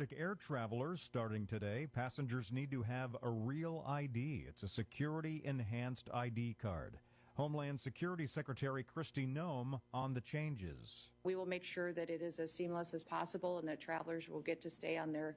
Air travelers starting today, passengers need to have a real ID. It's a security-enhanced ID card. Homeland Security Secretary Kristi Noem on the changes. We will make sure that it is as seamless as possible and that travelers will get to stay on their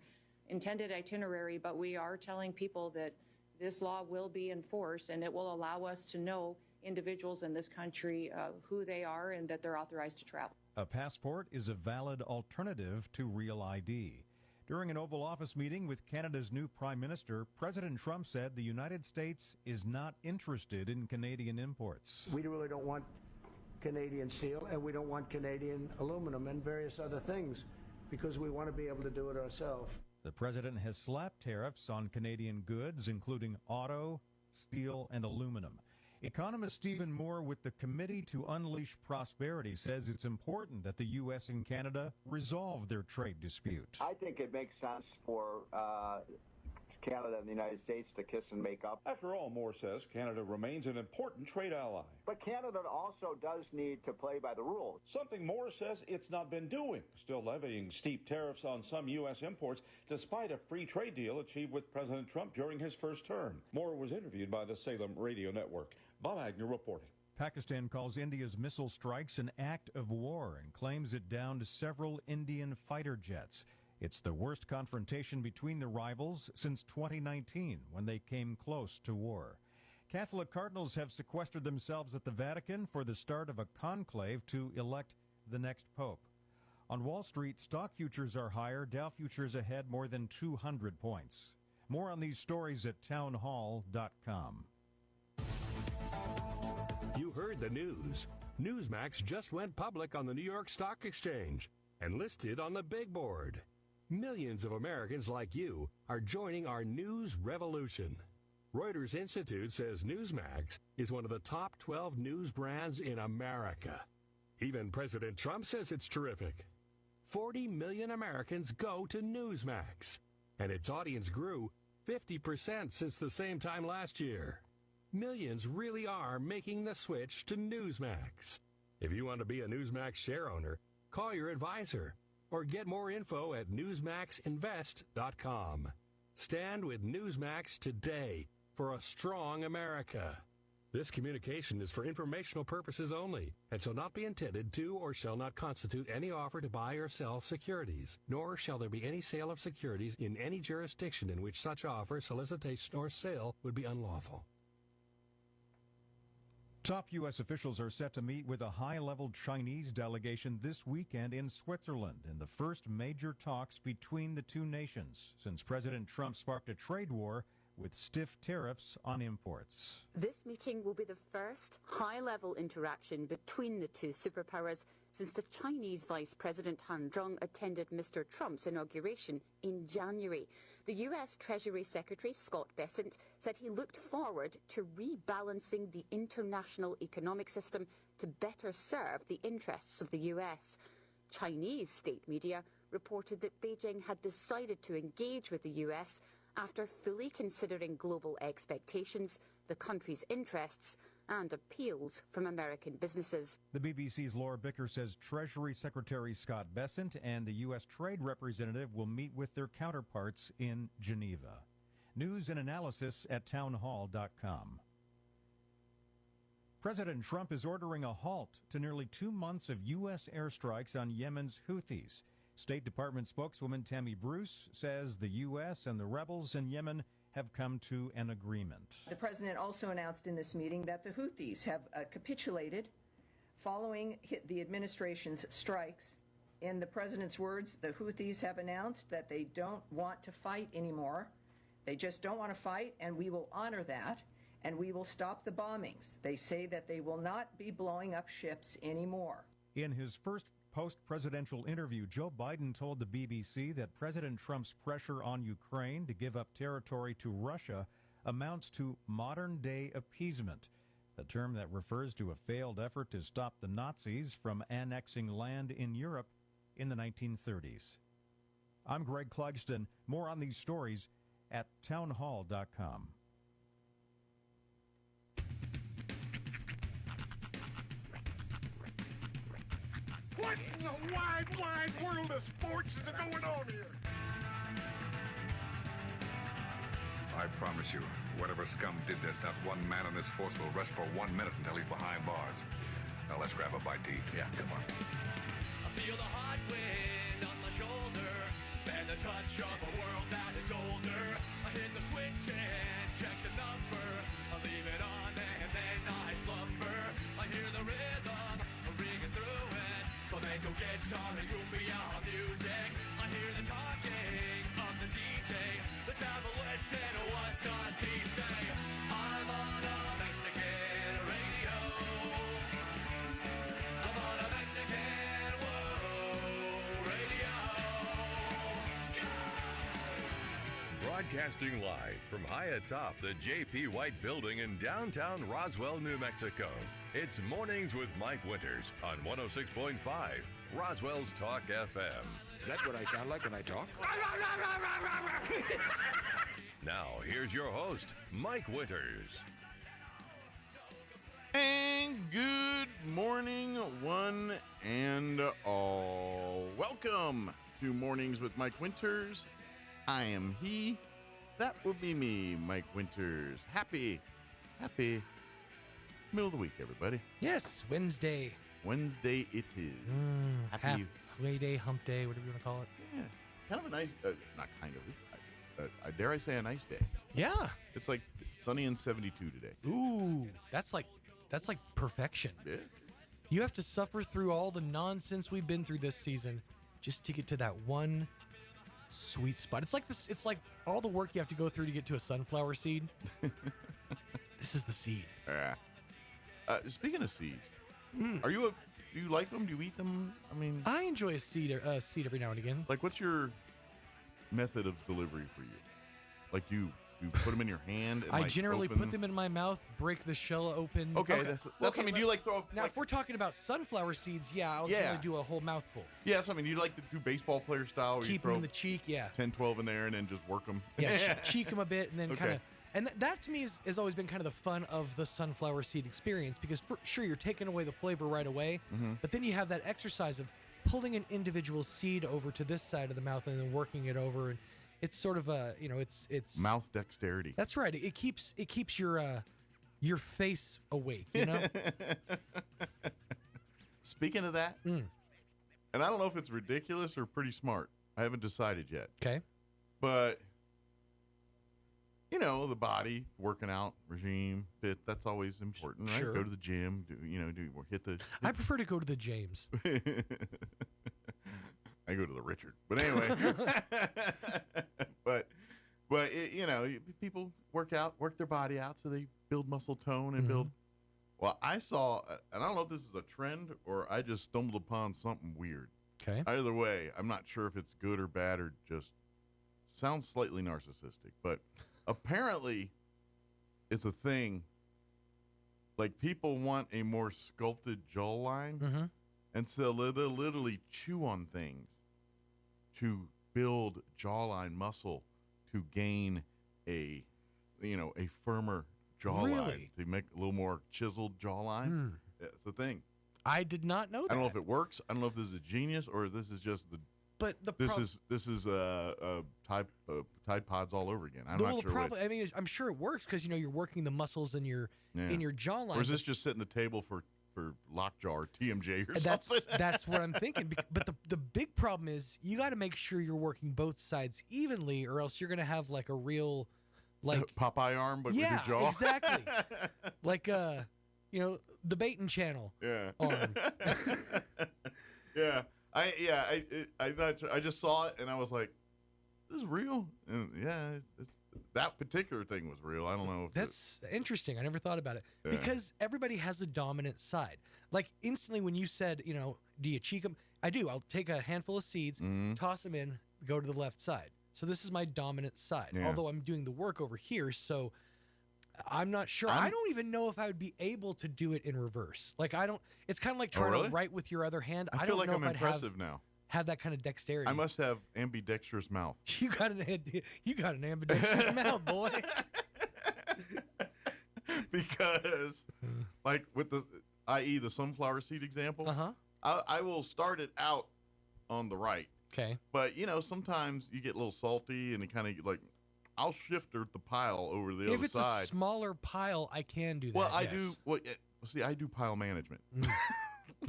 intended itinerary, but we are telling people that this law will be enforced and it will allow us to know individuals in this country who they are and that they're authorized to travel. A passport is a valid alternative to real ID. During an Oval Office meeting with Canada's new Prime Minister, President Trump said the United States is not interested in Canadian imports. We really don't want Canadian steel, and we don't want Canadian aluminum and various other things because we want to be able to do it ourselves. The president has slapped tariffs on Canadian goods, including auto, steel, and aluminum. Economist Stephen Moore with the Committee to Unleash Prosperity says it's important that the U.S. and Canada resolve their trade dispute. I think it makes sense for Canada and the United States to kiss and make up. After all, Moore says, Canada remains an important trade ally. But Canada also does need to play by the rules. Something Moore says it's not been doing, still levying steep tariffs on some U.S. imports despite a free trade deal achieved with President Trump during his first term. Moore was interviewed by the Salem Radio Network. Bob Agnew reporting. Pakistan calls India's missile strikes an act of war and claims it downed several Indian fighter jets. It's the worst confrontation between the rivals since 2019, when they came close to war. Catholic cardinals have sequestered themselves at the Vatican for the start of a conclave to elect the next pope. On Wall Street, stock futures are higher, Dow futures ahead more than 200 points. More on these stories at townhall.com. You heard the news. Newsmax just went public on the New York Stock Exchange and listed on the big board. Millions of Americans like you are joining our news revolution. Reuters Institute says Newsmax is one of the top 12 news brands in America. Even President Trump says it's terrific. 40 million Americans go to Newsmax, and its audience grew 50% since the same time last year. Millions really are making the switch to Newsmax. If you want to be a Newsmax share owner, call your advisor or get more info at newsmaxinvest.com. Stand with Newsmax today for a strong America. This communication is for informational purposes only and shall not be intended to or shall not constitute any offer to buy or sell securities, nor shall there be any sale of securities in any jurisdiction in which such offer, solicitation, or sale would be unlawful. Top U.S. officials are set to meet with a high-level Chinese delegation this weekend in Switzerland in the first major talks between the two nations since President Trump sparked a trade war with stiff tariffs on imports. This meeting will be the first high-level interaction between the two superpowers since the Chinese Vice President Han Zheng attended Mr. Trump's inauguration in January. The U.S. Treasury Secretary Scott Bessent said he looked forward to rebalancing the international economic system to better serve the interests of the U.S. Chinese state media reported that Beijing had decided to engage with the U.S. after fully considering global expectations, the country's interests, and appeals from American businesses. The BBC's Laura Bicker says Treasury Secretary Scott Bessent and the U.S. Trade Representative will meet with their counterparts in Geneva. News and analysis at townhall.com. President Trump is ordering a halt to nearly 2 months of U.S. airstrikes on Yemen's Houthis. State Department spokeswoman Tammy Bruce says the U.S. and the rebels in Yemen have come to an agreement. The president also announced in this meeting that the Houthis have capitulated following the administration's strikes. In the president's words, the Houthis have announced that they don't want to fight anymore. They just don't want to fight, and we will honor that, and we will stop the bombings. They say that they will not be blowing up ships anymore. In his first post-presidential interview, Joe Biden told the BBC that President Trump's pressure on Ukraine to give up territory to Russia amounts to modern-day appeasement, a term that refers to a failed effort to stop the Nazis from annexing land in Europe in the 1930s. I'm Greg Clugston. More on these stories at townhall.com. What in the wide, wide world of sports is going on here? I promise you, whatever scum did this, not one man on this force will rest for 1 minute until he's behind bars. Now let's grab a bite to eat. Yeah, come on. I feel the hot wind on my shoulder and the touch of a world that is older. I hit the switch and check the number. I leave it on and then I slumber. I hear the rhythm ringing through it. Flamenco guitar and cumbia music. I hear the talking of the DJ. The Travelician, what does he say? I'm on a Mexican radio. I'm on a Mexican radio. Broadcasting live from high atop the J.P. White Building in downtown Roswell, New Mexico. It's Mornings with Mike Winters on 106.5 Roswell's Talk FM. Is that what I sound like when I talk? Now, here's your host, Mike Winters. And good morning, one and all. Welcome to Mornings with Mike Winters. I am he. That will be me, Mike Winters. Happy middle of the week, everybody. Yes, Wednesday. Wednesday it is. Halfway day, hump day, whatever you want to call it. Yeah, kind of a nice, not kind of, dare I say a nice day. Yeah. It's like sunny and 72 today. Ooh, that's like perfection. Yeah. You have to suffer through all the nonsense we've been through this season just to get to that one sweet spot. It's like this. It's like all the work you have to go through to get to a sunflower seed. This is the seed. Yeah. Speaking of seeds, do you like them? Do you eat them? I mean, I enjoy a seed every now and again. Like, what's your method of delivery for you? Like, do you put them in your hand? And, I generally put them in my mouth, break the shell open. Okay, that's I mean, do you like throw? Now, if we're talking about sunflower seeds, I'll generally do a whole mouthful. Yeah, so I mean, you like to do baseball player style? Keep them in the cheek, 10, 12 in there, and then just work them. Yeah, cheek them a bit, and then kind of. And that to me has always been kind of the fun of the sunflower seed experience, because for sure you're taking away the flavor right away, but then you have that exercise of pulling an individual seed over to this side of the mouth and then working it over, and it's sort of a it's mouth dexterity. That's right. It keeps your face awake, you know. Speaking of that, and I don't know if it's ridiculous or pretty smart. I haven't decided yet. Okay, but. You know, the body, working out, regime, fit, that's always important, right? Sure. Go to the gym, hit the... I prefer to go to the James. I go to the Richard. But anyway. but people work their body out so they build muscle tone and build... Well, I saw, and I don't know if this is a trend or I just stumbled upon something weird. Okay. Either way, I'm not sure if it's good or bad or just sounds slightly narcissistic, but... Apparently, it's a thing. Like, people want a more sculpted jawline, and so they'll literally chew on things to build jawline muscle to gain a firmer jawline. Really? To make a little more chiseled jawline. It's a thing. I did not know that. I don't know if it works. I don't know if this is a genius or if this is just the. But this is Tide Pods all over again. I'm not sure. I mean, I'm sure it works because you're working the muscles in your jawline. Or is this just sitting at the table for lockjaw or TMJ or something? That's what I'm thinking. But the big problem is you got to make sure you're working both sides evenly, or else you're gonna have like a real Popeye arm, but with your jaw. Exactly. Like the Baton Channel. Yeah. Arm. Yeah. I just saw it and I was like, "This is real." And that particular thing was real. I don't know. That's interesting. I never thought about it because everybody has a dominant side. Like instantly when you said, do you cheek them? I do. I'll take a handful of seeds, toss them in, go to the left side. So this is my dominant side. Yeah. Although I'm doing the work over here, so I'm not sure. I don't even know if I would be able to do it in reverse. Like it's kind of like trying to write with your other hand. I don't feel like know I'm if impressive now. Have that kind of dexterity. I must have ambidextrous mouth. You got an ambidextrous mouth, boy. Because like with the sunflower seed example, I will start it out on the right. Okay. But sometimes you get a little salty and it kind of like I'll shift the pile over to the If other it's side. a smaller pile, I can do that. Well, I yes. do. Well, see, I do pile management.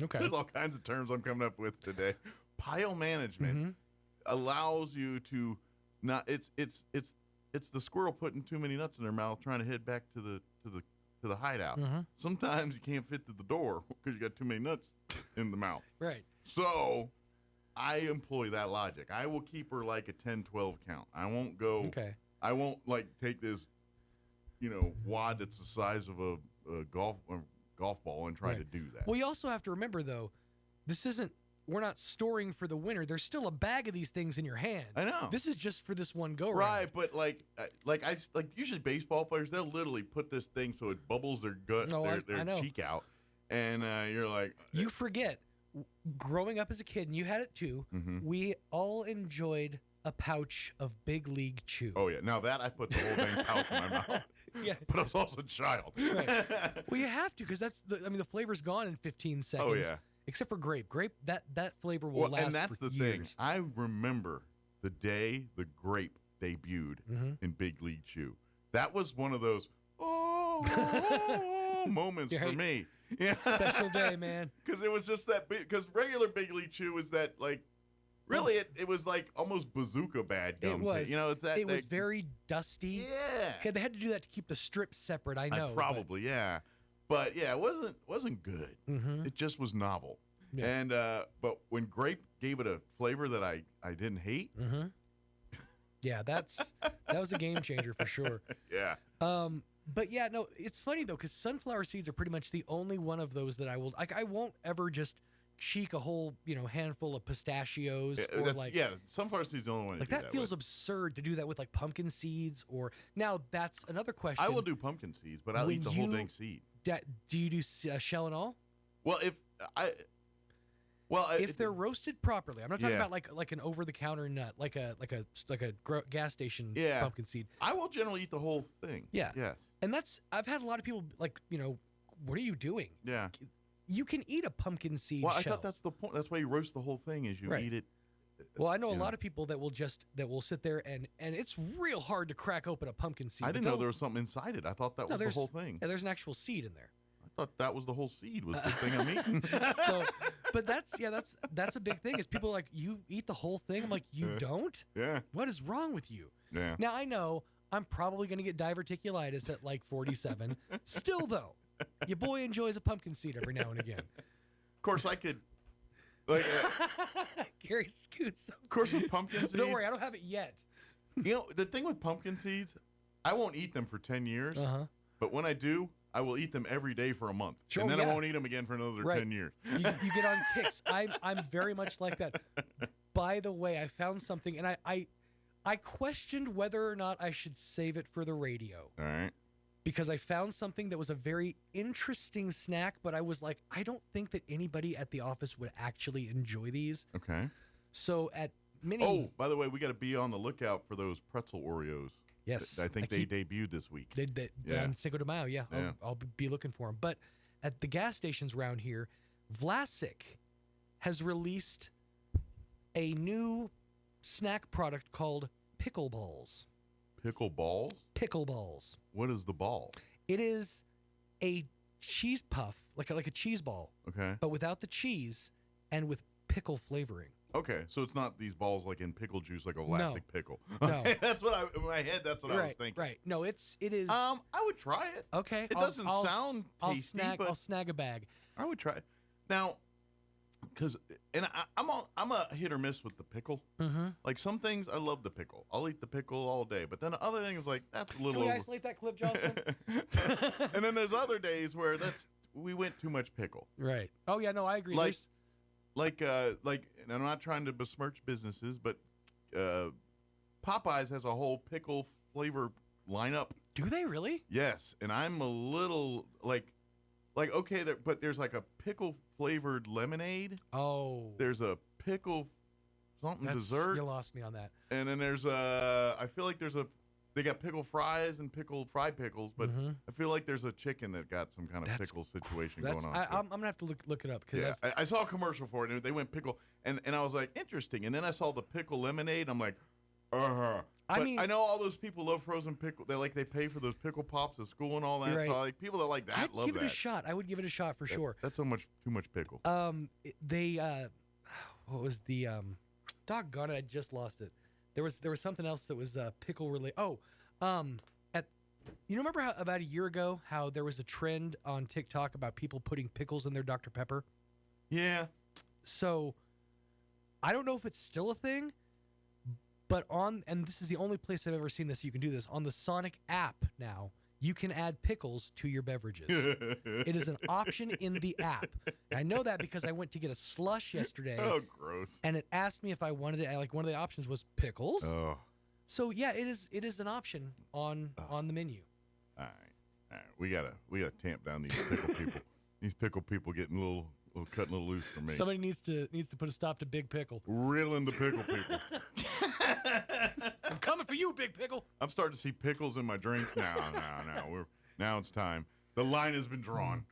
Okay. There's all kinds of terms I'm coming up with today. Pile management allows you to not. It's the squirrel putting too many nuts in their mouth, trying to head back to the hideout. Sometimes you can't fit to the door because you got too many nuts in the mouth. Right. So I employ that logic. I will keep her like a 10-12 count. I won't go. Okay. I won't like take this, wad that's the size of a golf ball and try to do that. Well, you also have to remember though, we're not storing for the winter. There's still a bag of these things in your hand. I know. This is just for this one go round. Right, but like usually baseball players, they'll literally put this thing so it bubbles their gut, their cheek out, and you're like, you forget. Growing up as a kid, and you had it too, we all enjoyed a pouch of Big League Chew. Oh yeah, now that I put the whole dang pouch in my mouth. Yeah, but I was also a child. Right. Well, you have to because the flavor's gone in 15 seconds. Oh yeah. Except for grape. That flavor will last and that's for the years. thing. I remember the day the grape debuted in Big League Chew. That was one of those moments for me. Yeah. Special day, man. Because it was just that big. Because regular Big League Chew is that like, really, it was like almost bazooka bad gum. It was. It's that. It was very dusty. Yeah. Okay, they had to do that to keep the strips separate. I know. Probably, yeah. But yeah, it wasn't good. It just was novel. Yeah. And but when grape gave it a flavor that I didn't hate. Yeah, that was a game changer for sure. Yeah. But yeah, no, it's funny though because sunflower seeds are pretty much the only one of those that I will like. I won't ever just cheek a whole handful of pistachios or like sunflower seeds the only one. Like that feels absurd to do that with like pumpkin seeds or now that's another question. I will do pumpkin seeds, but I'll eat the whole dang seed. Do you do shell and all? Well, if they're roasted properly, I'm not talking about like an over-the-counter nut, like a gas station pumpkin seed. I will generally eat the whole thing. Yeah. Yes. And I've had a lot of people like, what are you doing? Yeah. You can eat a pumpkin seed Well, I shell. thought that's the point. That's why you roast the whole thing is you eat it. Well, I know a lot of people that will sit there and it's real hard to crack open a pumpkin seed. I didn't know there was something inside it. I thought that was the whole thing. Yeah, there's an actual seed in there. I thought that was the whole seed was the thing I'm eating. But that's a big thing is people are like, you eat the whole thing? I'm like, you don't? Yeah. What is wrong with you? Yeah. Now, I know I'm probably going to get diverticulitis at like 47. Still, though, your boy enjoys a pumpkin seed every now and again. Of course, I could. Like, Gary Scoots. Of course, with pumpkin seeds. Don't worry, I don't have it yet. The thing with pumpkin seeds, I won't eat them for 10 years. But when I do, I will eat them every day for a month. Sure, and then I won't eat them again for another 10 years. You get on kicks. I'm very much like that. By the way, I found something, and I questioned whether or not I should save it for the radio. All right. Because I found something that was a very interesting snack, but I was like, I don't think that anybody at the office would actually enjoy these. Okay. So at Mini... Oh, by the way, we got to be on the lookout for those pretzel Oreos. Yes. I think they debuted this week. On Cinco de Mayo, yeah. I'll be looking for them. But at the gas stations around here, Vlasic has released a new snack product called Pickle Balls. Pickle balls? Pickle balls. What is the ball? It is a cheese puff, like a cheese ball. Okay. But without the cheese and with pickle flavoring. Okay, so it's not these balls like in pickle juice, like a Vlasic pickle. No. That's what in my head. That's what I was thinking. Right. No, it is. I would try it. Okay. It doesn't sound tasty, but I'll snag a bag. I would try it. Now, I'm a hit or miss with the pickle. Like some things, I love the pickle. I'll eat the pickle all day. But then other things, like that's a little. Can we isolate that clip, Jocelyn? And then there's other days where we went too much pickle. Right. Oh yeah, no, I agree. Like, and I'm not trying to besmirch businesses, but Popeyes has a whole pickle flavor lineup. Do they really? Yes, and I'm a little like okay, but there's like a pickle flavored lemonade. Oh. There's a pickle dessert. You lost me on that. And then there's I feel like they got pickle fries and fried pickles, but I feel like there's a chicken that got some kind of pickle situation going on. I'm gonna have to look it up because I saw a commercial for it and they went pickle and I was like interesting, and then I saw the pickle lemonade. I'm like, But I know all those people love frozen pickle. They pay for those pickle pops at school and all that. Right. So people that like that I'd love give that. it a shot. I would give it a shot for sure. That's too much pickle. What was the doggone it, I just lost it. There was something else that was pickle related. You remember how about a year ago how there was a trend on TikTok about people putting pickles in their Dr. Pepper? Yeah. So I don't know if it's still a thing, but and this is the only place I've ever seen this, you can do this. On the Sonic app now, you can add pickles to your beverages. It is an option in the app. I know that because I went to get a slush yesterday. Oh, gross. And it asked me if I wanted it. Like, one of the options was pickles. Oh. So yeah, it is an option on the menu. All right. We gotta tamp down these pickle people. These pickle people getting a little cutting a little loose for me. Somebody needs to put a stop to Big Pickle. Reeling the pickle people. I'm coming for you, Big Pickle. I'm starting to see pickles in my drinks now. Now it's time. The line has been drawn.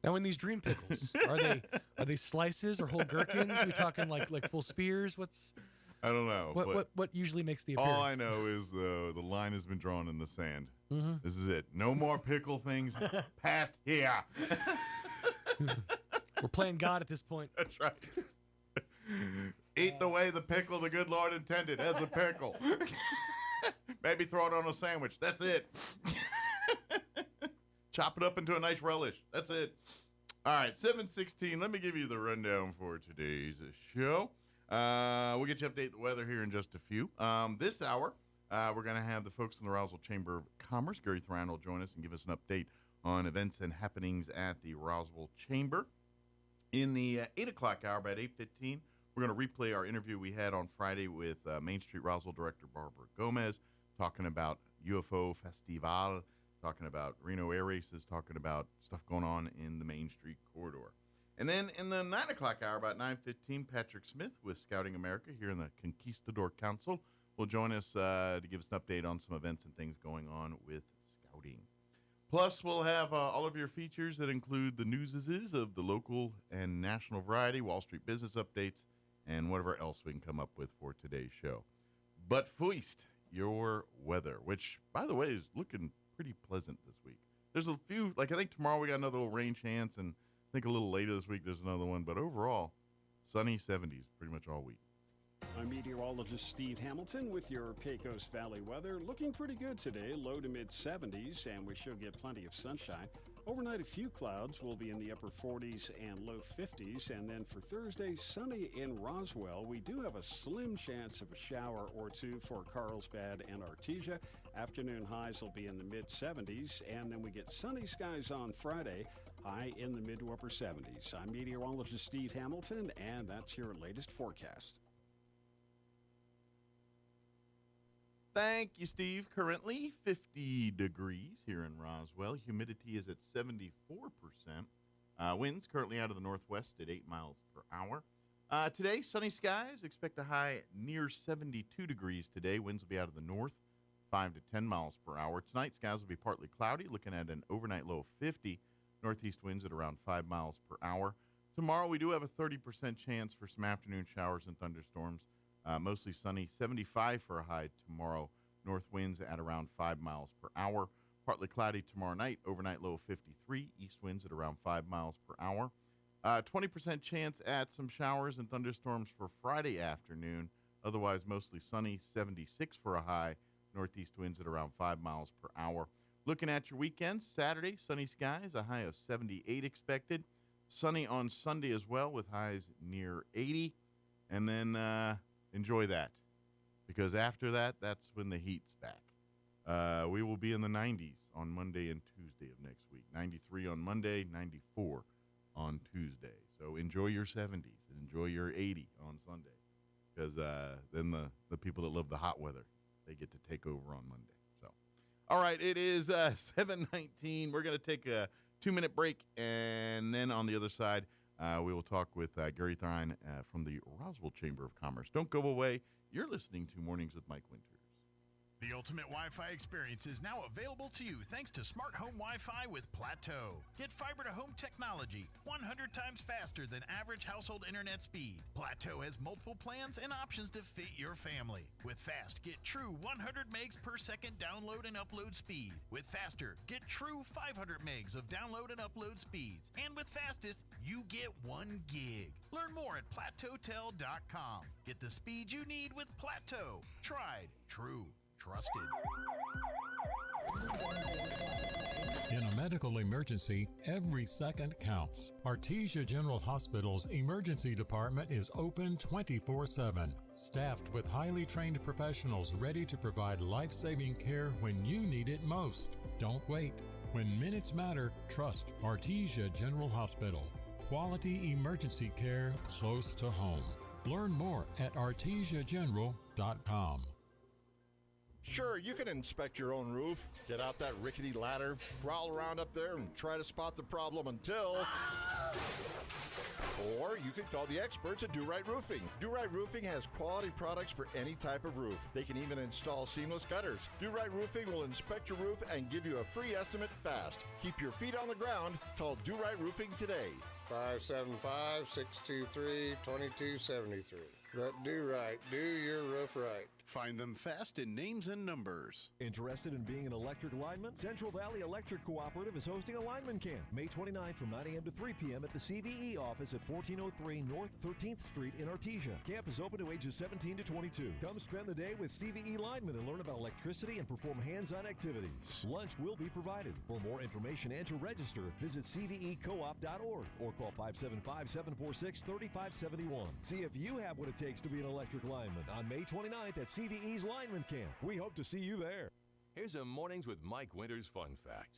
Now, in these dream pickles, are they slices or whole gherkins? Are we talking like full spears? I don't know. What usually makes the appearance? All I know is the line has been drawn in the sand. Mm-hmm. This is it. No more pickle things past here. We're playing God at this point. That's right. Eat the way the pickle the good Lord intended, as a pickle. Maybe throw it on a sandwich. That's it. Chop it up into a nice relish. That's it. All right, 7:16. Let me give you the rundown for today's show. We'll get you update the weather here in just a few. This hour, we're going to have the folks in the Roswell Chamber of Commerce. Gary Thran will join us and give us an update on events and happenings at the Roswell Chamber. In the 8 o'clock hour, about 8:15, we're going to replay our interview we had on Friday with Main Street Roswell Director Barbara Gomez, talking about UFO Festival, talking about Reno Air Races, talking about stuff going on in the Main Street corridor. And then in the 9 o'clock hour, about 9:15, Patrick Smith with Scouting America here in the Conquistador Council will join us to give us an update on some events and things going on with scouting. Plus, we'll have all of your features that include the newses of the local and national variety, Wall Street business updates, and whatever else we can come up with for today's show. But first, your weather, which, by the way, is looking pretty pleasant this week. There's a few, I think tomorrow we got another little rain chance, and I think a little later this week there's another one. But overall, sunny 70s pretty much all week. I'm meteorologist Steve Hamilton with your Pecos Valley weather. Looking pretty good today, low to mid 70s, and we should get plenty of sunshine. Overnight, a few clouds will be in the upper 40s and low 50s. And then for Thursday, sunny in Roswell. We do have a slim chance of a shower or two for Carlsbad and Artesia. Afternoon highs will be in the mid 70s. And then we get sunny skies on Friday, high in the mid to upper 70s. I'm meteorologist Steve Hamilton, and that's your latest forecast. Thank you, Steve. Currently 50 degrees here in Roswell. Humidity is at 74%. Winds currently out of the northwest at 8 miles per hour. Today, sunny skies. Expect a high near 72 degrees today. Winds will be out of the north, 5 to 10 miles per hour. Tonight, skies will be partly cloudy, looking at an overnight low of 50. Northeast winds at around 5 miles per hour. Tomorrow, we do have a 30% chance for some afternoon showers and thunderstorms. Mostly sunny, 75 for a high tomorrow. North winds at around 5 miles per hour. Partly cloudy tomorrow night, overnight low of 53. East winds at around 5 miles per hour. 20% chance at some showers and thunderstorms for Friday afternoon. Otherwise, mostly sunny, 76 for a high. Northeast winds at around 5 miles per hour. Looking at your weekend, Saturday, sunny skies, a high of 78 expected. Sunny on Sunday as well with highs near 80. And then enjoy that, because after that, that's when the heat's back. We will be in the 90s on Monday and Tuesday of next week. 93 on Monday, 94 on Tuesday. So enjoy your 70s and enjoy your 80 on Sunday, because then the people that love the hot weather, they get to take over on Monday. So, all right, it is 7:19. We're going to take a 2-minute break, and then on the other side, we will talk with Gary Thran from the Roswell Chamber of Commerce. Don't go away. You're listening to Mornings with Mike Winters. The The ultimate Wi-Fi experience is now available to you thanks to smart home Wi-Fi with Plateau. Get fiber-to-home technology 100 times faster than average household internet speed. Plateau has multiple plans and options to fit your family. With fast, get true 100 megs per second download and upload speed. With faster, get true 500 megs of download and upload speeds. And with fastest, you get 1 gig. Learn more at plateautel.com. Get the speed you need with Plateau. Tried, true, trusted. In a medical emergency, every second counts. Artesia General Hospital's emergency department is open 24/7, staffed with highly trained professionals ready to provide life-saving care when you need it most. Don't wait. When minutes matter, trust Artesia General Hospital. Quality emergency care close to home. Learn more at artesiageneral.com. Sure, you can inspect your own roof, get out that rickety ladder, prowl around up there and try to spot the problem until... Or you could call the experts at Do Right Roofing. Do Right Roofing has quality products for any type of roof. They can even install seamless gutters. Do Right Roofing will inspect your roof and give you a free estimate fast. Keep your feet on the ground. Call Do Right Roofing today. 575-623-2273. That Do Right. Do your roof right. Find them fast in names and numbers. Interested in being an electric lineman? Central Valley Electric Cooperative is hosting a lineman camp May 29th from 9 a.m. to 3 p.m. at the CVE office at 1403 North 13th Street in Artesia. Camp is open to ages 17 to 22. Come spend the day with CVE linemen and learn about electricity and perform hands-on activities. Lunch will be provided. For more information and to register, visit cvecoop.org or call 575-746-3571. See if you have what it takes to be an electric lineman on May 29th at CVE's Lineman Camp. We hope to see you there. Here's a Mornings with Mike Winters fun fact.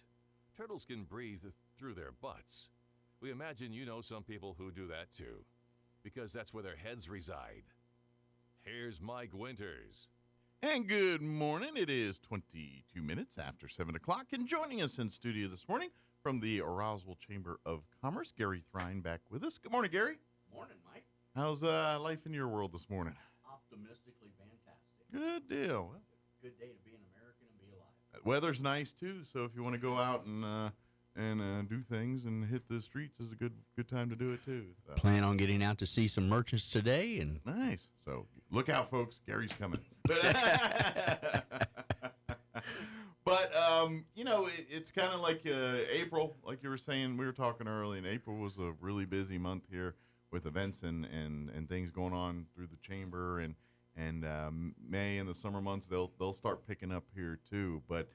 Turtles can breathe through their butts. We imagine you know some people who do that too, because that's where their heads reside. Here's Mike Winters. And good morning. It is 22 minutes after 7 o'clock, and joining us in studio this morning from the Roswell Chamber of Commerce, Gary Thrine back with us. Good morning, Gary. Morning, Mike. How's life in your world this morning? Optimistically fantastic. Good deal. It's a good day to be an American and be alive. Weather's nice too, so if you want to go out and do things and hit the streets, is a good time to do it too. So. Plan on getting out to see some merchants today, and nice. So look out, folks. Gary's coming. But you know, it's kind of like April, like you were saying. We were talking early, and April was a really busy month here with events and things going on through the chamber, and May and the summer months they'll start picking up here too. But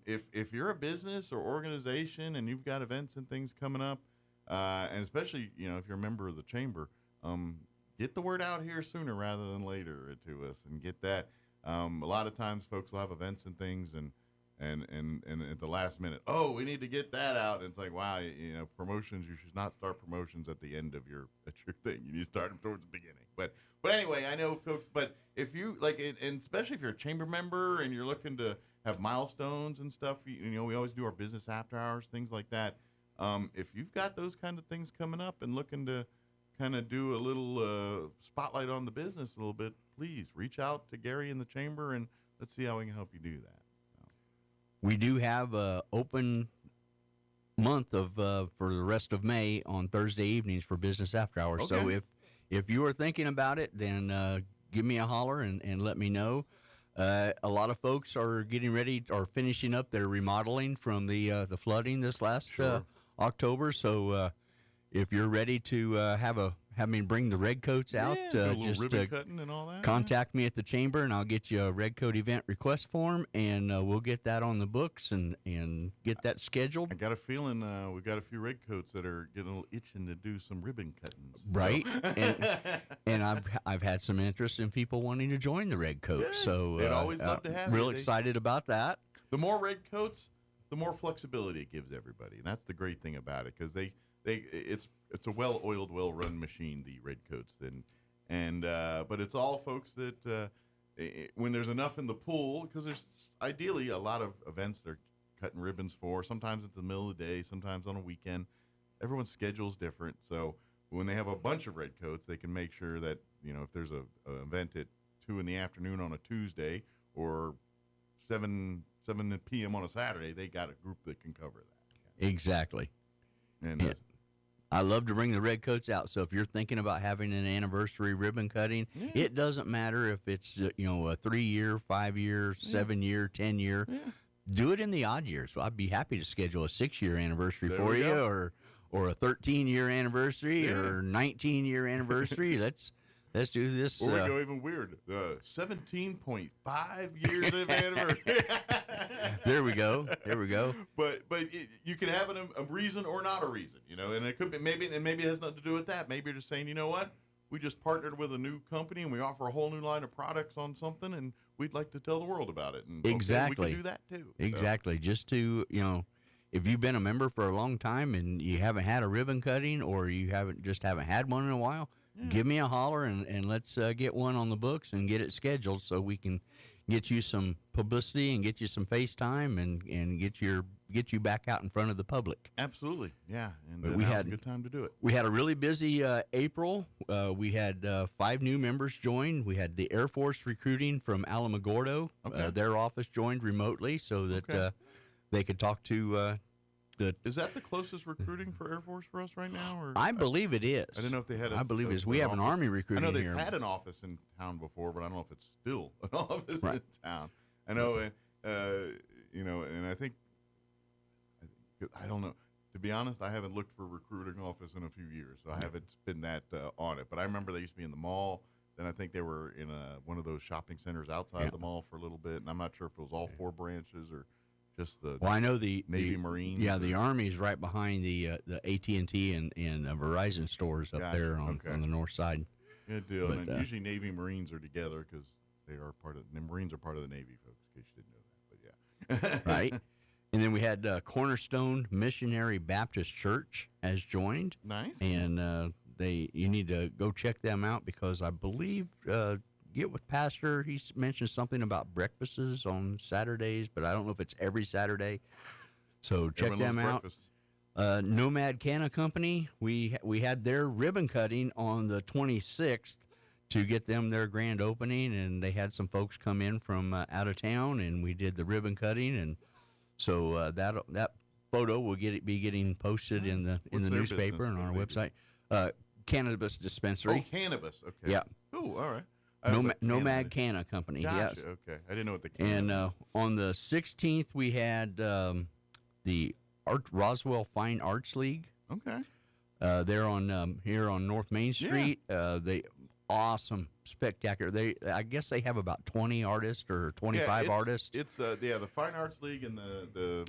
if you're a business or organization and you've got events and things coming up, and especially if you're a member of the chamber, get the word out here sooner rather than later to us and get that. A lot of times folks will have events and things and at the last minute, oh, we need to get that out. And it's like, wow, promotions, you should not start promotions at the end of your thing. You need to start them towards the beginning. But anyway, I know folks, but if you and especially if you're a chamber member and you're looking to have milestones and stuff, we always do our business after hours, things like that. If you've got those kind of things coming up and looking to kind of do a little spotlight on the business a little bit, please reach out to Gary in the chamber and let's see how we can help you do that. we do have a open month of for the rest of May on Thursday evenings for business after hours. Okay. So if you are thinking about it, then give me a holler and let me know. A lot of folks are getting ready or finishing up their remodeling from the flooding this last October. So if you're ready to have me bring the red coats out, just ribbon cutting and all that. Contact me at the chamber, and I'll get you a red coat event request form, and we'll get that on the books and get that scheduled. I got a feeling we've got a few red coats that are getting a little itching to do some ribbon cuttings. Right, and I've had some interest in people wanting to join the red coats. Good. So they'd always love to have real you. Excited about that. The more red coats, the more flexibility it gives everybody, and that's the great thing about it, because it's a well-oiled, well-run machine, the red coats, but it's all folks that when there's enough in the pool, because there's ideally a lot of events they're cutting ribbons for. Sometimes it's the middle of the day, sometimes on a weekend. Everyone's schedule's different, so when they have a bunch of red coats, they can make sure that if there's an event at 2 in the afternoon on a Tuesday or 7 p.m. on a Saturday, they got a group that can cover that. Exactly. And I love to bring the redcoats out. So if you're thinking about having an anniversary ribbon cutting, it doesn't matter if it's a 3-year, 5-year, 7-year, 10-year. Do it in the odd years. So I'd be happy to schedule a 6-year anniversary for you, or a 13-year anniversary, or 19-year anniversary. Let's do this. Or we go even weird. 17.5 years of anniversary. There we go. But you can have a reason or not a reason, and it could be maybe it has nothing to do with that. Maybe you're just saying, you know what, we just partnered with a new company and we offer a whole new line of products on something, and we'd like to tell the world about it. And exactly, we can do that too. Exactly, just to if you've been a member for a long time and you haven't had a ribbon cutting, or you haven't had one in a while. Give me a holler and let's get one on the books and get it scheduled so we can get you some publicity and get you some FaceTime and get you back out in front of the public. Absolutely, yeah. And we had a good time to do it. We had a really busy April. We had 5 new members join. We had the Air Force recruiting from Alamogordo. Okay. Their office joined remotely so that they could talk to. Is that the closest recruiting for Air Force for us right now? Or I believe it is. I don't know if they had. I believe it is. We have an Army recruiting here. I know they've here. had an office in town before, but I don't know if it's still an office in town. I know, and I think I don't know. To be honest, I haven't looked for a recruiting office in a few years, so I haven't been that on it. But I remember they used to be in the mall. Then I think they were in one of those shopping centers outside the mall for a little bit, and I'm not sure if it was all 4 branches or just the. Well, I know the Navy Marines. Yeah, the Army's right behind the AT&T and Verizon stores up there on the north side. Good deal. And usually Navy Marines are together because they are the Marines are part of the Navy, folks. In case you didn't know that, but yeah. Right. And then we had Cornerstone Missionary Baptist Church has joined. Nice. And you need to go check them out because I believe get with Pastor. He's mentioned something about breakfasts on Saturdays, but I don't know if it's every Saturday. So check Everyone them out. Nomad Canna Company. We had their ribbon cutting on the 26th to get them their grand opening, and they had some folks come in from out of town, and we did the ribbon cutting, and so that photo will be getting posted in the newspaper and on our website. Cannabis dispensary. Oh, cannabis. Okay. Yeah. Oh, all right. Nomad Canna Company. Gotcha. Yes. Okay. I didn't know what the can. And on the 16th we had the Roswell Fine Arts League. Okay. They're on here on North Main Street. They awesome, spectacular. I guess they have about 20 artists or 25 artists. It's the Fine Arts League and the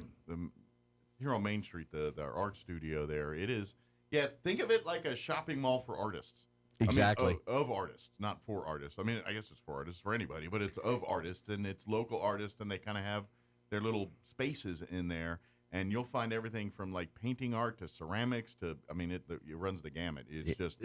here on Main Street, the art studio there. It is. Yeah, think of it like a shopping mall for artists. Exactly. I mean, of artists, not for artists. I mean, I guess it's for artists, for anybody, but it's of artists, and it's local artists, and they kind of have their little spaces in there, and you'll find everything from, like, painting art to ceramics to, I mean, it runs the gamut. It's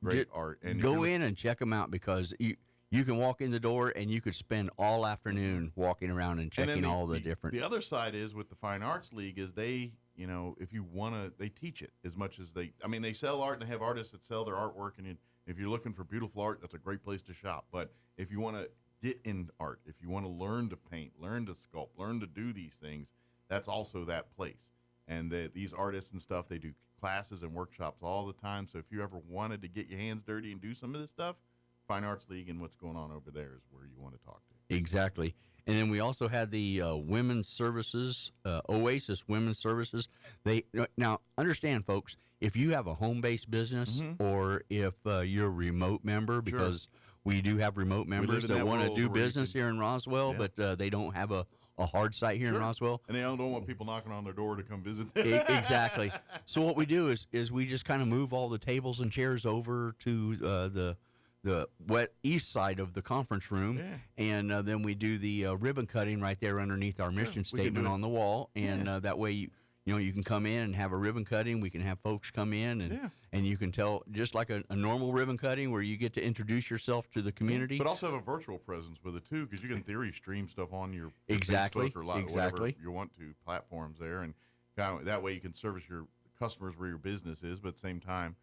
great art. And go in and check them out because you can walk in the door, and you could spend all afternoon walking around and checking all the different. The other side is with the Fine Arts League is they, if you want to, they teach it as much as they sell art and they have artists that sell their artwork, and if you're looking for beautiful art, that's a great place to shop. But if you want to get in art, if you want to learn to paint, learn to sculpt, learn to do these things, that's also that place. And these artists and stuff, they do classes and workshops all the time. So if you ever wanted to get your hands dirty and do some of this stuff, Fine Arts League and what's going on over there is where you want to talk to. Exactly. And then we also had the Women's Services, Oasis Women's Services. Now, understand, folks, if you have a home-based business or if you're a remote member, because we do have remote members that want to do business here in Roswell, but they don't have a hard site here in Roswell. And they don't want people knocking on their door to come visit. Exactly. So what we do is we just kind of move all the tables and chairs over to the east side of the conference room, and then we do the ribbon cutting right there underneath our mission statement on the wall, and that way you can come in and have a ribbon cutting. We can have folks come in and you can tell just like a normal ribbon cutting where you get to introduce yourself to the community, but also have a virtual presence with it too, because you can in theory stream stuff on your Facebook or whatever you want to platforms there, and that way you can service your customers where your business is, but at the same time,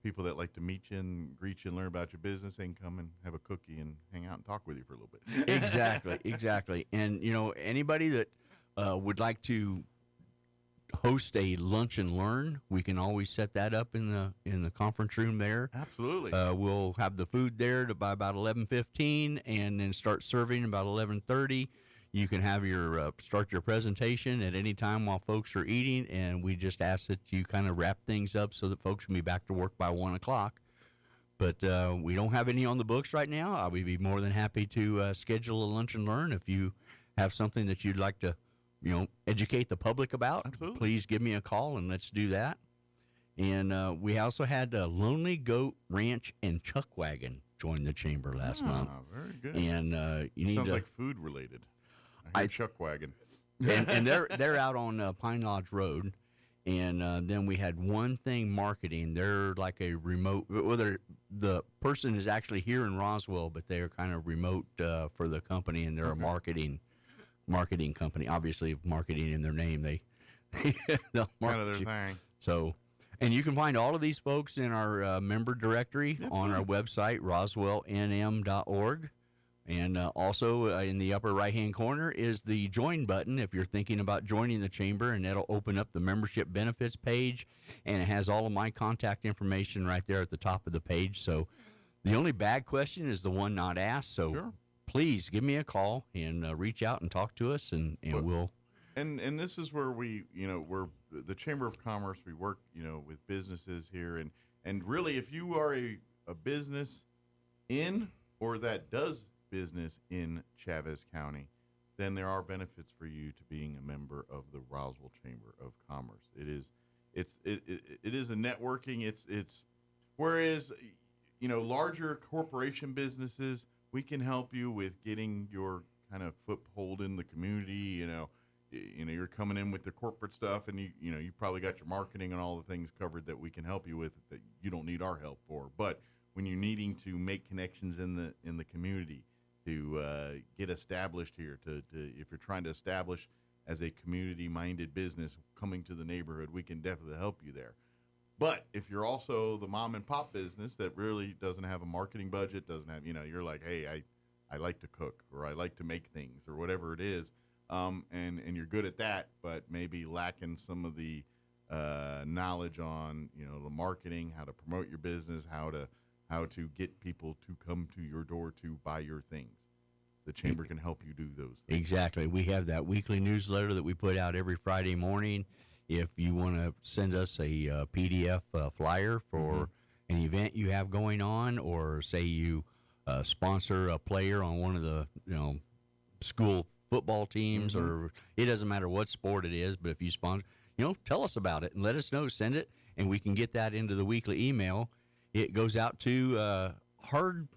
people that like to meet you and greet you and learn about your business, they can come and have a cookie and hang out and talk with you for a little bit. Exactly. And, anybody that would like to host a lunch and learn, we can always set that up in the conference room there. Absolutely. We'll have the food there by about 11:15 and then start serving about 11:30. You can have your start your presentation at any time while folks are eating, and we just ask that you kind of wrap things up so that folks can be back to work by 1 o'clock. But we don't have any on the books right now. I would be more than happy to schedule a lunch and learn. If you have something that you'd like to, educate the public about, Absolutely. Please give me a call and let's do that. And we also had Lonely Goat Ranch and Chuck Wagon join the chamber last month. Very good. And you need sounds to, like food related. I hear Chuck Wagon. and they're out on Pine Lodge Road. And then we had One Thing Marketing. They're like a remote, whether the person is actually here in Roswell, but they're kind of remote for the company, and they're a marketing company. Obviously, marketing in their name, they'll market Kind of their you. thing. So, and you can find all of these folks in our member directory on our website, roswellnm.org. And also in the upper right-hand corner is the join button if you're thinking about joining the chamber, and that'll open up the membership benefits page, and it has all of my contact information right there at the top of the page. So the only bad question is the one not asked. So please give me a call and reach out and talk to us, and we'll. And this is where we're the Chamber of Commerce. We work, with businesses here, and really, if you are a business in or that does business in Chavez County, then there are benefits for you to being a member of the Roswell Chamber of Commerce. It is a networking. It's whereas larger corporation businesses, we can help you with getting your kind of foothold in the community. You're coming in with the corporate stuff, and you probably got your marketing and all the things covered that we can help you with that you don't need our help for. But when you're needing to make connections in the community, to get established here, to if you're trying to establish as a community-minded business coming to the neighborhood, we can definitely help you there. But if you're also the mom and pop business that really doesn't have a marketing budget, doesn't have, you're like, hey, I like to cook, or I like to make things, or whatever it is, and you're good at that, but maybe lacking some of the knowledge on, the marketing, how to promote your business, how to get people to come to your door to buy your things. The chamber can help you do those things. Exactly. We have that weekly newsletter that we put out every Friday morning. If you want to send us a PDF flyer for an event you have going on, or say you sponsor a player on one of the school football teams, or it doesn't matter what sport it is, but if you sponsor, tell us about it and let us know. Send it, and we can get that into the weekly email. It goes out to hard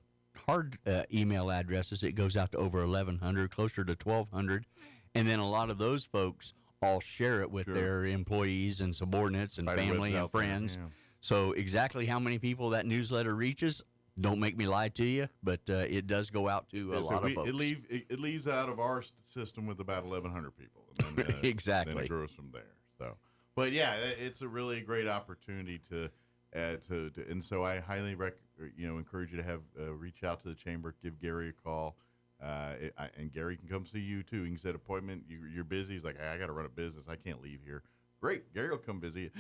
email addresses. It goes out to over 1,100, closer to 1,200, and then a lot of those folks all share it with their employees and subordinates and family and friends. Yeah. So exactly how many people that newsletter reaches, don't make me lie to you, but it does go out to a lot of folks. It leaves out of our system with about 1,100 people. And then, exactly. Then it grows from there. So, but yeah, it's a really great opportunity to and so I highly encourage you to have reach out to the chamber, give Gary a call, and Gary can come see you too. He can set an appointment. You're busy. He's like, hey, I got to run a business. I can't leave here. Great, Gary will come visit you.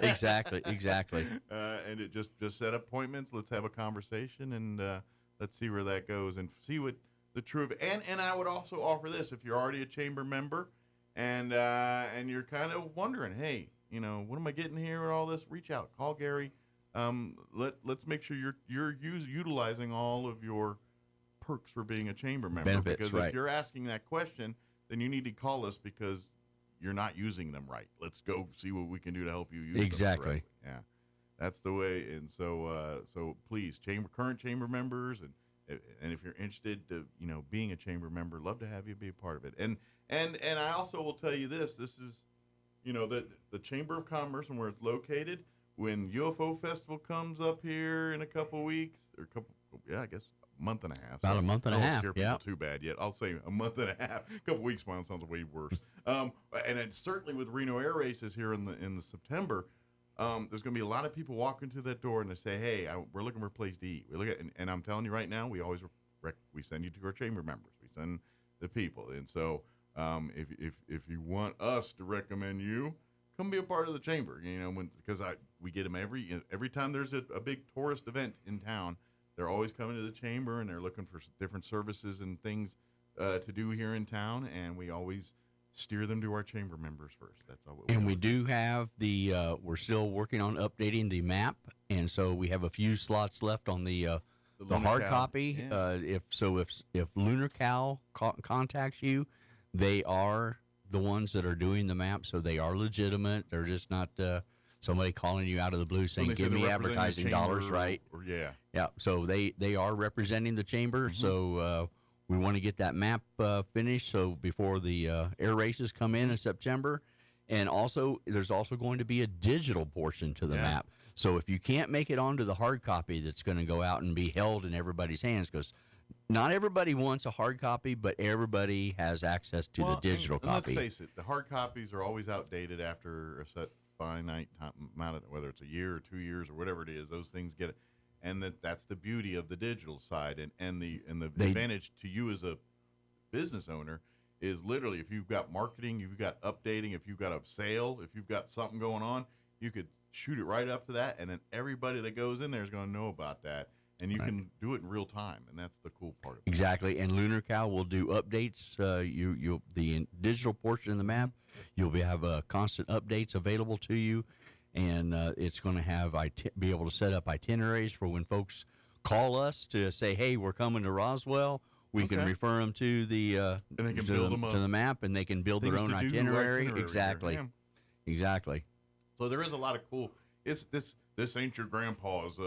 Exactly. And it just set appointments. Let's have a conversation, and let's see where that goes, and see what the true. And I would also offer this: if you're already a chamber member, and you're kind of wondering, hey, what am I getting here and all this? Reach out, call Gary. Let's make sure you're utilizing all of your perks for being a chamber member. Benefits, because if you're asking that question, then you need to call us because you're not using them right. Let's go see what we can do to help you use them correctly. Yeah, that's the way. And so please, current chamber members, and if you're interested to being a chamber member, love to have you be a part of it. And I also will tell you this is the Chamber of Commerce and where it's located. When UFO Festival comes up here in a couple weeks, or I guess a month and a half. About a month and a half, I don't scare people too bad yet. I'll say a month and a half. A couple weeks sounds way worse. And it's certainly with Reno Air Races here in the September, there's going to be a lot of people walking through that door and they say, hey, we're looking for a place to eat. We look at, and I'm telling you right now, we always we send you to our chamber members. We send the people. And so if you want us to recommend you, come be a part of the chamber, because we get them every time there's a big tourist event in town. They're always coming to the chamber, and they're looking for different services and things to do here in town, and we always steer them to our chamber members first. That's all. We do have we're still working on updating the map, and so we have a few slots left on the hard copy. Yeah. If Lunar Cow contacts you, they are the ones that are doing the map, so they are legitimate. They're just not somebody calling you out of the blue saying, give me advertising dollars, right? Yeah, so they are representing the chamber, so we want to get that map finished so before the air races come in September. And also, there's also going to be a digital portion to the map. So if you can't make it onto the hard copy that's going to go out and be held in everybody's hands, because not everybody wants a hard copy, but everybody has access to the digital copy. Let's face it, the hard copies are always outdated after a set finite time amount, whether it's a year or 2 years or whatever it is. Those things get it, and that's the beauty of the digital side, and the advantage to you as a business owner is literally if you've got marketing, if you've got updating, if you've got a sale, if you've got something going on, you could shoot it right up to that, and then everybody that goes in there is going to know about that. And you can do it in real time, and that's the cool part of it. Exactly, and Lunar Cow will do updates. The digital portion of the map, you'll have constant updates available to you, and it's going to have be able to set up itineraries for when folks call us to say, "Hey, we're coming to Roswell." We can refer them to the and they can build them up. To the map, and they can build their own itinerary. Exactly, exactly. So there is a lot of cool. This ain't your grandpa's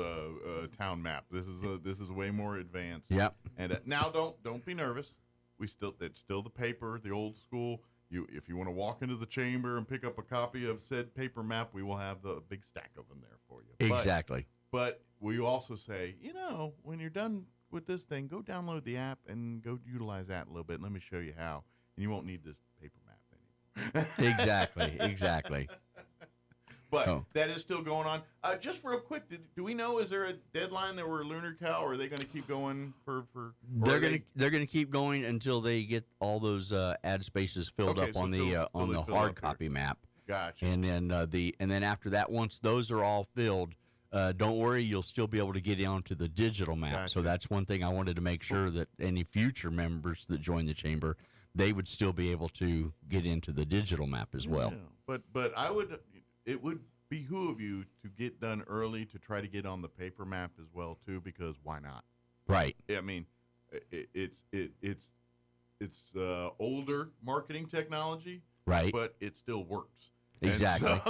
town map. This is way more advanced. Yep. And now don't be nervous. It's still the paper, the old school. If you want to walk into the chamber and pick up a copy of said paper map, we will have the big stack of them there for you. Exactly. But we also say, when you're done with this thing, go download the app and go utilize that a little bit. And let me show you how. And you won't need this paper map anymore. Exactly. But that is still going on. Just real quick, do we know, is there a deadline that we're Lunar Cow, or are they going to keep going for They're going to keep going until they get all those ad spaces filled up on the hard copy map. Gotcha. And then after that, once those are all filled, don't worry, you'll still be able to get onto the digital map. Gotcha. So that's one thing I wanted to make sure that any future members that join the chamber, they would still be able to get into the digital map as well. Yeah. But it would behoove you to get done early to try to get on the paper map as well too, because why not? Right. I mean, it's older marketing technology, right? But it still works. Exactly.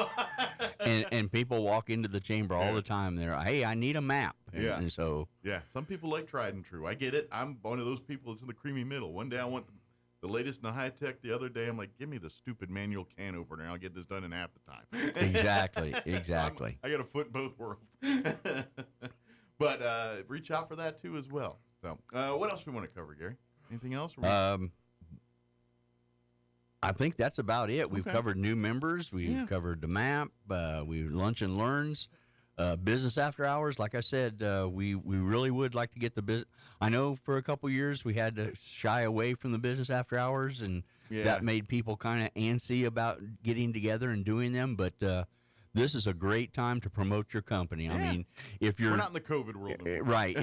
And people walk into the chamber all the time. They're, hey, I need a map. And so some people like tried and true. I get it. I'm one of those people that's in the creamy middle. One day I want the latest in the high tech. The other day, I'm like, give me the stupid manual can opener. I'll get this done in half the time. Exactly. So I got a foot in both worlds. But reach out for that too as well. So, what else we want to cover, Gary? Anything else? I think that's about it. We've covered new members. We've covered the map. We lunch and learns. Business after hours, like I said, we really would like to get the business. I know for a couple years we had to shy away from the business after hours, and that made people kind of antsy about getting together and doing them. But this is a great time to promote your company. I mean, if you're we're not in the COVID world anymore. Right.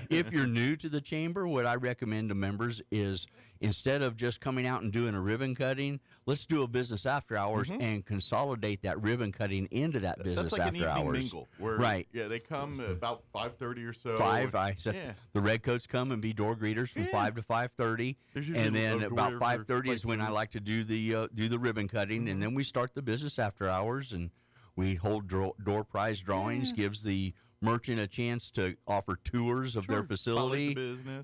If you're new to the chamber, what I recommend to members is instead of just coming out and doing a ribbon cutting, let's do a business after hours and consolidate that ribbon cutting into that business That's like after an evening hours. Mingle, where, right. Yeah, they come about 5:30 or so. The red coats come and be door greeters from 5 to 5:30, and then about 5:30 is when I like to do the ribbon cutting, and then we start the business after hours, and we hold door prize drawings, gives the merchant a chance to offer tours of their facility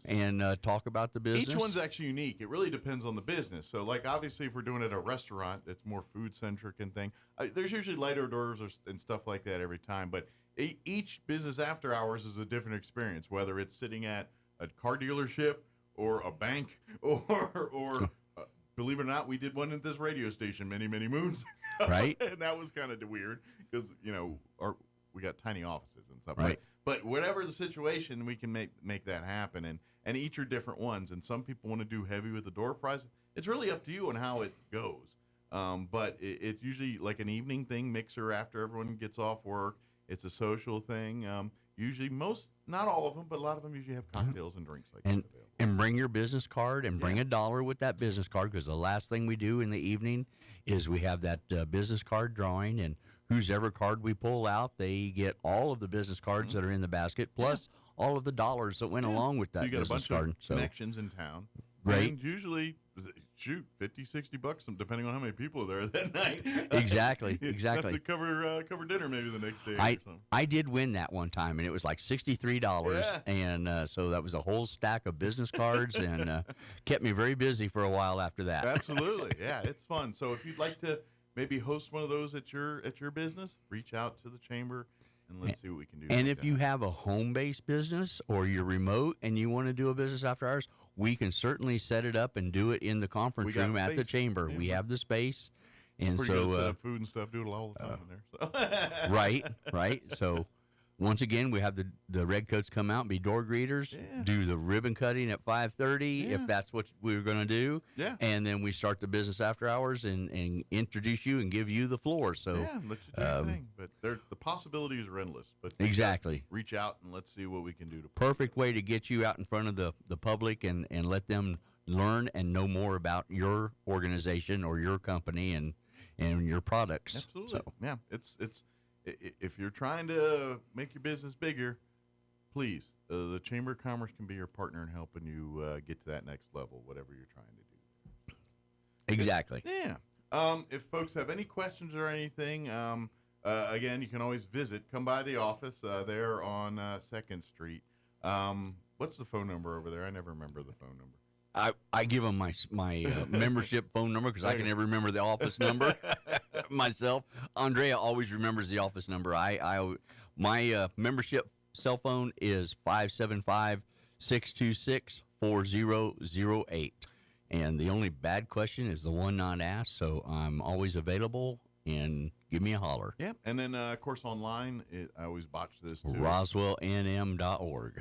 and talk about the business. Each one's actually unique. It really depends on the business. So, like, obviously, if we're doing it at a restaurant, it's more food-centric and thing. There's usually light hors d'oeuvres and stuff like that every time. But each business after hours is a different experience, whether it's sitting at a car dealership or a bank or believe it or not, we did one at this radio station many, many moons ago. Right. And that was kind of weird because, we got tiny offices and stuff. Right. But whatever the situation, we can make that happen. And each are different ones. And some people want to do heavy with the door prize. It's really up to you on how it goes. But it's usually like an evening thing, mixer after everyone gets off work. It's a social thing. Usually not all of them, but a lot of them usually have cocktails and drinks like that. And bring your business card and bring $1 with that business card, because the last thing we do in the evening is we have that business card drawing, and whosever card we pull out, they get all of the business cards that are in the basket, plus all of the dollars that went along with that so you got business a bunch card. of connections in town. Great. And usually, $50, $60, depending on how many people are there that night. Exactly. Enough to cover dinner maybe the next day. I did win that one time, and it was like $63, and so that was a whole stack of business cards, and kept me very busy for a while after that. Absolutely, yeah, it's fun. So if you'd like to maybe host one of those at your business, reach out to the chamber. And let's see what we can do. And if you have a home-based business or you're remote and you want to do a business after hours, we can certainly set it up and do it in the conference room at the chamber. Yeah. We have the space. And pretty so good set up food and stuff, do it all the time in there. So. Right. So once again, we have the red coats come out and be door greeters, do the ribbon cutting at 5:30 if that's what we're going to do. Yeah. And then we start the business after hours and introduce you and give you the floor. So let you do your thing. But the possibilities are endless. But exactly. Reach out and let's see what we can do to perfect way to get you out in front of the public and let them learn and know more about your organization or your company and your products. Absolutely. So. Yeah. It's if you're trying to make your business bigger, please, the Chamber of Commerce can be your partner in helping you get to that next level, whatever you're trying to do. Exactly. Yeah. If folks have any questions or anything, again, you can always come by the office there on 2nd Street. What's the phone number over there? I never remember the phone number. I give them my membership phone number because I can never remember the office number myself. Andrea always remembers the office number. My membership cell phone is 575-626-4008. And the only bad question is the one not asked, so I'm always available, and give me a holler. Yeah, and then, of course, online, I always botch this, too. RoswellNM.org.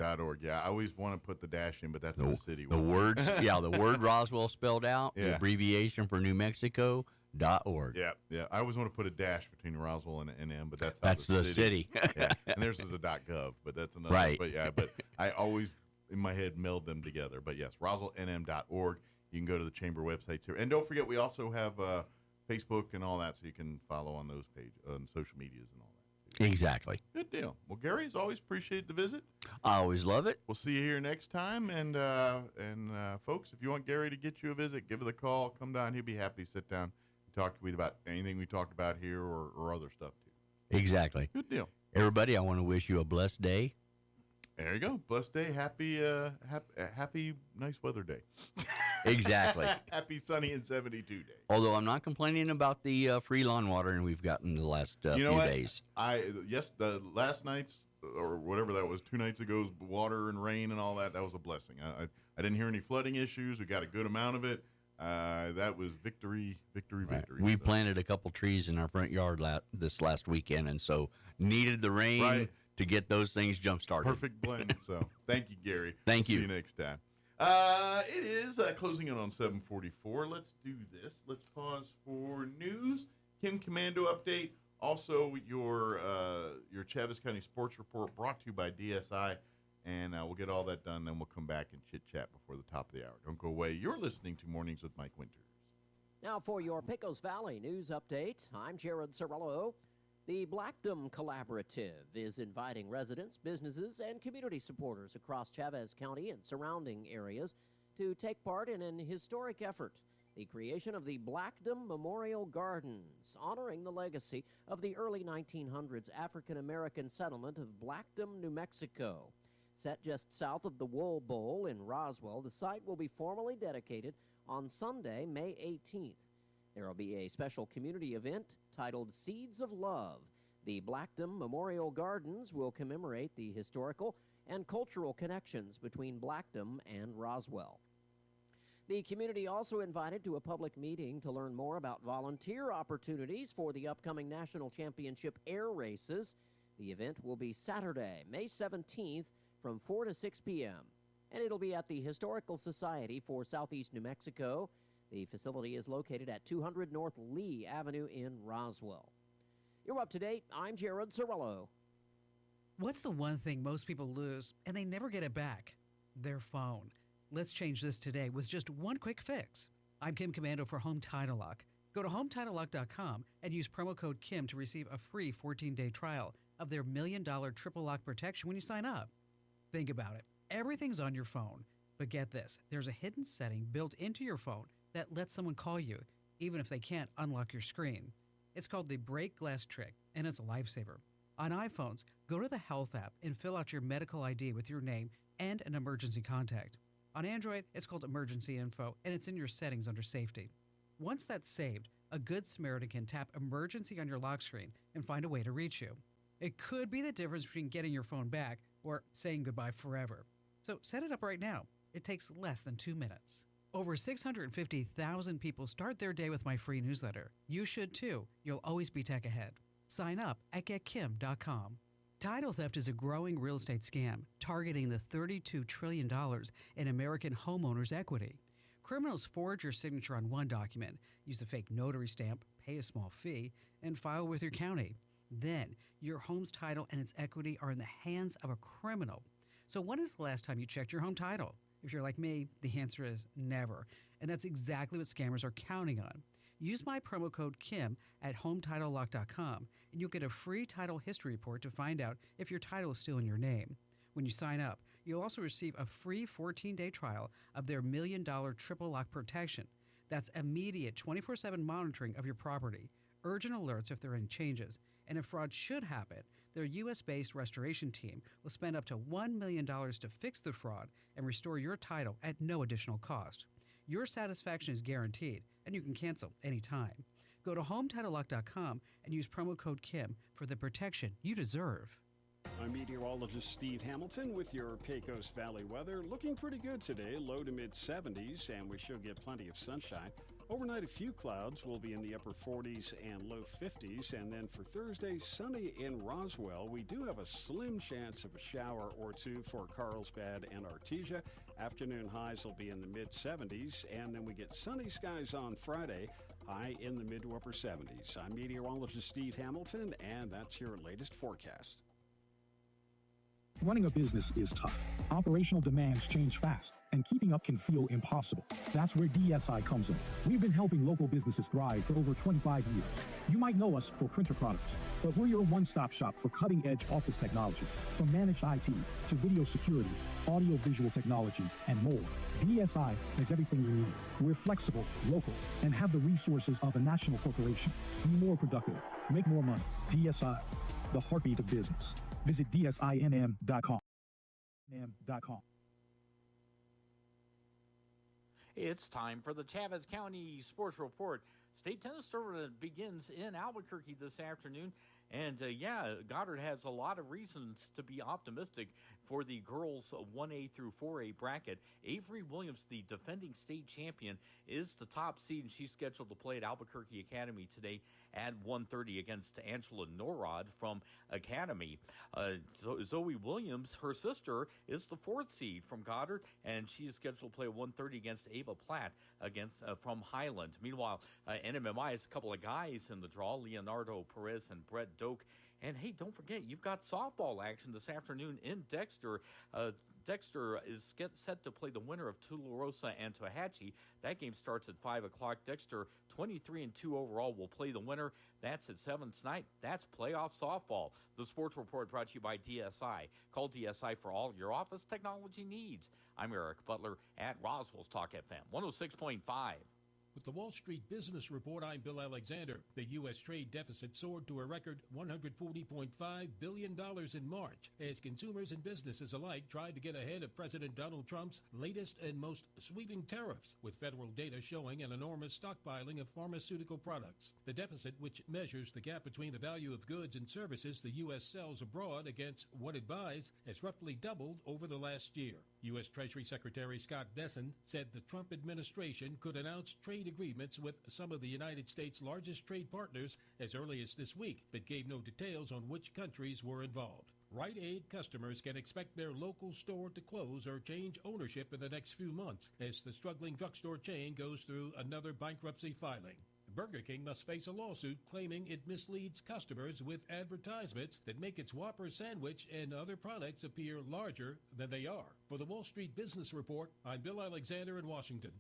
Yeah, I always want to put the dash in, but that's the city one. The word Roswell spelled out, the abbreviation for New Mexico.org. Yeah. I always want to put a dash between Roswell and NM, but that's the city. Yeah, and theirs is a .gov, but that's another. Right. But I always, in my head, meld them together. But, yes, RoswellNM.org. You can go to the Chamber websites here. And don't forget, we also have Facebook and all that, so you can follow on those pages, on social medias and all that. Exactly. Good deal. Well, Gary, as always, appreciate the visit. I always love it. We'll see you here next time. And folks, if you want Gary to get you a visit, give it a call. Come down. He'll be happy to sit down and talk to you about anything we talked about here or other stuff, too. Exactly. Good deal. Everybody, I want to wish you a blessed day. There you go. Blessed day. Happy nice weather day. Exactly. Happy sunny and 72 day. Although I'm not complaining about the free lawn watering we've gotten the last few days. The last night's, or whatever that was, 2 nights ago's water and rain and all that was a blessing. I didn't hear any flooding issues. We got a good amount of it. That was victory. Right. We planted a couple trees in our front yard this last weekend, and so needed the rain to get those things jump-started. Perfect blend. So thank you, Gary. Thank you. See you next time. It is closing in on 7:44. Let's do this. Let's pause for news. Kim Commando update. Also, your Chaves County Sports Report brought to you by DSI. And we'll get all that done. Then we'll come back and chit-chat before the top of the hour. Don't go away. You're listening to Mornings with Mike Winters. Now for your Pecos Valley news update, I'm Jared Cirillo. The Blackdom Collaborative is inviting residents, businesses, and community supporters across Chaves County and surrounding areas to take part in an historic effort, the creation of the Blackdom Memorial Gardens, honoring the legacy of the early 1900s African-American settlement of Blackdom, New Mexico. Set just south of the Wool Bowl in Roswell, the site will be formally dedicated on Sunday, May 18th. There will be a special community event titled Seeds of Love. The Blackdom Memorial Gardens will commemorate the historical and cultural connections between Blackdom and Roswell. The community also invited to a public meeting to learn more about volunteer opportunities for the upcoming National Championship air races. The event will be Saturday, May 17th from 4 to 6 p.m. and it'll be at the Historical Society for Southeast New Mexico. The facility is located at 200 North Lee Avenue in Roswell. You're up to date. I'm Jared Cirillo. What's the one thing most people lose and they never get it back? Their phone. Let's change this today with just one quick fix. I'm Kim Commando for Home Title Lock. Go to HometitleLock.com and use promo code KIM to receive a free 14-day trial of their $1 million triple lock protection when you sign up. Think about it. Everything's on your phone. But get this, there's a hidden setting built into your phone that lets someone call you, even if they can't unlock your screen. It's called the Break Glass Trick, and it's a lifesaver. On iPhones, go to the Health app and fill out your medical ID with your name and an emergency contact. On Android, it's called Emergency Info, and it's in your settings under Safety. Once that's saved, a good Samaritan can tap Emergency on your lock screen and find a way to reach you. It could be the difference between getting your phone back or saying goodbye forever. So set it up right now. It takes less than 2 minutes. Over 650,000 people start their day with my free newsletter. You should too. You'll always be tech ahead. Sign up at getkim.com. Title theft is a growing real estate scam targeting the $32 trillion in American homeowners' equity. Criminals forge your signature on one document, use a fake notary stamp, pay a small fee, and file with your county. Then, your home's title and its equity are in the hands of a criminal. So when is the last time you checked your home title? If you're like me, the answer is never. And that's exactly what scammers are counting on. Use my promo code KIM at HometitleLock.com, and you'll get a free title history report to find out if your title is still in your name. When you sign up, you'll also receive a free 14-day trial of their $1 million triple lock protection. That's immediate 24/7 monitoring of your property, urgent alerts if there are any changes, and if fraud should happen, their U.S.-based restoration team will spend up to $1 million to fix the fraud and restore your title at no additional cost. Your satisfaction is guaranteed, and you can cancel anytime. Go to HometitleLock.com and use promo code KIM for the protection you deserve. I'm meteorologist Steve Hamilton with your Pecos Valley weather. Looking pretty good today, low to mid-70s, and we should get plenty of sunshine. Overnight, a few clouds will be in the upper 40s and low 50s, and then for Thursday, sunny in Roswell. We do have a slim chance of a shower or two for Carlsbad and Artesia. Afternoon highs will be in the mid-70s, and then we get sunny skies on Friday, high in the mid to upper 70s. I'm meteorologist Steve Hamilton, and that's your latest forecast. Running a business is tough. Operational demands change fast, and keeping up can feel impossible. That's where DSI comes in. We've been helping local businesses thrive for over 25 years. You might know us for printer products, but we're your one-stop shop for cutting-edge office technology. From managed IT to video security, audio-visual technology, and more, DSI has everything you need. We're flexible, local, and have the resources of a national corporation. Be more productive. Make more money. DSI, the heartbeat of business. Visit DSINM.com. It's time for the Chavez County Sports Report. State tennis tournament begins in Albuquerque this afternoon. And Goddard has a lot of reasons to be optimistic for the girls' 1A through 4A bracket. Avery Williams, the defending state champion, is the top seed, and she's scheduled to play at Albuquerque Academy today at 1:30 against Angela Norrod from Academy. Zoe Williams, her sister, is the 4th seed from Goddard, and she is scheduled to play at 1:30 against Ava Platt from Highland. Meanwhile, NMMI has a couple of guys in the draw, Leonardo Perez and Brett Doak. And hey, don't forget, you've got softball action this afternoon in Dexter. Dexter is set to play the winner of Tularosa and Tohatchee. That game starts at 5 o'clock. Dexter, 23-2 overall, will play the winner. That's at 7 tonight. That's playoff softball. The Sports Report brought to you by DSI. Call DSI for all your office technology needs. I'm Eric Butler at Roswell's Talk FM 106.5. With the Wall Street Business Report, I'm Bill Alexander. The U.S. trade deficit soared to a record $140.5 billion in March as consumers and businesses alike tried to get ahead of President Donald Trump's latest and most sweeping tariffs, with federal data showing an enormous stockpiling of pharmaceutical products. The deficit, which measures the gap between the value of goods and services the U.S. sells abroad against what it buys, has roughly doubled over the last year. U.S. Treasury Secretary Scott Bessent said the Trump administration could announce trade agreements with some of the United States' largest trade partners as early as this week, but gave no details on which countries were involved. Rite Aid customers can expect their local store to close or change ownership in the next few months as the struggling drugstore chain goes through another bankruptcy filing. Burger King must face a lawsuit claiming it misleads customers with advertisements that make its Whopper sandwich and other products appear larger than they are. For the Wall Street Business Report, I'm Bill Alexander in Washington.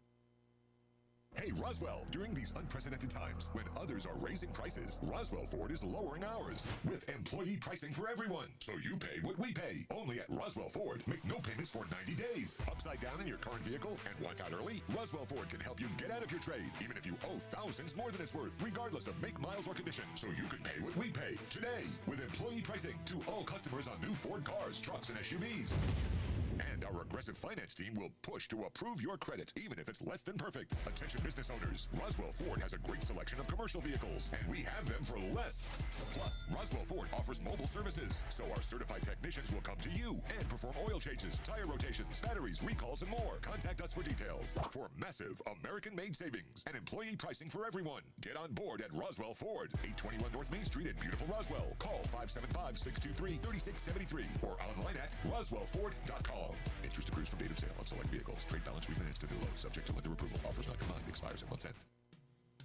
Hey, Roswell, during these unprecedented times when others are raising prices, Roswell Ford is lowering ours with employee pricing for everyone. So you pay what we pay. Only at Roswell Ford. Make no payments for 90 days. Upside down in your current vehicle and want out early? Roswell Ford can help you get out of your trade, even if you owe thousands more than it's worth, regardless of make, miles, or condition. So you can pay what we pay today with employee pricing to all customers on new Ford cars, trucks, and SUVs. And our aggressive finance team will push to approve your credit, even if it's less than perfect. Attention business owners, Roswell Ford has a great selection of commercial vehicles, and we have them for less. Plus, Roswell Ford offers mobile services, so our certified technicians will come to you and perform oil changes, tire rotations, batteries, recalls, and more. Contact us for details. For massive American-made savings and employee pricing for everyone, get on board at Roswell Ford, 821 North Main Street in beautiful Roswell. Call 575-623-3673 or online at roswellford.com. Interest accrues from date of sale on select vehicles. Trade balance refinanced to new low, subject to lender approval. Offers not combined. Expires in month's end.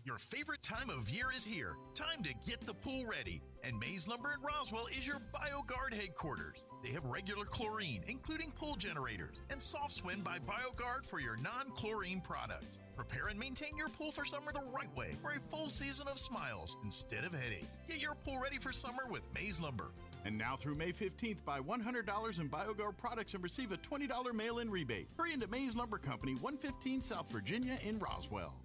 Your favorite time of year is here. Time to get the pool ready. And Mays Lumber in Roswell is your BioGuard headquarters. They have regular chlorine, including pool generators, and Soft Swim by BioGuard for your non-chlorine products. Prepare and maintain your pool for summer the right way for a full season of smiles instead of headaches. Get your pool ready for summer with Mays Lumber. And now through May 15th, buy $100 in BioGuard products and receive a $20 mail-in rebate. Hurry into Mays Lumber Company, 115 South Virginia in Roswell.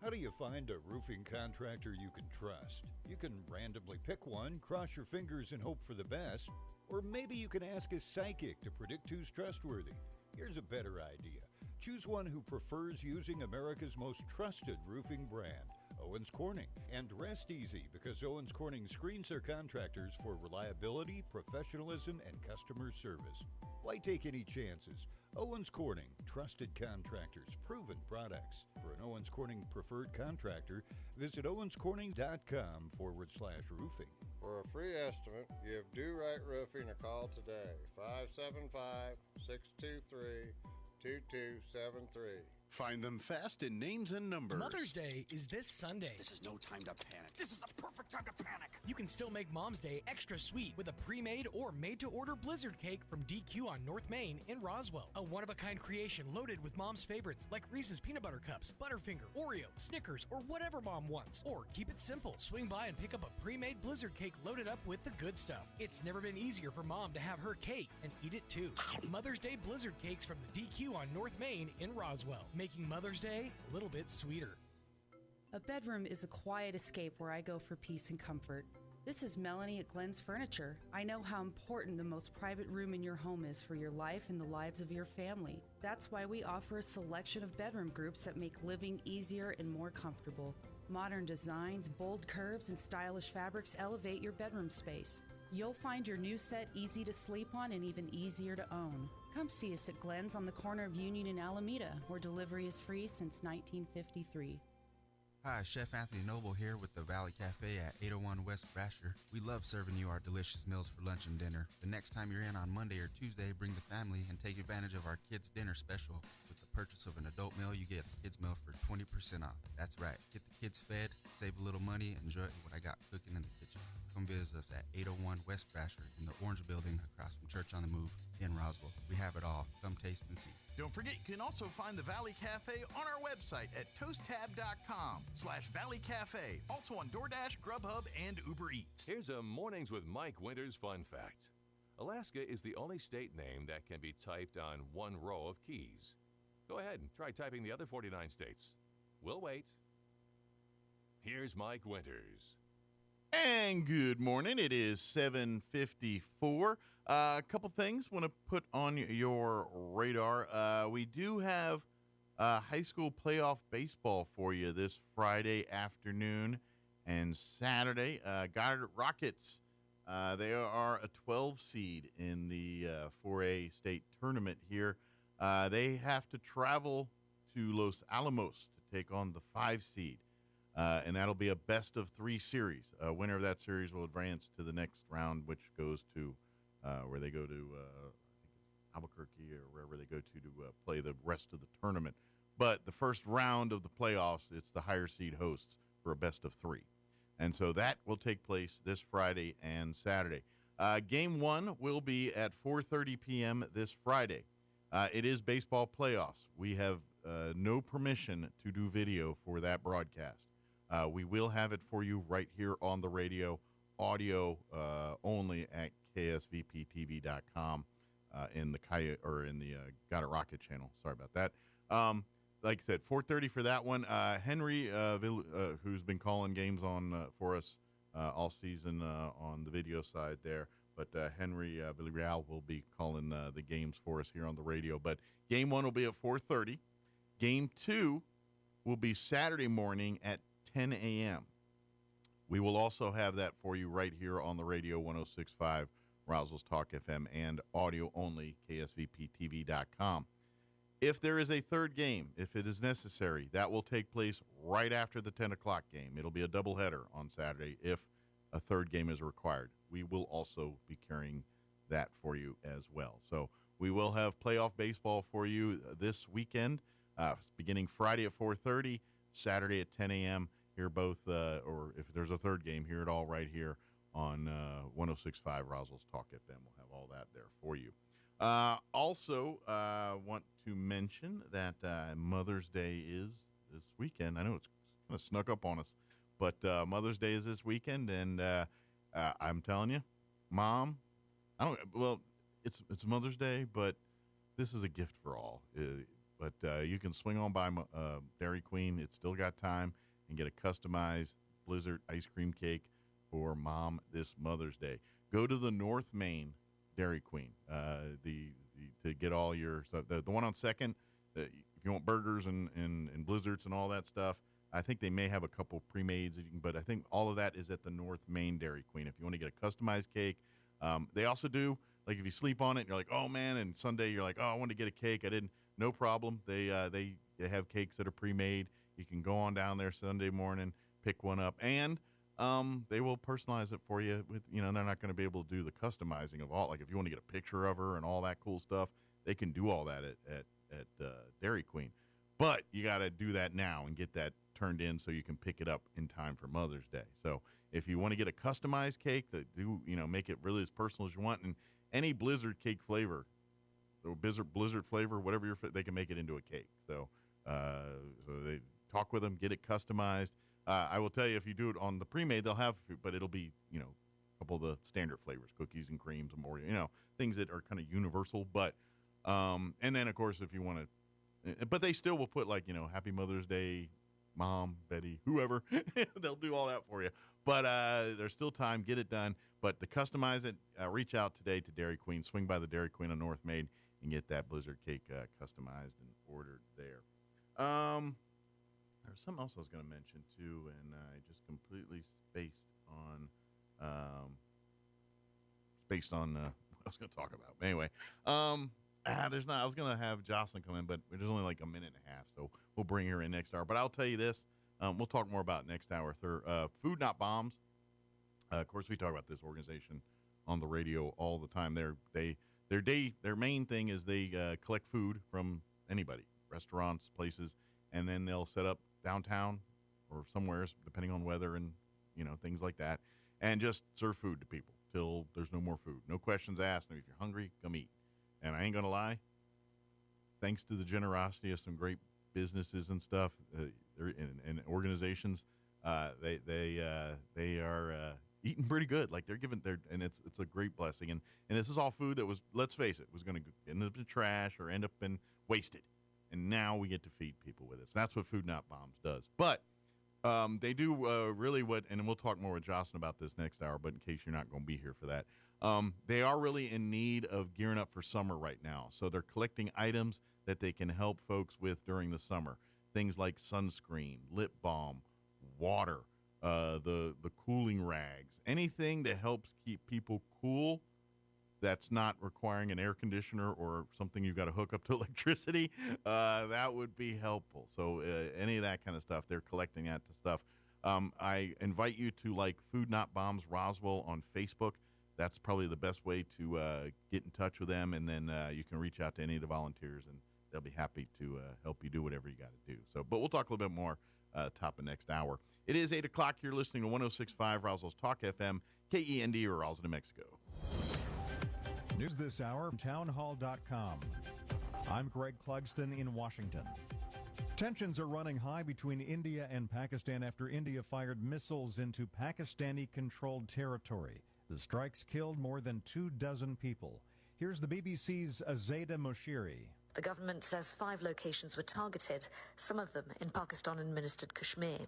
How do you find a roofing contractor you can trust? You can randomly pick one, cross your fingers and hope for the best. Or maybe you can ask a psychic to predict who's trustworthy. Here's a better idea. Choose one who prefers using America's most trusted roofing brand, Owens Corning. And rest easy, because Owens Corning screens their contractors for reliability, professionalism, and customer service. Why take any chances? Owens Corning, trusted contractors, proven products. For an Owens Corning preferred contractor, visit owenscorning.com/roofing. For a free estimate, give Do Right Roofing a call today. 575-623-2273. Find them fast in names and numbers. Mother's Day is this Sunday. This is no time to panic. This is the perfect time to panic. You can still make Mom's Day extra sweet with a pre-made or made-to-order blizzard cake from DQ on North Main in Roswell. A one-of-a-kind creation loaded with Mom's favorites like Reese's Peanut Butter Cups, Butterfinger, Oreo, Snickers, or whatever Mom wants. Or keep it simple. Swing by and pick up a pre-made blizzard cake loaded up with the good stuff. It's never been easier for Mom to have her cake and eat it too. Mother's Day blizzard cakes from the DQ on North Main in Roswell, making Mother's Day a little bit sweeter. A bedroom is a quiet escape where I go for peace and comfort. This is Melanie at Glenn's Furniture. I know how important the most private room in your home is for your life and the lives of your family. That's why we offer a selection of bedroom groups that make living easier and more comfortable. Modern designs, bold curves, and stylish fabrics elevate your bedroom space. You'll find your new set easy to sleep on and even easier to own. Come see us at Glenn's on the corner of Union and Alameda, where delivery is free since 1953. Hi, Chef Anthony Noble here with the Valley Cafe at 801 West Brasher. We love serving you our delicious meals for lunch and dinner. The next time you're in on Monday or Tuesday, bring the family and take advantage of our kids' dinner special. With the purchase of an adult meal, you get a kids' meal for 20% off. That's right. Get the kids fed, save a little money, and enjoy what I got cooking in the kitchen. Come visit us at 801 West Brasher in the Orange Building across from Church on the Move in Roswell. We have it all. Come taste and see. Don't forget, you can also find the Valley Cafe on our website at toasttab.com/Valley Cafe. Also on DoorDash, Grubhub, and Uber Eats. Here's a Mornings with Mike Winters fun fact. Alaska is the only state name that can be typed on one row of keys. Go ahead and try typing the other 49 states. We'll wait. Here's Mike Winters. And good morning. It is 7:54. A couple things want to put on your radar. We do have high school playoff baseball for you this Friday afternoon and Saturday. Goddard Rockets They are a 12 seed in the 4A state tournament here. They have to travel to Los Alamos to take on the 5 seed, and that'll be a best-of-3 series. Winner of that series will advance to the next round, which goes to where they go to Albuquerque or wherever they go to play the rest of the tournament. But the first round of the playoffs, it's the higher seed hosts for a best-of-3. And so that will take place this Friday and Saturday. Game 1 will be at 4:30 p.m. this Friday. It is baseball playoffs. We have no permission to do video for that broadcast. We will have it for you right here on the radio, audio only at ksvptv.com in the Got It Rocket channel. Sorry about that. Like I said, 4:30 for that one. Henry, who's been calling games on for us all season on the video side there, but Henry Villarreal will be calling the games for us here on the radio. But game 1 will be at 4:30. Game 2 will be Saturday morning at 10 a.m. We will also have that for you right here on the radio, 106.5 Roswell Talk FM, and audio only, ksvptv.com. If there is a third game, if it is necessary, that will take place right after the 10 o'clock game. It'll be a doubleheader on Saturday if a third game is required. We will also be carrying that for you as well. So we will have playoff baseball for you this weekend, beginning Friday at 4:30, Saturday at 10 a.m. Hear both, or if there's a third game, hear it all right here on 106.5 Roswell's Talk FM. We'll have all that there for you. Also, want to mention that Mother's Day is this weekend. I know it's kind of snuck up on us, but Mother's Day is this weekend, and I'm telling you, Mom, it's Mother's Day, but this is a gift for all. But you can swing on by Dairy Queen. It's still got time, and get a customized Blizzard ice cream cake for Mom this Mother's Day. Go to the North Main Dairy Queen, to get all your stuff. The one on Second, if you want burgers and Blizzards and all that stuff, I think they may have a couple pre-mades, but I think all of that is at the North Main Dairy Queen. If you want to get a customized cake, they also do, like if you sleep on it and you're like, oh man, and Sunday you're like, oh, I wanted to get a cake, I didn't. No problem. They have cakes that are pre-made. You can go on down there Sunday morning, pick one up, and they will personalize it for you. With they're not going to be able to do the customizing of all. Like if you want to get a picture of her and all that cool stuff, they can do all that at Dairy Queen. But you got to do that now and get that turned in so you can pick it up in time for Mother's Day. So if you want to get a customized cake that make it really as personal as you want, and any Blizzard cake flavor, or Blizzard flavor, whatever they can make it into a cake. So they talk with them, get it customized. I will tell you, if you do it on the pre-made, they'll have, but it'll be, a couple of the standard flavors, cookies and creams and more, things that are kind of universal. But, and then of course, if you want to, but they still will put like, Happy Mother's Day, Mom, Betty, whoever, they'll do all that for you. But there's still time, get it done. But to customize it, reach out today to Dairy Queen, swing by the Dairy Queen on North Main and get that Blizzard cake customized and ordered there. There's something else I was going to mention too, and I just completely spaced on what I was going to talk about. But anyway, there's not. I was going to have Jocelyn come in, but there's only like a minute and a half, so we'll bring her in next hour. But I'll tell you this: we'll talk more about next hour. Food Not Bombs. Of course, we talk about this organization on the radio all the time. Their main thing is they collect food from anybody, restaurants, places, and then they'll set up downtown or somewhere, depending on weather and things like that, and just serve food to people till there's no more food. No questions asked. If you're hungry, come eat. And I ain't gonna lie, thanks to the generosity of some great businesses and stuff, and organizations, they are eating pretty good. Like they're giving and it's a great blessing. And this is all food that was, let's face it, was going to end up in trash or end up in wasted. And now we get to feed people with it. So that's what Food Not Bombs does. But they do really what, and we'll talk more with Jocelyn about this next hour, but in case you're not going to be here for that, they are really in need of gearing up for summer right now. So they're collecting items that they can help folks with during the summer. Things like sunscreen, lip balm, water, the cooling rags, anything that helps keep people cool that's not requiring an air conditioner or something you've got to hook up to electricity, that would be helpful. So any of that kind of stuff, they're collecting that stuff. I invite you to like Food Not Bombs Roswell on Facebook. That's probably the best way to get in touch with them, and then you can reach out to any of the volunteers, and they'll be happy to help you do whatever you got to do. So, but we'll talk a little bit more top of next hour. It is 8 o'clock. You're listening to 106.5 Roswell's Talk FM, KEND, or Roswell, New Mexico. News this hour from townhall.com. I'm Greg Clugston in Washington. Tensions are running high between India and Pakistan after India fired missiles into Pakistani-controlled territory. The strikes killed more than 24 people. Here's the BBC's Azeda Moshiri. The government says 5 locations were targeted, some of them in Pakistan-administered Kashmir.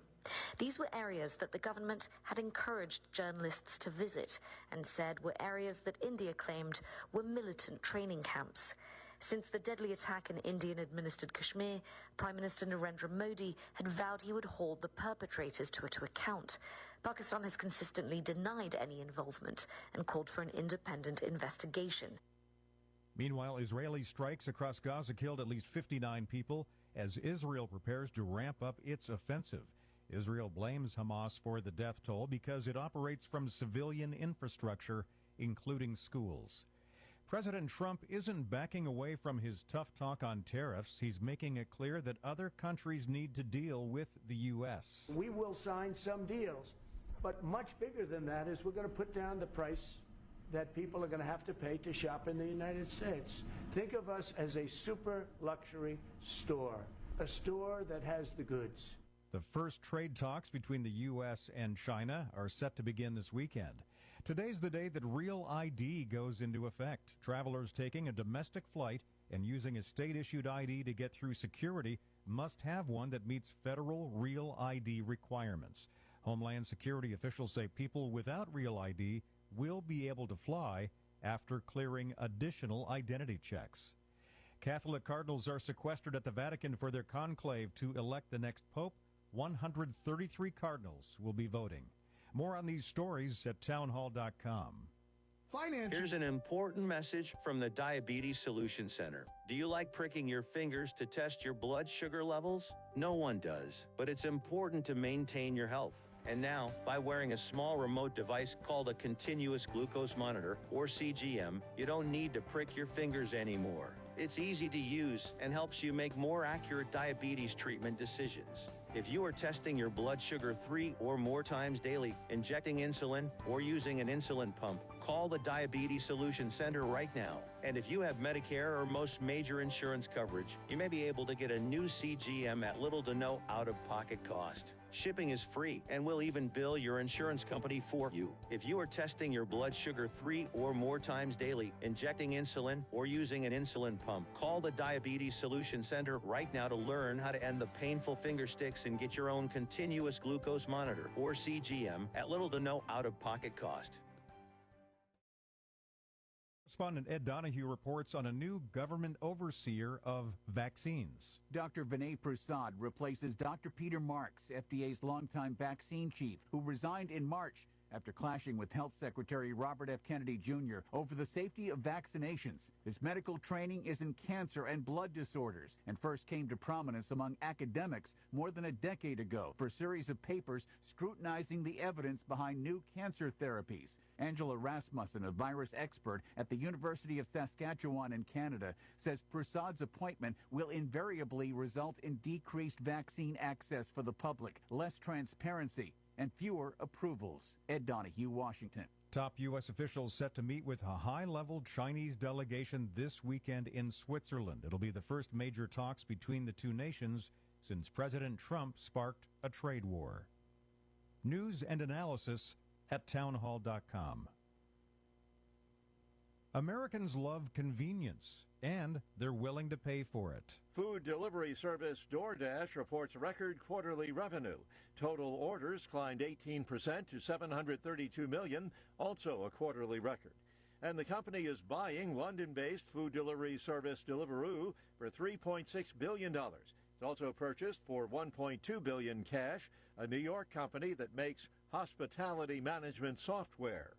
These were areas that the government had encouraged journalists to visit and said were areas that India claimed were militant training camps. Since the deadly attack in Indian-administered Kashmir, Prime Minister Narendra Modi had vowed he would hold the perpetrators to account. Pakistan has consistently denied any involvement and called for an independent investigation. Meanwhile, Israeli strikes across Gaza killed at least 59 people as Israel prepares to ramp up its offensive. Israel blames Hamas for the death toll because it operates from civilian infrastructure, including schools. President Trump isn't backing away from his tough talk on tariffs. He's making it clear that other countries need to deal with the U.S. We will sign some deals, but much bigger than that is we're going to put down the price that people are going to have to pay to shop in the United States. Think of us as a super luxury store, a store that has the goods. The first trade talks between the U.S. and China are set to begin this weekend. Today's the day that Real ID goes into effect. Travelers taking a domestic flight and using a state-issued ID to get through security must have one that meets federal Real ID requirements. Homeland Security officials say people without Real ID will be able to fly after clearing additional identity checks. Catholic cardinals are sequestered at the Vatican for their conclave to elect the next pope. 133 cardinals will be voting. More on these stories at townhall.com. Here's an important message from the Diabetes Solution Center. Do you like pricking your fingers to test your blood sugar levels? No one does, but it's important to maintain your health. And now, by wearing a small remote device called a continuous glucose monitor, or CGM, you don't need to prick your fingers anymore. It's easy to use and helps you make more accurate diabetes treatment decisions. If you are testing your blood sugar 3 or more times daily, injecting insulin, or using an insulin pump, call the Diabetes Solution Center right now. And if you have Medicare or most major insurance coverage, you may be able to get a new CGM at little to no out-of-pocket cost. Shipping is free, and we'll even bill your insurance company for you. If you are testing your blood sugar 3 or more times daily, injecting insulin, or using an insulin pump, call the Diabetes Solution Center right now to learn how to end the painful finger sticks and get your own continuous glucose monitor, or CGM, at little to no out-of-pocket cost. Correspondent Ed Donahue reports on a new government overseer of vaccines. Dr. Vinay Prasad replaces Dr. Peter Marks, FDA's longtime vaccine chief, who resigned in March after clashing with Health Secretary Robert F. Kennedy Jr. over the safety of vaccinations. His medical training is in cancer and blood disorders and first came to prominence among academics more than a decade ago for a series of papers scrutinizing the evidence behind new cancer therapies. Angela Rasmussen, a virus expert at the University of Saskatchewan in Canada, says Prasad's appointment will invariably result in decreased vaccine access for the public, less transparency, and fewer approvals. Ed Donahue, Washington. Top U.S. officials set to meet with a high-level Chinese delegation this weekend in Switzerland. It'll be the first major talks between the two nations since President Trump sparked a trade war. News and analysis at townhall.com. Americans love convenience, and they're willing to pay for it. Food delivery service DoorDash reports record quarterly revenue. Total orders climbed 18% to 732 million, also a quarterly record. And the company is buying London-based food delivery service Deliveroo for $3.6 billion. It's Also purchased for $1.2 billion cash a New York company that makes hospitality management software.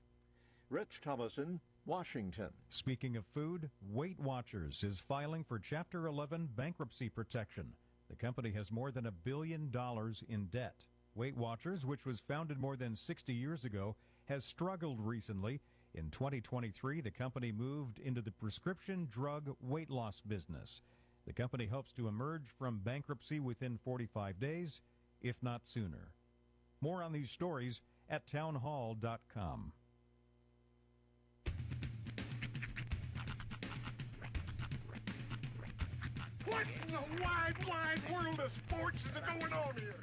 Rich Thomason, Washington. Speaking of food, Weight Watchers is filing for Chapter 11 bankruptcy protection. The company has more than $1 billion in debt. Weight Watchers, which was founded more than 60 years ago, has struggled recently. In 2023, the company moved into the prescription drug weight loss business. The company hopes to emerge from bankruptcy within 45 days, if not sooner. More on these stories at townhall.com. What in the wide, wide world of sports is going on here?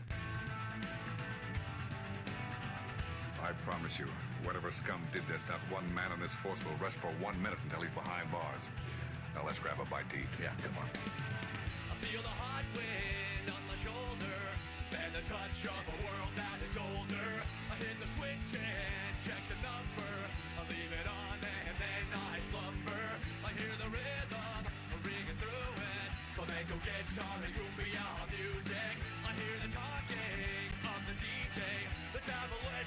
I promise you, whatever scum did this, not one man on this force will rest for 1 minute until he's behind bars. Now let's grab a bite to eat. Yeah, come on. I feel the hot wind on my shoulder and the touch of a world that is older. I hit the switch and check the number. I leave it on and then I slumber. I hear the rhythm ringing through it. Flamenco guitar and cumbia music. I hear the talking of the DJ. The Javelin,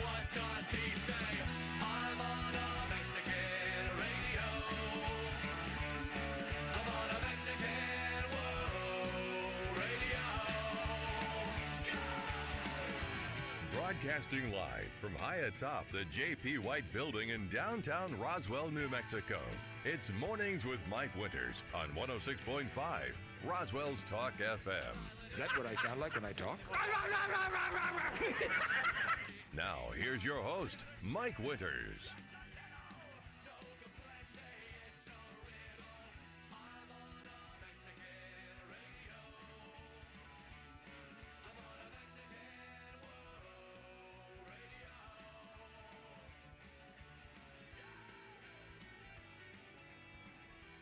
what does he say? I'm on a Mexican radio. I'm on a Mexican radio. Broadcasting live from high atop the J.P. White Building in downtown Roswell, New Mexico. It's Mornings with Mike Winters on 106.5 Roswell's Talk FM. Is that what I sound like when I talk? Now, here's your host, Mike Winters.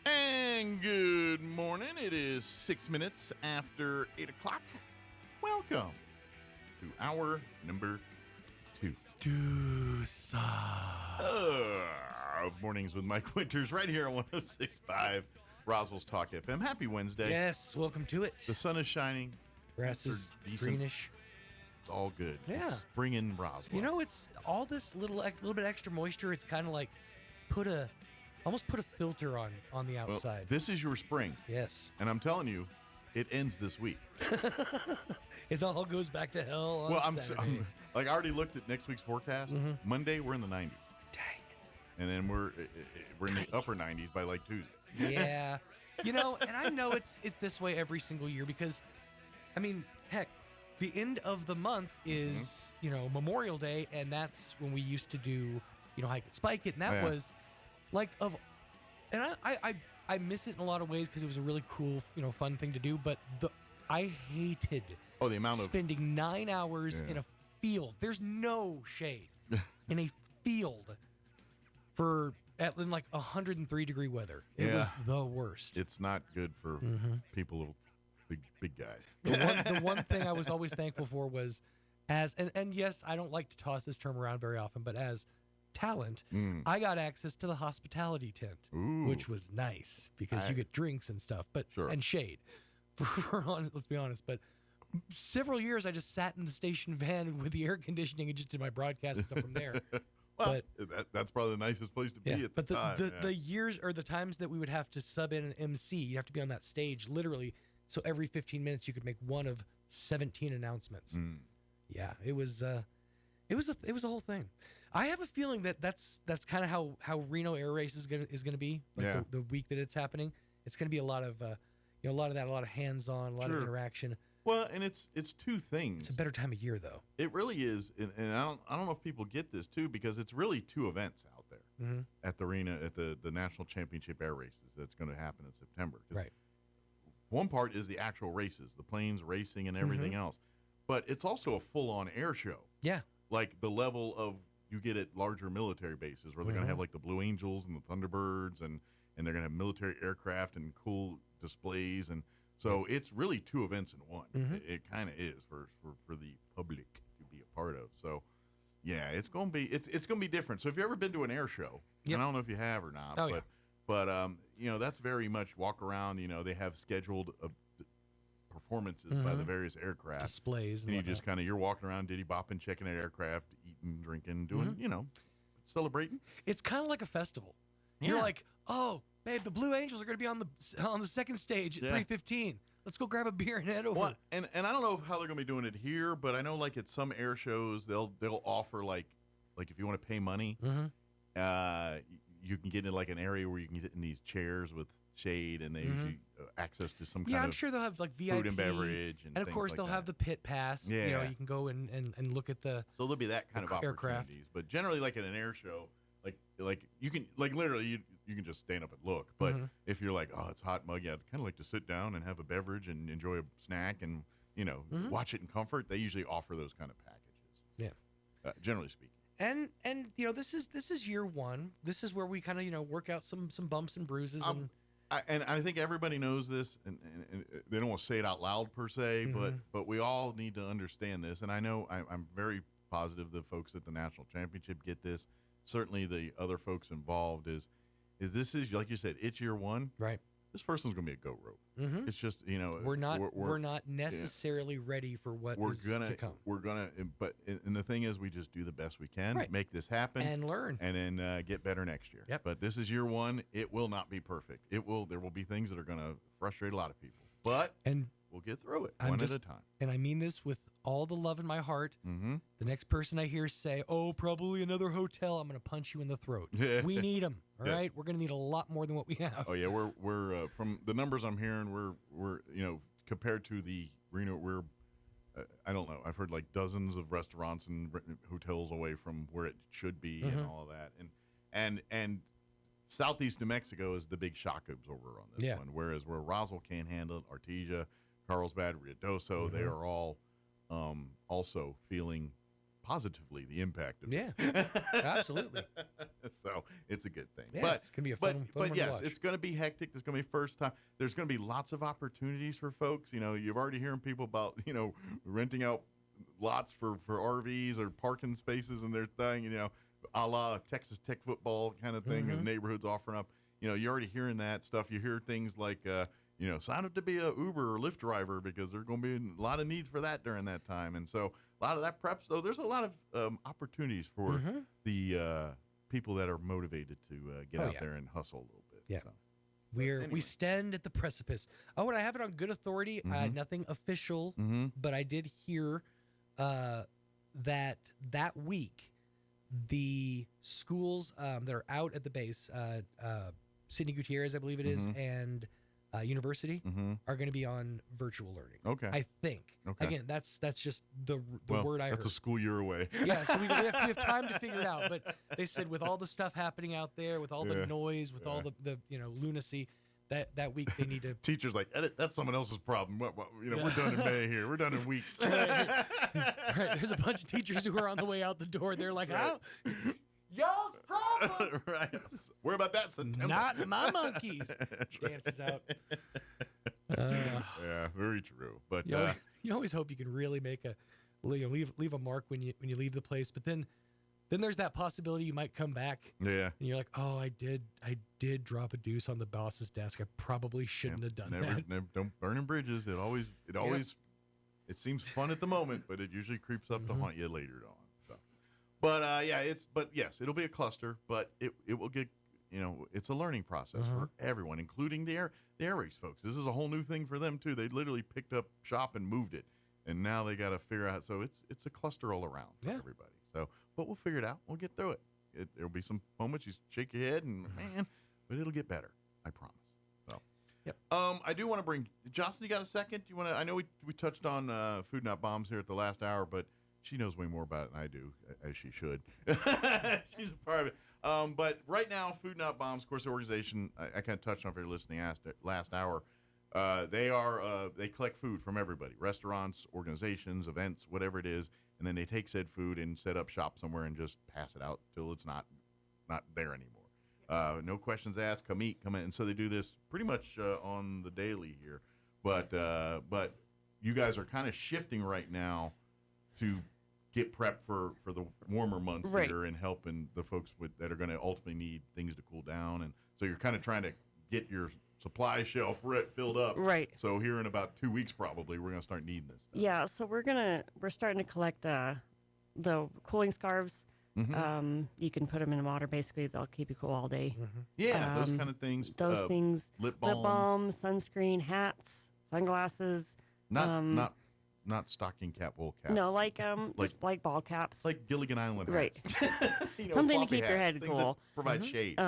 And good morning. It is 6 minutes after 8 o'clock. Welcome to hour number 2. Of Mornings with Mike Winters right here on 106.5 Roswell's Talk FM. Happy Wednesday. Yes, welcome to it. The sun is shining. Grass is greenish. It's all good. Yeah. It's spring in Roswell. You know, it's all this little bit extra moisture. It's kind of like almost put a filter on the outside. Well, this is your spring. Yes. And I'm telling you, it ends this week. It all goes back to hell on Saturday. I already looked at next week's forecast. Mm-hmm. Monday, we're in the 90s. Dang. And then we're in the upper 90s by like Tuesday. Yeah. And I know it's this way every single year because, I mean, heck, the end of the month is, Memorial Day, and that's when we used to do, Hike It, Spike It, and that was and I miss it in a lot of ways because it was a really cool, fun thing to do, but I hated the amount of spending 9 hours in a field. There's no shade in a field in like 103-degree weather. It was the worst. It's not good for people, big guys. The one thing I was always thankful for was and yes, I don't like to toss this term around very often, but as talent, I got access to the hospitality tent, which was nice because you get drinks and stuff, and shade. Let's be honest, but several years I just sat in the station van with the air conditioning and just did my broadcast and stuff from there. Well, that's probably the nicest place to be at the time. The years or the times that we would have to sub in an MC, you have to be on that stage literally. So every 15 minutes you could make one of 17 announcements. Yeah, it was a whole thing. I have a feeling that's kind of how Reno Air Race is gonna be. The week that it's happening, it's gonna be a lot of a lot of hands-on, a lot of interaction. Well, and it's two things. It's a better time of year though. It really is, and I don't know if people get this too because it's really two events out there at the arena at the National Championship Air Races that's going to happen in September. Right. One part is the actual races, the planes racing and everything else, but it's also a full-on air show. Yeah. Like the level of you get at larger military bases where they're going to have like the Blue Angels and the Thunderbirds and they're going to have military aircraft and cool displays. And so it's really two events in one. It kind of is for the public to be a part of. So yeah, it's going to be different. So if you've ever been to an air show, and I don't know if you have or not, but that's very much walk around, they have scheduled performances by the various aircraft displays, and you just kind of you're walking around diddy bopping, checking out aircraft, eating, drinking, doing celebrating. It's kind of like a festival. Yeah. You're like, oh, babe, the Blue Angels are going to be on the second stage at 3:15. Let's go grab a beer and head over. Well, and I don't know how they're going to be doing it here, but I know like at some air shows they'll offer like if you want to pay money, you can get in like an area where you can get in these chairs with shade, and they usually access to some kind I'm of sure they'll have like VIP food and beverage, and of things course like they'll that. have the pit pass. Yeah, you can go and look at the. So there'll be that kind of aircraft. opportunities, but generally like at an air show, like you can like literally you can just stand up and look, but if you're like, oh, it's hot and muggy, I'd kind of like to sit down and have a beverage and enjoy a snack and watch it in comfort. They usually offer those kind of packages. Yeah, generally speaking. And this is year one. This is where we kind of work out some bumps and bruises. And I think everybody knows this, and they don't want to say it out loud per se, but we all need to understand this. And I know I'm very positive the folks at the national championship get this. Certainly the other folks involved is this is, like you said, it's year one. Right. This first one's going to be a go rope. It's just, we're not necessarily ready for what is to come. We're gonna, and the thing is, we just do the best we can, make this happen, and learn, and then get better next year. Yep. But this is year one. It will not be perfect. There will be things that are going to frustrate a lot of people, but we'll get through it one at a time. And I mean this with all the love in my heart. The next person I hear say, "Oh, probably another hotel," I'm going to punch you in the throat. We need them. All right, we're going to need a lot more than what we have. Oh yeah, we're from the numbers I'm hearing, we're compared to the Reno, we're I don't know. I've heard like dozens of restaurants and hotels away from where it should be and all of that, and southeast New Mexico is the big shock over on this one. Whereas where Roswell can't handle it, Artesia, Carlsbad, Ruidoso, they are all also feeling positively the impact of this. Absolutely. So it's a good thing. Yeah, but it's gonna be a fun one to yes, watch. it's going to be hectic. There's going to be first time. There's going to be lots of opportunities for folks. You've already hearing people about renting out lots for RVs or parking spaces and their thing. A la Texas Tech football kind of thing. And neighborhoods offering up. You're already hearing that stuff. You hear things like sign up to be a Uber or Lyft driver because there's going to be a lot of needs for that during that time. And so a lot of that prep. So there's a lot of opportunities for the people that are motivated to get out there and hustle a little bit. Yeah. So. We stand at the precipice. Oh, and I have it on good authority. Nothing official, but I did hear that week the schools that are out at the base, Sidney Gutierrez, I believe it is, and University are going to be on virtual learning. Okay. I think. Okay. Again, that's just the word I heard. That's a school year away. Yeah, so we have time to figure it out. But they said with all the stuff happening out there, with all the noise, with all the lunacy, that week they need to. Teachers like, edit. That's someone else's problem. We're done in May here. We're done in weeks. Right. There's a bunch of teachers who are on the way out the door. They're like, how? Y'all's problem. Right. Worry about that September. Not my monkeys. Dances out. Yeah, very true. But you always hope you can really make leave a mark when you leave the place. But then there's that possibility you might come back. Yeah. And you're like, oh, I did drop a deuce on the boss's desk. I probably shouldn't have done that. Never, don't burn in bridges. It always it seems fun at the moment, but it usually creeps up to haunt you later on. So. But yes, it'll be a cluster, but it will get, it's a learning process for everyone, including the air race folks. This is a whole new thing for them too. They literally picked up shop and moved it, and now they got to figure out. So it's a cluster all around for everybody. So, but we'll figure it out. We'll get through it. There'll be some moments you shake your head and but it'll get better. I promise. So, yep. I do want to bring Jocelyn. You got a second? Do you want to? I know we touched on food not bombs here at the last hour, but she knows way more about it than I do, as she should. She's a part of it. But right now, Food Not Bombs, of course, the organization, I kind of touched on if you're listening last hour. They collect food from everybody, restaurants, organizations, events, whatever it is, and then they take said food and set up shop somewhere and just pass it out till it's not there anymore. No questions asked, come eat, come in. And so they do this pretty much on the daily here. But you guys are kind of shifting right now to get prepped for the warmer months here and helping the folks that are going to ultimately need things to cool down. And so you're kind of trying to get your supply shelf filled up. Right. So here in about 2 weeks, probably, we're going to start needing this stuff. Yeah, so we're starting to collect the cooling scarves. You can put them in water. Basically, they'll keep you cool all day. Yeah, those kind of things. Those things. Lip Lip balm, sunscreen, hats, sunglasses. Not stocking cap, wool caps. No, like just like ball caps. Like Gilligan Island hats. Right. You Something to floppy keep your hats, head things cool. that provide shade.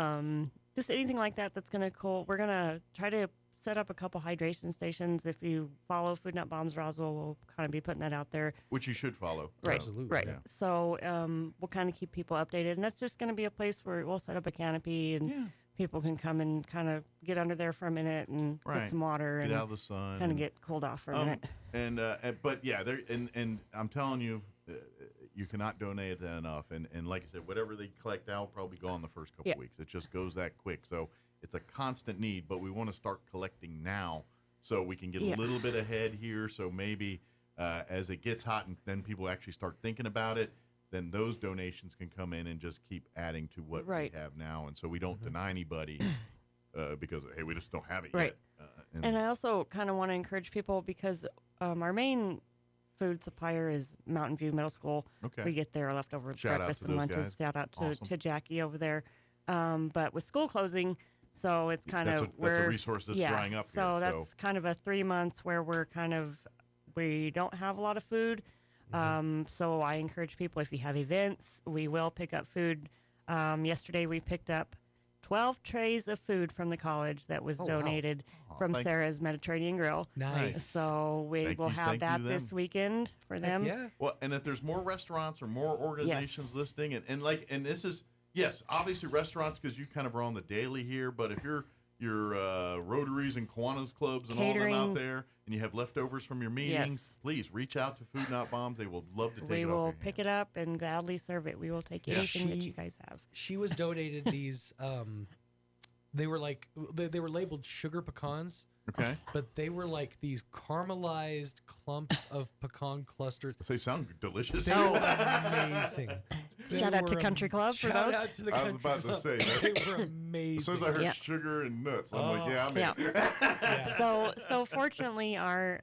Just anything like that that's gonna cool. We're gonna try to set up a couple hydration stations. If you follow Food Not Bombs Roswell, we'll kind of be putting that out there. Which you should follow. Right. Absolutely. Right. Yeah. So we'll kind of keep people updated, and that's just going to be a place where we'll set up a canopy and people can come and kind of get under there for a minute and get some water Get and out of the sun. kind of get cooled off for a minute. But yeah, there and I'm telling you, you cannot donate that enough. And like I said, whatever they collect out will probably go on the first couple weeks. It just goes that quick. So it's a constant need, but we want to start collecting now so we can get a little bit ahead here. So maybe as it gets hot and then people actually start thinking about it, then those donations can come in and just keep adding to what we have now. And so we don't deny anybody because, hey, we just don't have it yet. And I also kind of want to encourage people because our main food supplier is Mountain View Middle School. Okay. We get their leftover Shout breakfast out to and those lunches. guys. Shout out Awesome. to Jackie over there. But with school closing, so it's kind of that's a resource that's drying up so here. That's kind of a 3 months where we don't have a lot of food. So I encourage people, if you have events, we will pick up food. Yesterday we picked up 12 trays of food from the college that was donated from Sarah's Mediterranean Grill. Nice. So we will have that this weekend for them. Yeah. Well, and if there's more restaurants or more organizations listening, and this is, yes, obviously restaurants because you kind of are on the daily here, but if you're Rotaries and Kiwanis clubs and Catering. all them out there, and you have leftovers from your meetings, please reach out to Food Not Bombs. They will love to take We it will off your pick it up and gladly serve it. We will take anything that you guys have. She was donated these. They were like they were labeled sugar pecans. Okay. But they were like these caramelized clumps of pecan clusters. They sound delicious. They were amazing. Shout out to Country Club for those. Shout out to the I was Country about to Club. say that. They were amazing. As soon as I heard sugar and nuts, I'm like, yeah, I'm in. So fortunately, our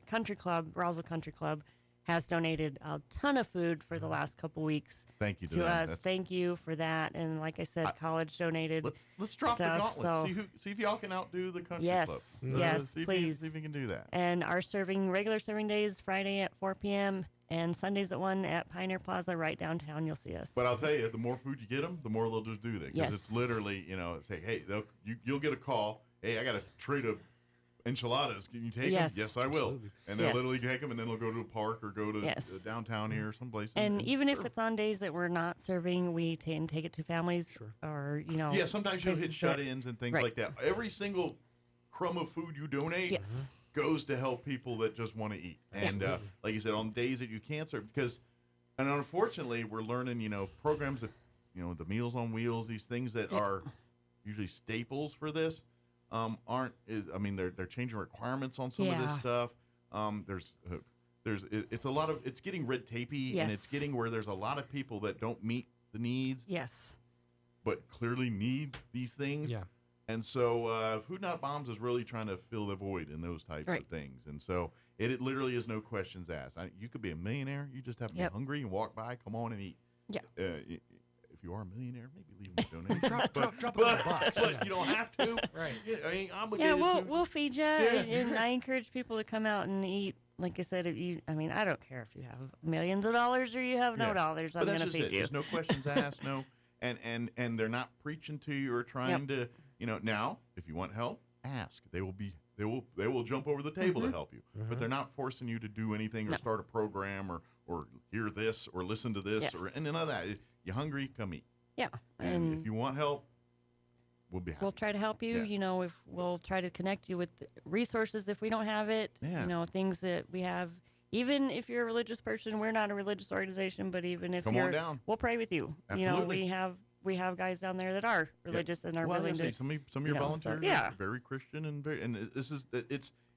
Country Club, Roswell Country Club, has donated a ton of food for the last couple weeks. Thank you to to them. us. Thank you for that. And like I said, college donated. Let's drop the stuff, gauntlet. so- See if y'all can outdo the Country Yes, Club. yes, See please. if you can do that. And our regular serving days, Friday at 4 p.m. and Sundays at 1 at Pioneer Plaza right downtown. You'll see us. But I'll tell you, the more food you get them, the more they'll just do that. Because Yes. it's literally, it's like, hey, you'll get a call. Hey, I got a tray of enchiladas. Can you take Yes. them? Yes, I will. Absolutely. And they'll Yes. literally take them, and then they'll go to a park or go to Yes. downtown here or someplace. And even if it's on days that we're not serving, we can take it to families or, Yeah, sometimes you'll hit places that- shut-ins and things Right. like that. Every single crumb of food you donate goes to help people that just want to eat. And like you said, on days that you can't serve, and unfortunately, we're learning, programs that, the Meals on Wheels, these things that are usually staples for this, they're changing requirements on some of this stuff. It's a lot of, it's getting red tapey, and it's getting where there's a lot of people that don't meet the needs. Yes. But clearly need these things. Yeah. And so Food Not Bombs is really trying to fill the void in those types of things. And so it literally is no questions asked. You could be a millionaire. You just have to be hungry and walk by. Come on and eat. Yeah. If you are a millionaire, maybe leave them a donation. drop a box. But you don't have to. Right. I ain't obligated to. We'll feed you. And I encourage people to come out and eat. Like I said, I don't care if you have millions of dollars or you have no dollars. I'm going to feed you. There's no questions asked. No. And they're not preaching to you or trying to, now, if you want help, ask. They will jump over the table to help you. But they're not forcing you to do anything or start a program or hear this or listen to this or none of that. You hungry? Come eat. Yeah. And if you want help, we'll be happy. We'll try to help you. If we'll try to connect you with resources if we don't have it. Yeah. Things that we have. Even if you're a religious person, we're not a religious organization, but even if Come on down. we'll pray with you. Absolutely. We have guys down there that are religious and are willing to. Some of your volunteers are very Christian and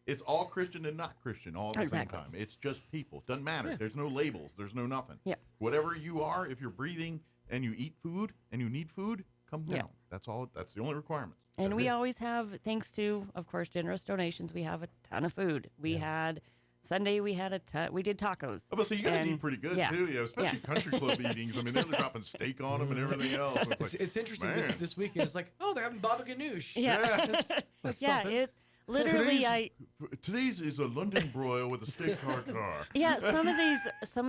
it's all Christian and not Christian all at the same time. It's just people. Doesn't matter. There's no labels. There's no nothing. Yeah. Whatever you are, if you're breathing and you eat food and you need food, come down. That's all. That's the only requirements. And That's we it. always have, thanks to, of course, generous donations, we have a ton of food. We had Sunday, we had we did tacos. Oh, but so you guys eat pretty good too, especially country club eatings. I mean, they're dropping steak on them and everything else. It's interesting this weekend. It's like, oh, they're having baba ganoush. Yeah, That's yeah, something. it's literally Today's is a London broil with a steak tartare. Yeah, some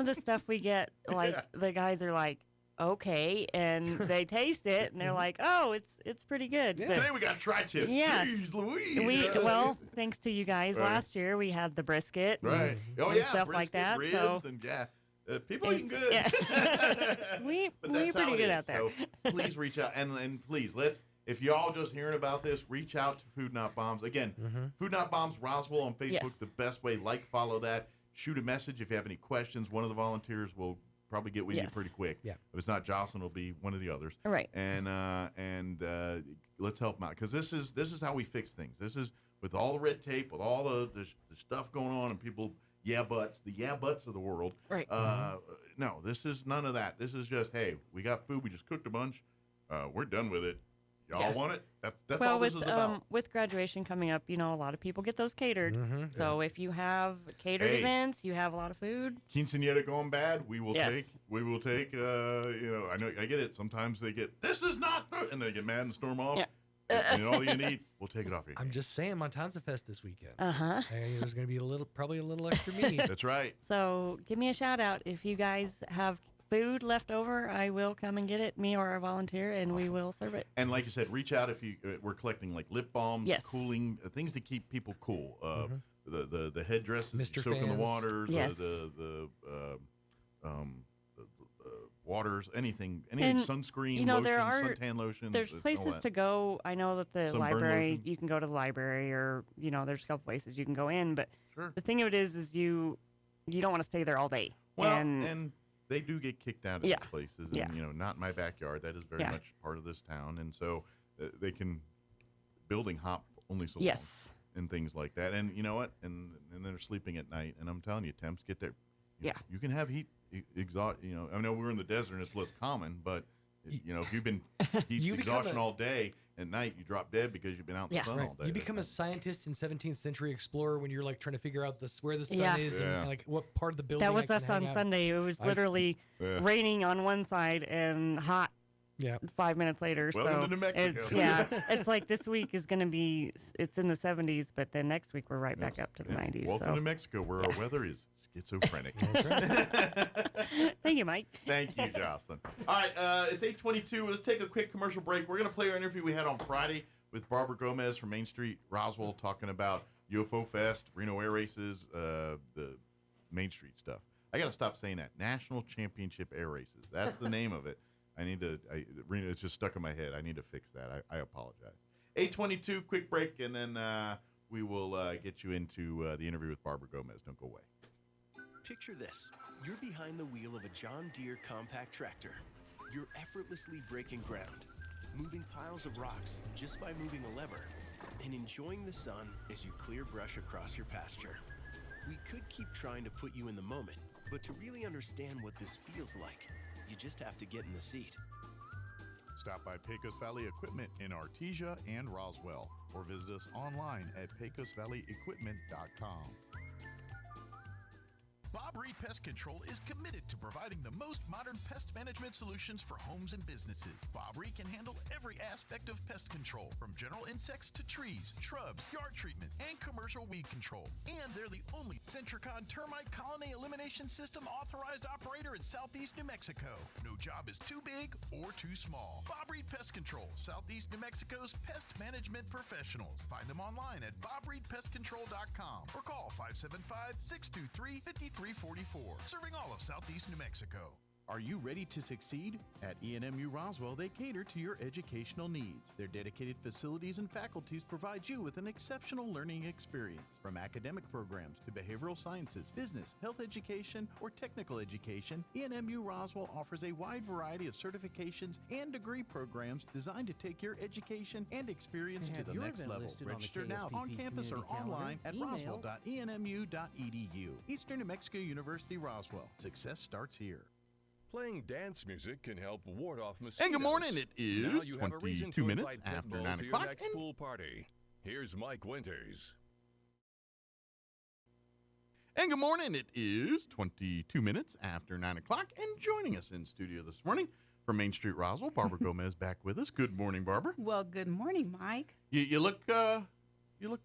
of the stuff we get, like the guys are like, okay, and they taste it and they're like, oh, it's pretty good. But Today we got tri-tips. Yeah. Jeez Louise. Well, thanks to you guys, Right. last year we had the brisket, Right. Oh and yeah, stuff like brisket, that. ribs, So and people eating good. we But we that's how pretty it good is. out there. So please reach out and please if y'all just hearing about this, reach out to Food Not Bombs. Again, Food Not Bombs Roswell on Facebook. Yes. The best way, follow that. Shoot a message if you have any questions. One of the volunteers will probably get with you Yes. pretty quick. Yeah. If it's not Jocelyn, it'll be one of the others. All right. And let's help them out because this is how we fix things. This is with all the red tape, with all the stuff going on, and people the yeah buts of the world. Right. No, this is none of that. This is just, hey, we got food. We just cooked a bunch. We're done with it. Y'all want it? That's all this is about. With graduation coming up, a lot of people get those catered. So if you have catered Hey. events, you have a lot of food. Quinceañera going bad, we will Yes. take. I know I get it. Sometimes they get this is not the, and they get mad and storm off. Yeah. And all you need, we'll take it off your I'm just saying, Montanza Fest this weekend. Uh-huh. There's going to be probably a little extra meat. That's right. So give me a shout out if you guys have food left over. I will come and get it, me or a volunteer, and we will serve it. And like you said, reach out if you. We're collecting like lip balms, Yes. cooling things to keep people cool. The headdresses, Mr. soak in the Fans. water, Yes. the waters, anything, And, sunscreen, there lotions, suntan lotions. There's all places that. to go. I know that the Sunburn library, lotion. you can go to the library, or there's a couple places you can go in. But Sure. the thing of it is you don't want to stay there all day. Well, and and they do get kicked out of Yeah. these places, and Yeah. not in my backyard. That is very Yeah. much part of this town, and so they can building hop only so Yes. long, and things like that. And you know what? And they're sleeping at night. And I'm telling you, temps get there. Yeah. You can have heat exhaust. I know we're in the desert and it's less common, but if you've been heat You become exhaustion all day, at night you drop dead because you've been out in the sun all day. You become a scientist and 17th century explorer when you're like trying to figure out where the sun Yeah. is Yeah. and like what part of the building. that was I can us on hang out. Sunday. It was literally Yeah. raining on one side and hot. Yeah. 5 minutes later. Welcome so to New Mexico. it's like this week is going to be, it's in the 70s, but then next week we're right back up to the 90s. Welcome so. to Mexico, where our weather is schizophrenic. Thank you, Mike. Thank you, Jocelyn. All right, it's 8:22. Let's take a quick commercial break. We're going to play our interview we had on Friday with Barbara Gomez from Main Street, Roswell, talking about UFO Fest, Reno Air Races, the Main Street stuff. I got to stop saying that. National Championship Air Races. That's the name of it. Reno, it's just stuck in my head. I need to fix that. I apologize. 8:22, quick break, and then we will get you into the interview with Barbara Gomez. Don't go away. Picture this. You're behind the wheel of a John Deere compact tractor. You're effortlessly breaking ground, moving piles of rocks just by moving a lever, and enjoying the sun as you clear brush across your pasture. We could keep trying to put you in the moment, but to really understand what this feels like, you just have to get in the seat. Stop by Pecos Valley Equipment in Artesia and Roswell, or visit us online at pecosvalleyequipment.com. Bob Reed Pest Control is committed to providing the most modern pest management solutions for homes and businesses. Bob Reed can handle every aspect of pest control, from general insects to trees, shrubs, yard treatment, and commercial weed control. And they're the only Centricon termite colony elimination system authorized operator in Southeast New Mexico. No job is too big or too small. Bob Reed Pest Control, Southeast New Mexico's pest management professionals. Find them online at bobreedpestcontrol.com or call 575-623-5344. Serving all of Southeast New Mexico. Are you ready to succeed? At ENMU Roswell, they cater to your educational needs. Their dedicated facilities and faculties provide you with an exceptional learning experience. From academic programs to behavioral sciences, business, health education, or technical education, ENMU Roswell offers a wide variety of certifications and degree programs designed to take your education and experience to the next level. Register now on campus or online at roswell.enmu.edu. Eastern New Mexico University, Roswell. Success starts here. Playing dance music can help ward off mosquitoes. And good morning. It Now is you have a reason 22 to minutes invite after Pitbull 9 to o'clock. your next pool party. Here's Mike Winters. And good morning. It is 22 minutes after 9 o'clock. And joining us in studio this morning from Main Street, Roswell, Barbara Gomez back with us. Good morning, Barbara. Well, good morning, Mike. You look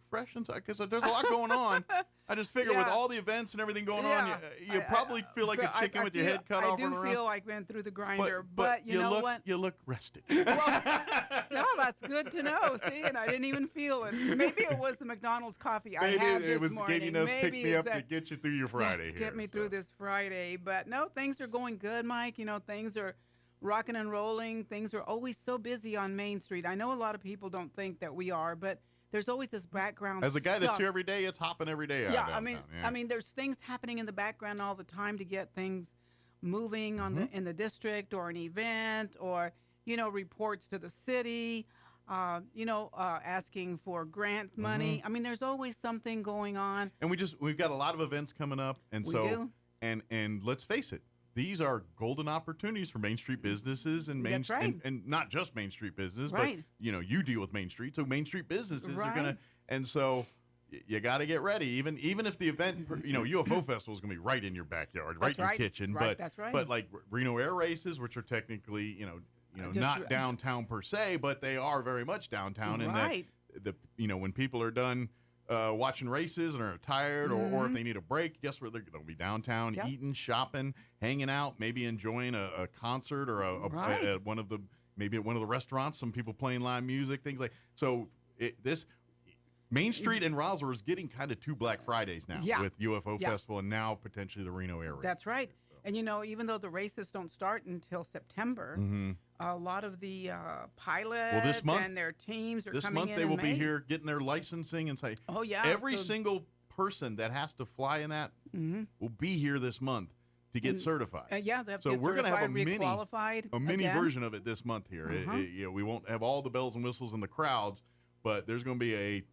fresh inside because there's a lot going on. I just figure with all the events and everything going on, you probably feel like a chicken with your head cut off. I do feel like went through the grinder, but you know what? You look rested. No, that's good to know. See, and I didn't even feel it. Maybe it was the McDonald's coffee I had this morning. Gave you enough pick me up to get you through your Friday. Get me through this Friday. But no, things are going good, Mike. You know, things are rocking and rolling. Things are always so busy on Main Street. I know a lot of people don't think that we are, but there's always this background As a guy stuff. That's here every day, it's hopping every day out downtown. I mean, there's things happening in the background all the time to get things moving on in the district, or an event, or reports to the city, asking for grant money. I mean, there's always something going on. And we've got a lot of events coming up, and and let's face it, these are golden opportunities for Main Street businesses and and not just Main Street business, but you deal with Main Street, so Main Street businesses are gonna, and so you got to get ready. Even if the event, UFO Festival is gonna be right in your backyard, right in your kitchen, but like Reno Air Races, which are technically not downtown per se, but they are very much downtown, and that when people are done watching races and are tired, or if they need a break, guess where they're going to be? Downtown, eating, shopping, hanging out, maybe enjoying a concert, or at one of the restaurants, some people playing live music, things like so. This Main Street in Roswell is getting kind of two Black Fridays now with UFO Festival, and now potentially the Reno Air Race. That's right. And even though the races don't start until September, a lot of the pilots and their teams are coming in. This month they will be here getting their licensing and say, every single person that has to fly in that will be here this month to get certified. So we're going to have a mini version of it this month here. We won't have all the bells and whistles and the crowds, but there's going to be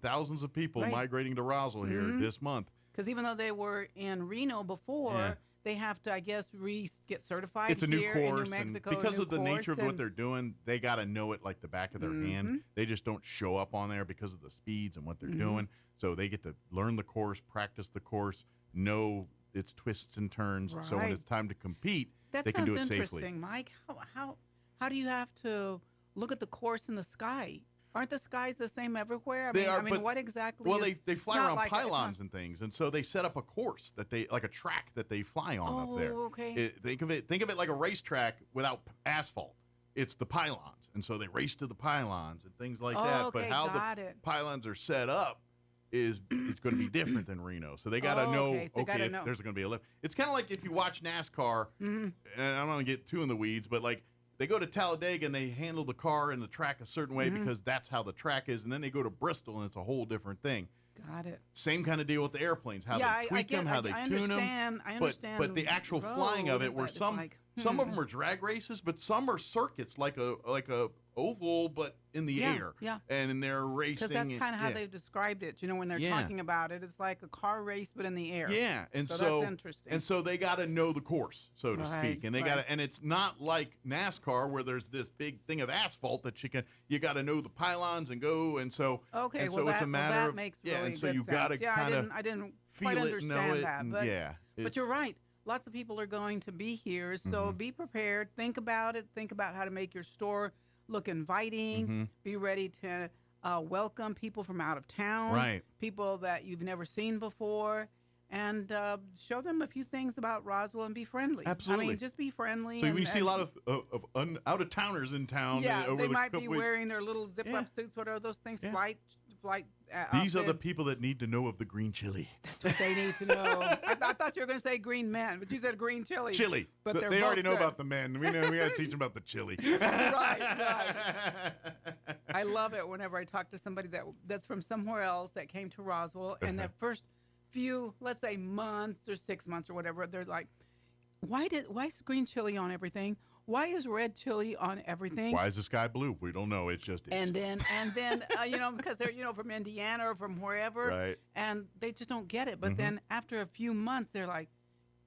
thousands of people migrating to Roswell here this month. Because even though they were in Reno before, they have to, I guess, get certified. It's a new course, in New Mexico, and because of the nature of what they're doing, they got to know it like the back of their hand. They just don't show up on there because of the speeds and what they're doing. So they get to learn the course, practice the course, know its twists and turns. So when it's time to compete, they can do it safely. That sounds interesting, Mike. How do you have to look at the course in the sky? Aren't the skies the same everywhere? I mean, what exactly? Well, they fly around pylons and things, and so they set up a course like a track that they fly on up there. Okay. Think of it like a racetrack without asphalt. It's the pylons, and so they race to the pylons and things like that. Okay, but how the pylons are set up is going to be different than Reno. So they got to know. If there's going to be a lift. It's kind of like if you watch NASCAR, and I'm not going to get too in the weeds, but like. They go to Talladega and they handle the car and the track a certain way because that's how the track is. And then they go to Bristol and it's a whole different thing. Got it. Same kind of deal with the airplanes, how they tweak them, how they tune them. I understand. But the actual flying of it, where some of them are drag races, but some are circuits, like a oval, but in the air. Yeah. And they're racing. Because that's kind of how they've described it. When they're talking about it, it's like a car race, but in the air. Yeah. And so that's interesting. And so they got to know the course, so to speak. And they got to, and it's not like NASCAR where there's this big thing of asphalt that you got to know the pylons and go. And so, okay, so it's a matter of, makes really and so good you got to kind of I didn't quite understand that. But you're right. Lots of people are going to be here, so be prepared. Think about it. Think about how to make your store look inviting. Be ready to welcome people from out of town, people that you've never seen before, and show them a few things about Roswell and be friendly. Absolutely. I mean, just be friendly. So we see a lot of out-of-towners in town. Over they the might be couple weeks. wearing their little zip-up suits. What are those things? Flight. These are the people that need to know of the green chili. That's what they need to know. I thought you were going to say green men, but you said green chili. Chili. But they already know about the men. We got to teach them about the chili. right. I love it whenever I talk to somebody that's from somewhere else that came to Roswell, and that first few, let's say, months or 6 months or whatever, they're like, why is green chili on everything? Why is red chili on everything? Why is the sky blue? We don't know. It's just and then because they're from Indiana or from wherever, and they just don't get it. But then after a few months, they're like,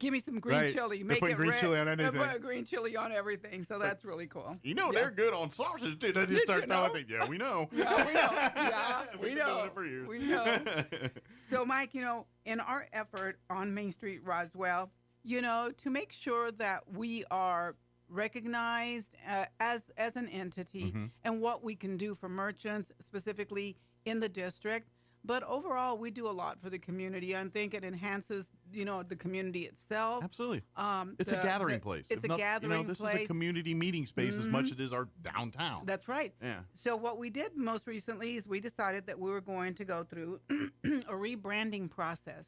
give me some green chili. Make it green chili on anything. They put green chili on everything, so that's really cool. They're good on sausage too. They just start throwing things. Yeah, we know. Yeah, we know. Yeah, We've been doing it for years. We know. So, Mike, in our effort on Main Street Roswell, to make sure that we are recognized as an entity and what we can do for merchants, specifically in the district. But overall, we do a lot for the community. I think it enhances, the community itself. Absolutely. It's a gathering place. It's a gathering place. This is a community meeting space as much as it is our downtown. That's right. Yeah. So what we did most recently is we decided that we were going to go through a rebranding process.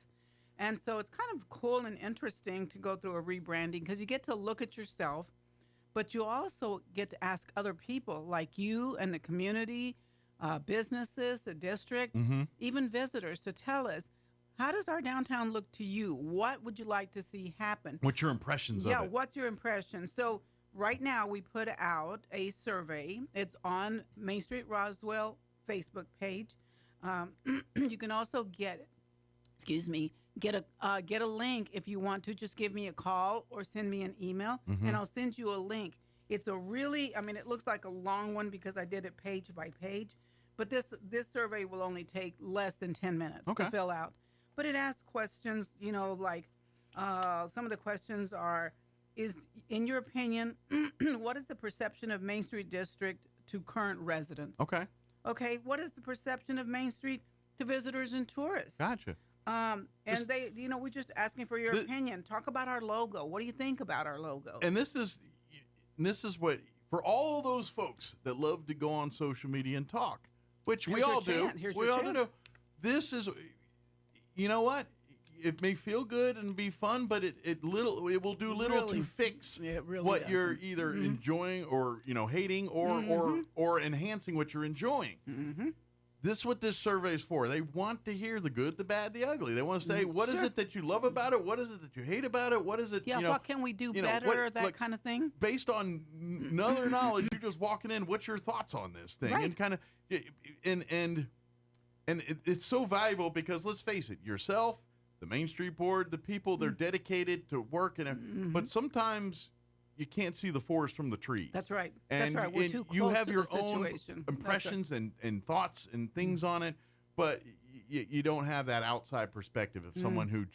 And so it's kind of cool and interesting to go through a rebranding because you get to look at yourself, but you also get to ask other people like you and the community, businesses, the district, even visitors to tell us, how does our downtown look to you? What would you like to see happen? What's your impressions of it? Yeah, what's your impression? So right now we put out a survey. It's on Main Street Roswell Facebook page. You can also get a link if you want to. Just give me a call or send me an email, and I'll send you a link. It's a really, it looks like a long one because I did it page by page. But this survey will only take less than 10 minutes to fill out. But it asks questions, like some of the questions are, in your opinion, what is the perception of Main Street District to current residents? Okay. Okay, what is the perception of Main Street to visitors and tourists? Gotcha. And we're just asking for your opinion. Talk about our logo. What do you think about our logo? And this is what, for all those folks that love to go on social media and talk, which we all do. We all do. This is, you know what? It may feel good and be fun, but it will do little to fix what you're either enjoying or hating or enhancing what you're enjoying. This is what this survey is for. They want to hear the good, the bad, the ugly. They want to say, what is it that you love about it? What is it that you hate about it? What is it? What can we do better? That kind of thing. Based on other knowledge, you're just walking in. What's your thoughts on this thing? Right. And kind of, it's so valuable because let's face it, yourself, the Main Street Board, the people, they're dedicated to work, but sometimes you can't see the forest from the trees. That's right. And, That's right. We're too close you have to your the own situation. impressions and thoughts and things on it, but you don't have that outside perspective of someone who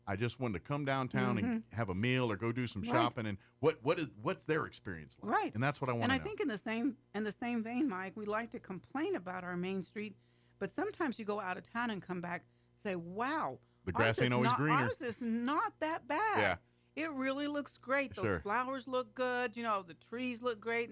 I just wanted to come downtown and have a meal or go do some shopping, and what's their experience like? Right. And that's what I want to know. And I think in the same vein, Mike, we like to complain about our Main Street, but sometimes you go out of town and come back and say, wow, the grass ain't always greener. Ours is not that bad. Yeah. It really looks great. Those flowers look good. The trees look great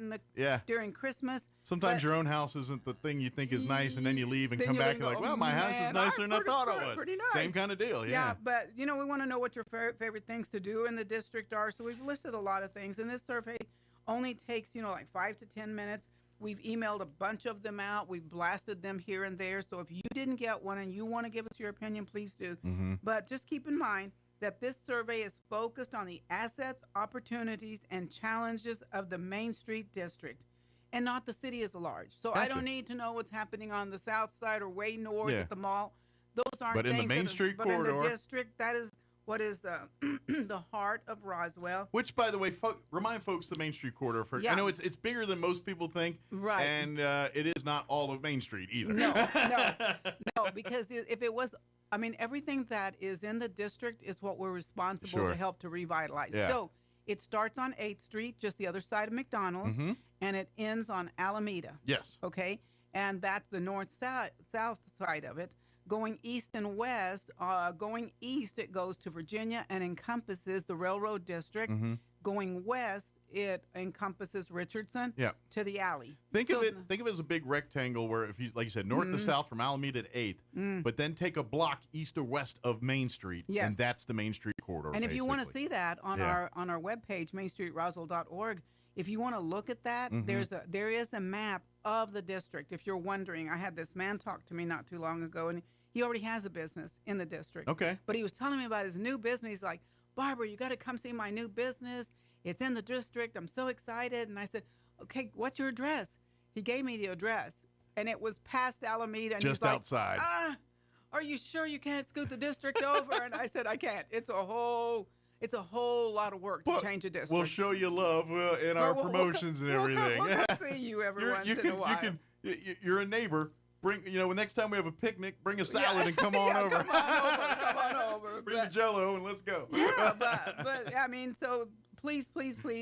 during Christmas. Sometimes your own house isn't the thing you think is nice, and then you leave and come back and you're like, well, my house is nicer than I thought it was. Pretty nice. Same kind of deal, yeah. But, we want to know what your favorite things to do in the district are. So we've listed a lot of things. And this survey only takes, like 5 to 10 minutes. We've emailed a bunch of them out. We've blasted them here and there. So if you didn't get one and you want to give us your opinion, please do. But just keep in mind that this survey is focused on the assets, opportunities, and challenges of the Main Street District and not the city as large. So I don't need to know what's happening on the south side or way north at the mall. Those aren't things. But in the Main Street corridor. But in the district, that is what is the heart of Roswell. Which, by the way, remind folks the Main Street corridor. I know it's bigger than most people think. Right. And it is not all of Main Street either. No, because if it was, everything that is in the district is what we're responsible to help to revitalize. Yeah. So it starts on 8th Street, just the other side of McDonald's, and it ends on Alameda. Yes. Okay? And that's the north-south side of it. Going east and west, going east, it goes to Virginia and encompasses the Railroad District. Going west, it encompasses Richardson to the alley. Think of it as a big rectangle where, if you, like you said, north to south from Alameda to 8th, but then take a block east or west of Main Street, and that's the Main Street corridor. And if you want to see that on our webpage, mainstreetroswell.org, if you want to look at that, there is a map of the district. If you're wondering, I had this man talk to me not too long ago, and he already has a business in the district. Okay. But he was telling me about his new business. He's like, Barbara, you got to come see my new business. It's in the district. I'm so excited. And I said, okay, what's your address? He gave me the address, and it was past Alameda. And just he's outside. Like, are you sure you can't scoot the district over? And I said, I can't. It's a whole It's a whole lot of work to change a district. We'll show you love in our promotions and everything. We'll come see you every once in a while. You're a neighbor. Bring, next time we have a picnic, bring a salad and come on over. Come on over. Bring the Jell-O and let's go. Yeah, but I mean, so please,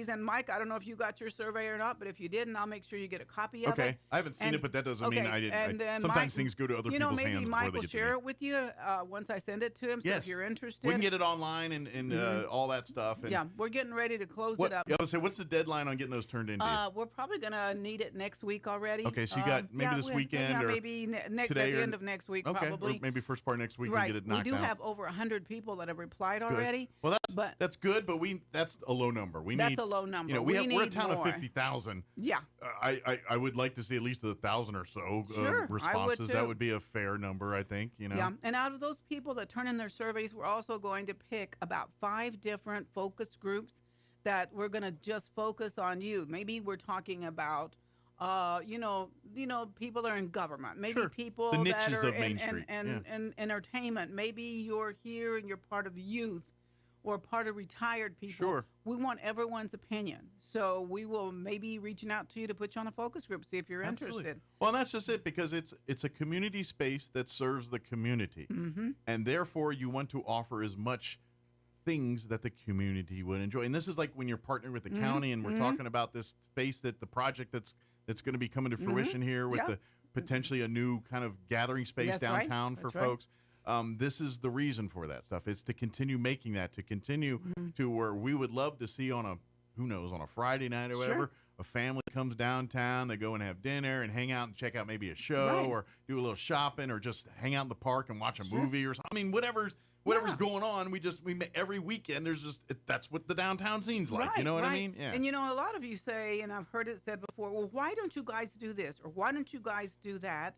and Mike, I don't know if you got your survey or not, but if you didn't, I'll make sure you get a copy of it. Okay, I haven't seen it, but that doesn't mean I didn't. And then sometimes things go to other people's hands before they get to me. maybe Mike will share it with you once I send it to him. So yes. if you're interested, we can get it online and all that stuff. And yeah, we're getting ready to close it up. I was say, what's the deadline on getting those turned into? We're probably gonna need it next week already. Okay, so you got maybe this weekend or maybe at the end of next week, probably. Or maybe first part next week. Right. And get it knocked out. We do have over 100 people that have replied already. Well, that's good, but that's a low number. That's a low number. We're a town of 50,000. Yeah. I would like to see at least 1,000 or so responses. That would be a fair number, I think. Yeah. And out of those people that turn in their surveys, we're also going to pick about 5 different focus groups that we're going to just focus on you. Maybe we're talking about people that are in government, maybe people the niches that are of Main Street. and entertainment. Maybe you're here and you're part of youth or part of retired people. Sure. We want everyone's opinion. So we will maybe reaching out to you to put you on a focus group, see if you're interested. Well, and that's just it, because it's a community space that serves the community. Mm-hmm. And therefore you want to offer as much things that the community would enjoy. And this is like when you're partnering with the county and we're talking about this space, that the project that's going to be coming to fruition here with the potentially a new kind of gathering space downtown for folks. This is the reason for that stuff. It's to continue making that, to continue to where we would love to see on a Friday night or whatever, a family comes downtown, they go and have dinner and hang out and check out maybe a show or do a little shopping or just hang out in the park and watch a movie or something. I mean, whatever's going on, we every weekend that's what the downtown scene's like. You know what I mean? Yeah. And a lot of you say, and I've heard it said before, well, why don't you guys do this or why don't you guys do that?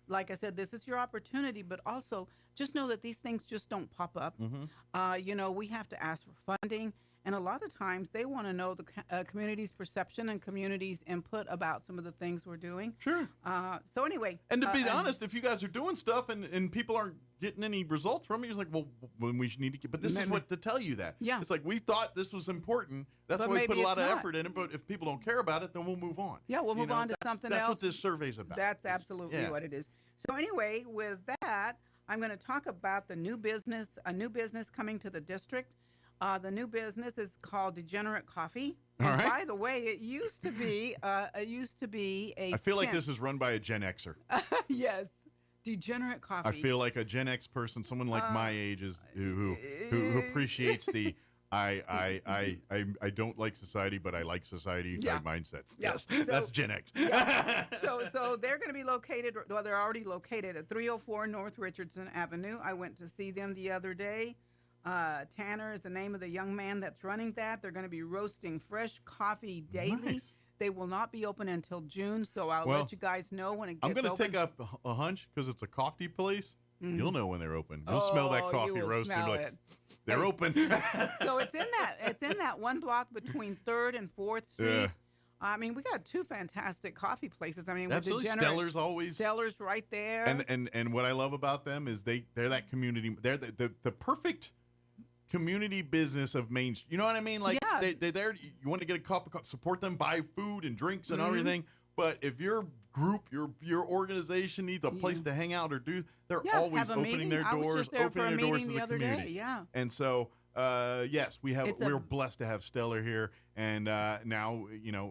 Like I said, this is your opportunity, but also just know that these things just don't pop up. We have to ask for funding, and a lot of times they want to know the community's perception and community's input about some of the things we're doing. Sure. So anyway. And to be honest, if you guys are doing stuff and people aren't getting any results from it, you're like, well, when we need to get, but this is what to tell you that. Yeah. It's like, we thought this was important. That's why we put a lot of effort in it, but if people don't care about it, then we'll move on. Yeah, we'll move on to something else. That's what this survey's about. That's absolutely what it is. So anyway, with that, I'm going to talk about a new business coming to the district. The new business is called Degenerate Coffee. All right. By the way, it used to be a I feel like this is run by a Gen Xer. Yes. Degenerate Coffee. I feel like a Gen X person, someone like my age, is who appreciates the I don't like society, but I like society mindsets. Yeah. Yes, that's Gen X. Yeah. So they're going to be located. Well, they're already located at 304 North Richardson Avenue. I went to see them the other day. Tanner is the name of the young man that's running that. They're going to be roasting fresh coffee daily. Nice. They will not be open until June, so I'll let you guys know when it gets open. I'm going to take a hunch, because it's a coffee place. You'll know when they're open. You'll smell that coffee roast. Smell like, they're open. So it's in that one block between 3rd and 4th Street. Yeah. I mean, we got 2 fantastic coffee places. I mean, absolutely. Stellar's right there. And what I love about them is they're that community. They're the perfect community business of Main Street. You know what I mean? Like they're there. You want to get a cup of support them, buy food and drinks and everything. But if your group, your organization needs a place to hang out or do, they're always opening their doors, to the community. Yeah. And so, yes, we're blessed to have Stellar here, and now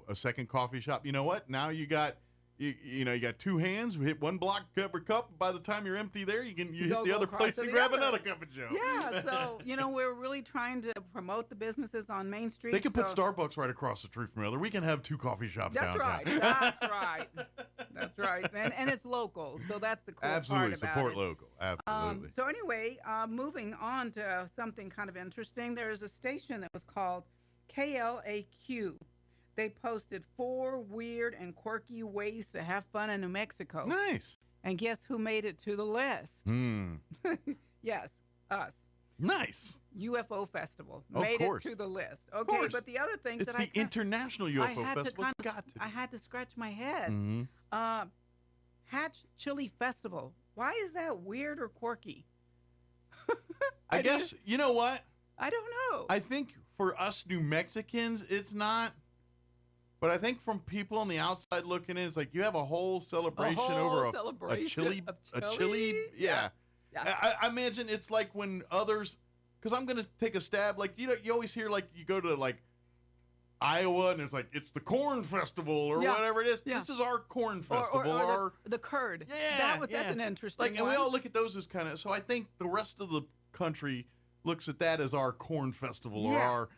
a second coffee shop. You know what? Now you got. You got 2 hands, hit one block cover cup. By the time you're empty there, you hit the other place and grab another cup of Joe. Yeah, so, we're really trying to promote the businesses on Main Street. They could put Starbucks right across the street from the other. We can have 2 coffee shops downtown. That's right. And it's local, so that's the cool Absolutely. part about Support it. local. Absolutely. So anyway, moving on to something kind of interesting. There's a station that was called KLAQ. They posted 4 weird and quirky ways to have fun in New Mexico. Nice. And guess who made it to the list? Yes, us. Nice. UFO Festival made it to the list. Okay, but the other things it's the International UFO Festival. I had to scratch my head. Hatch Chili Festival. Why is that weird or quirky? I guess, you know what? I don't know. I think for us New Mexicans, it's not. But I think from people on the outside looking in, it's like you have a whole celebration over a chili. Yeah. I imagine it's like when others, because I'm going to take a stab. Like, you always hear, like, you go to, like, Iowa, and it's like, it's the corn festival or whatever it is. Yeah. This is our corn festival. Or the curd. Yeah. That's an interesting one. And we all look at those as kind of, so I think the rest of the country looks at that as our corn festival or our,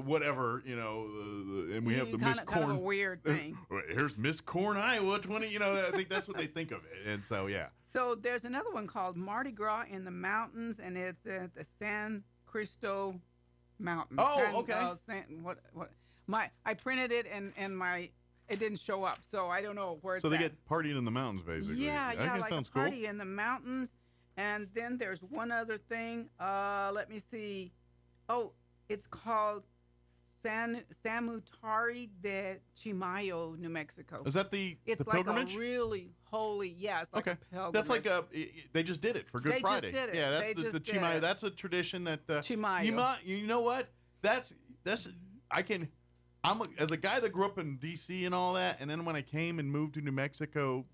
whatever, and we have the Miss Corn. Kind of a weird thing. Here's Miss Corn, Iowa, 20, I think that's what they think of it. And so, yeah. So there's another one called Mardi Gras in the mountains, and it's at the San Cristo Mountains. Oh, okay. I printed it and it didn't show up, so I don't know where it's at. So they get partying in the mountains, basically. Yeah, like sounds a party cool. in the mountains. And then there's one other thing. Let me see. Oh, it's called Samutari de Chimayo, New Mexico. Is that the It's pilgrimage? like a really holy, it's like a pilgrimage. That's like they just did it for Good Friday. Just did it. Yeah, that's the Chimayo. That's a tradition that Chimayo. You know what? As a guy that grew up in D.C. and all that, and then when I came and moved to New Mexico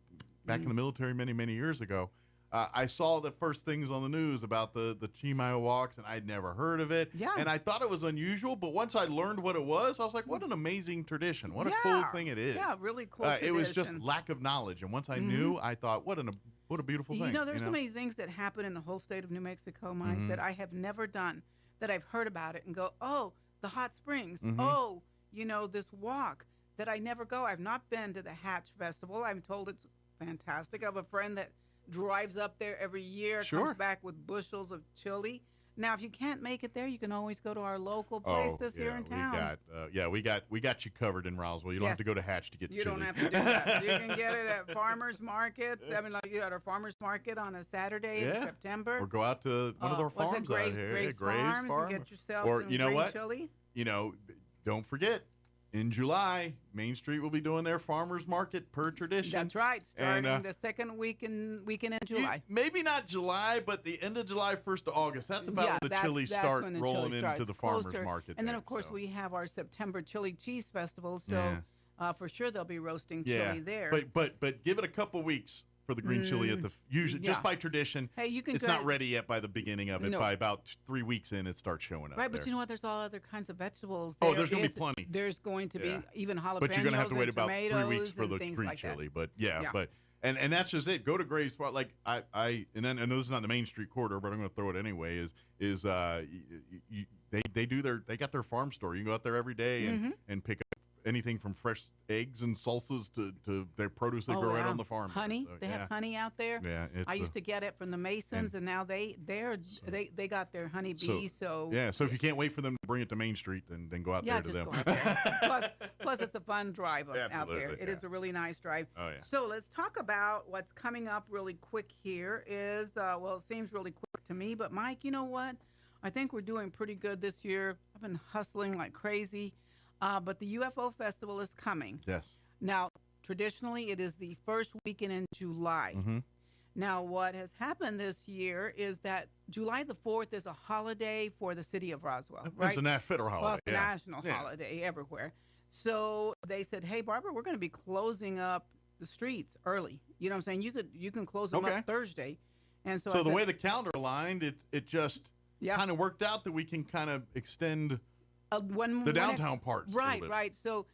back in the military many, many years ago, I saw the first things on the news about the Chimayo walks, and I'd never heard of it. Yeah. And I thought it was unusual, but once I learned what it was, I was like, what an amazing tradition. What a cool thing it is. Yeah, really cool tradition. It was just lack of knowledge. And once I knew, I thought, what a beautiful thing. There's so many things that happen in the whole state of New Mexico, Mike, that I have never done, that I've heard about it and go, oh, the hot springs. Oh, this walk that I never go. I've not been to the Hatch Festival. I'm told it's fantastic. I have a friend that drives up there every year, comes back with bushels of chili. Now, if you can't make it there, you can always go to our local place here in town. We got you covered in Roswell. You don't have to go to Hatch to get chili. You don't have to do that. You can get it at farmers markets. I mean, like at our farmers market on a Saturday in September. Or go out to one of their farms out here. Graves Farms and get yourself some green chili. Don't forget, in July, Main Street will be doing their farmers market per tradition. That's right, starting the second weekend in July. Maybe not July, but the end of July, 1st of August. That's about when the chili start rolling into the farmers market. And then, of course, we have our September Chili Cheese Festival, so for sure they'll be roasting chili there. But give it a couple weeks for the green chili at the usually just by tradition. Hey, you can. It's not ready yet by the beginning of it. No. By about 3 weeks in, it starts showing up. Right, but there. you know what? There's all other kinds of vegetables. There's going to be plenty. There's going to be even jalapenos. But you're going to have to wait about 3 weeks for the green like chili. But and that's just it. Go to Graves Spot. Like I and then this is not the Main Street corridor, but I'm going to throw it anyway. They got their farm store. You can go out there every day and pick up anything from fresh eggs and salsas to their produce they grow right on the farm. Honey, so, they have honey out there. Yeah, I used to get it from the Masons, and now they got their honey bees. So if you can't wait for them to bring it to Main Street, then go out there to them. Go out there. plus it's a fun drive out there. It is a really nice drive. Oh yeah. So let's talk about what's coming up really quick here. It seems really quick to me, but Mike, you know what? I think we're doing pretty good this year. I've been hustling like crazy. But the UFO Festival is coming. Yes. Now, traditionally, it is the first weekend in July. Now, what has happened this year is that July the 4th is a holiday for the city of Roswell. Right? It's a federal holiday. Well, it's a national holiday everywhere. So they said, hey, Barbara, we're going to be closing up the streets early. You know what I'm saying? You can close them up Thursday. And so the way the calendar aligned, it just kind of worked out that we can kind of extend the downtown parts. Right. So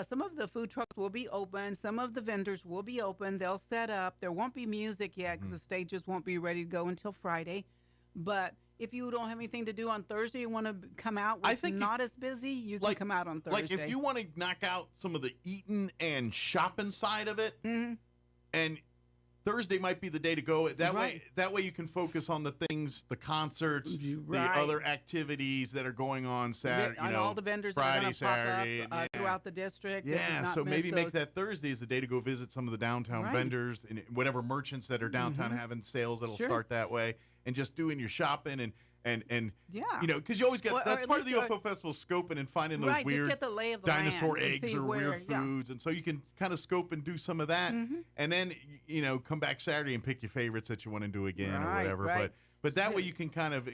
some of the food trucks will be open. Some of the vendors will be open. They'll set up. There won't be music yet because the stages won't be ready to go until Friday. But if you don't have anything to do on Thursday, you want to come out not as busy, you can come out on Thursday. Like if you want to knock out some of the eating and shopping side of it, and Thursday might be the day to go. That way you can focus on the things, the concerts, the other activities that are going on Saturday. All the vendors Friday, are Saturday, pop up throughout the district. Yeah, so maybe make that Thursday as the day to go visit some of the downtown vendors and whatever merchants that are downtown having sales that'll start that way, and just doing your shopping and because you always get that's part of the UFO Festival, scoping and finding those weird just get the lay of the dinosaur land eggs or weird foods, and so you can kind of scope and do some of that, and then come back Saturday and pick your favorites that you want to do again or whatever. But that way you can kind of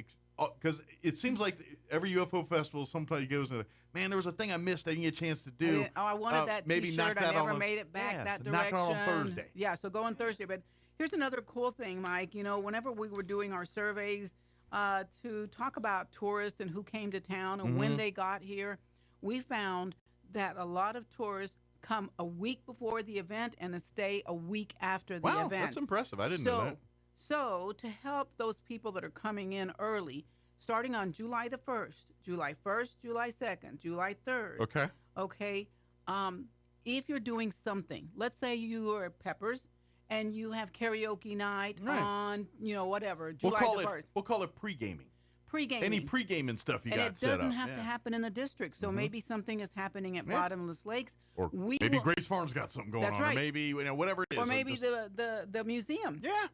because it seems like every UFO festival, somebody goes and, man, there was a thing I missed I didn't get a chance to do. I wanted that maybe T-shirt. knock that I never on made it back that so direction. knock it on Thursday. Yeah, so go on Thursday. But here's another cool thing, Mike. You know, whenever we were doing our surveys to talk about tourists and who came to town and when they got here, we found that a lot of tourists come a week before the event and stay a week after the event. Wow, that's impressive. I didn't know that. So to help those people that are coming in early, starting on July the 1st, July 1st, July 2nd, July 3rd. Okay. If you're doing something, let's say you are at Peppers and you have karaoke night on, whatever, July the 1st. We'll call it pre-gaming. Pre-gaming. Any pre-gaming stuff you got set up. And it doesn't have to happen in the district. So maybe something is happening at Bottomless Lakes. Or maybe Grace Farms got something going on. Or maybe, whatever it is. Or maybe the museum. Yeah.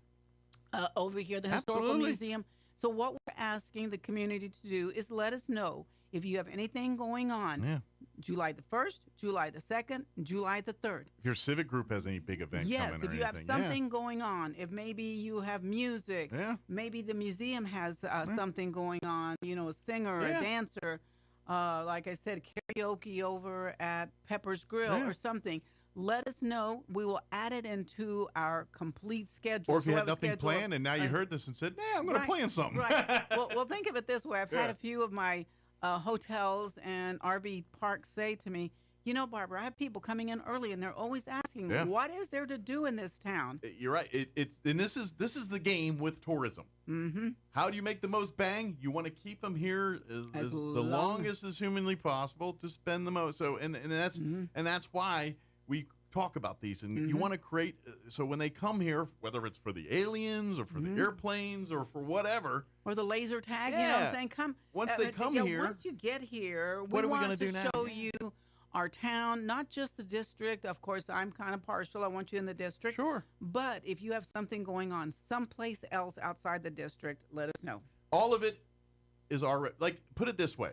Over here, the Historical Museum. So what we're asking the community to do is let us know if you have anything going on. July the 1st, July the 2nd, July the 3rd. If your civic group has any big event coming or anything. Yes, if you have something going on, if maybe you have music, maybe the museum has something going on, a singer, a dancer, like I said, karaoke over at Pepper's Grill or something. Let us know. We will add it into our complete schedule. Or if you had nothing planned and now you heard this and said, I'm going to plan something. Right. well, think of it this way. I've had a few of my hotels and RV parks say to me, Barbara, I have people coming in early and they're always asking, what is there to do in this town? You're right. And this is the game with tourism. How do you make the most bang? You want to keep them here as the longest as humanly possible to spend the most. So and that's why we talk about these, and you want to create so when they come here, whether it's for the aliens or for the airplanes or for whatever, or the laser tag, saying come once they come here. Once you get here, what are we going to do now? Show you our town, not just the district. Of course, I'm kind of partial. I want you in the district. Sure. But if you have something going on someplace else outside the district, let us know. All of it is put it this way.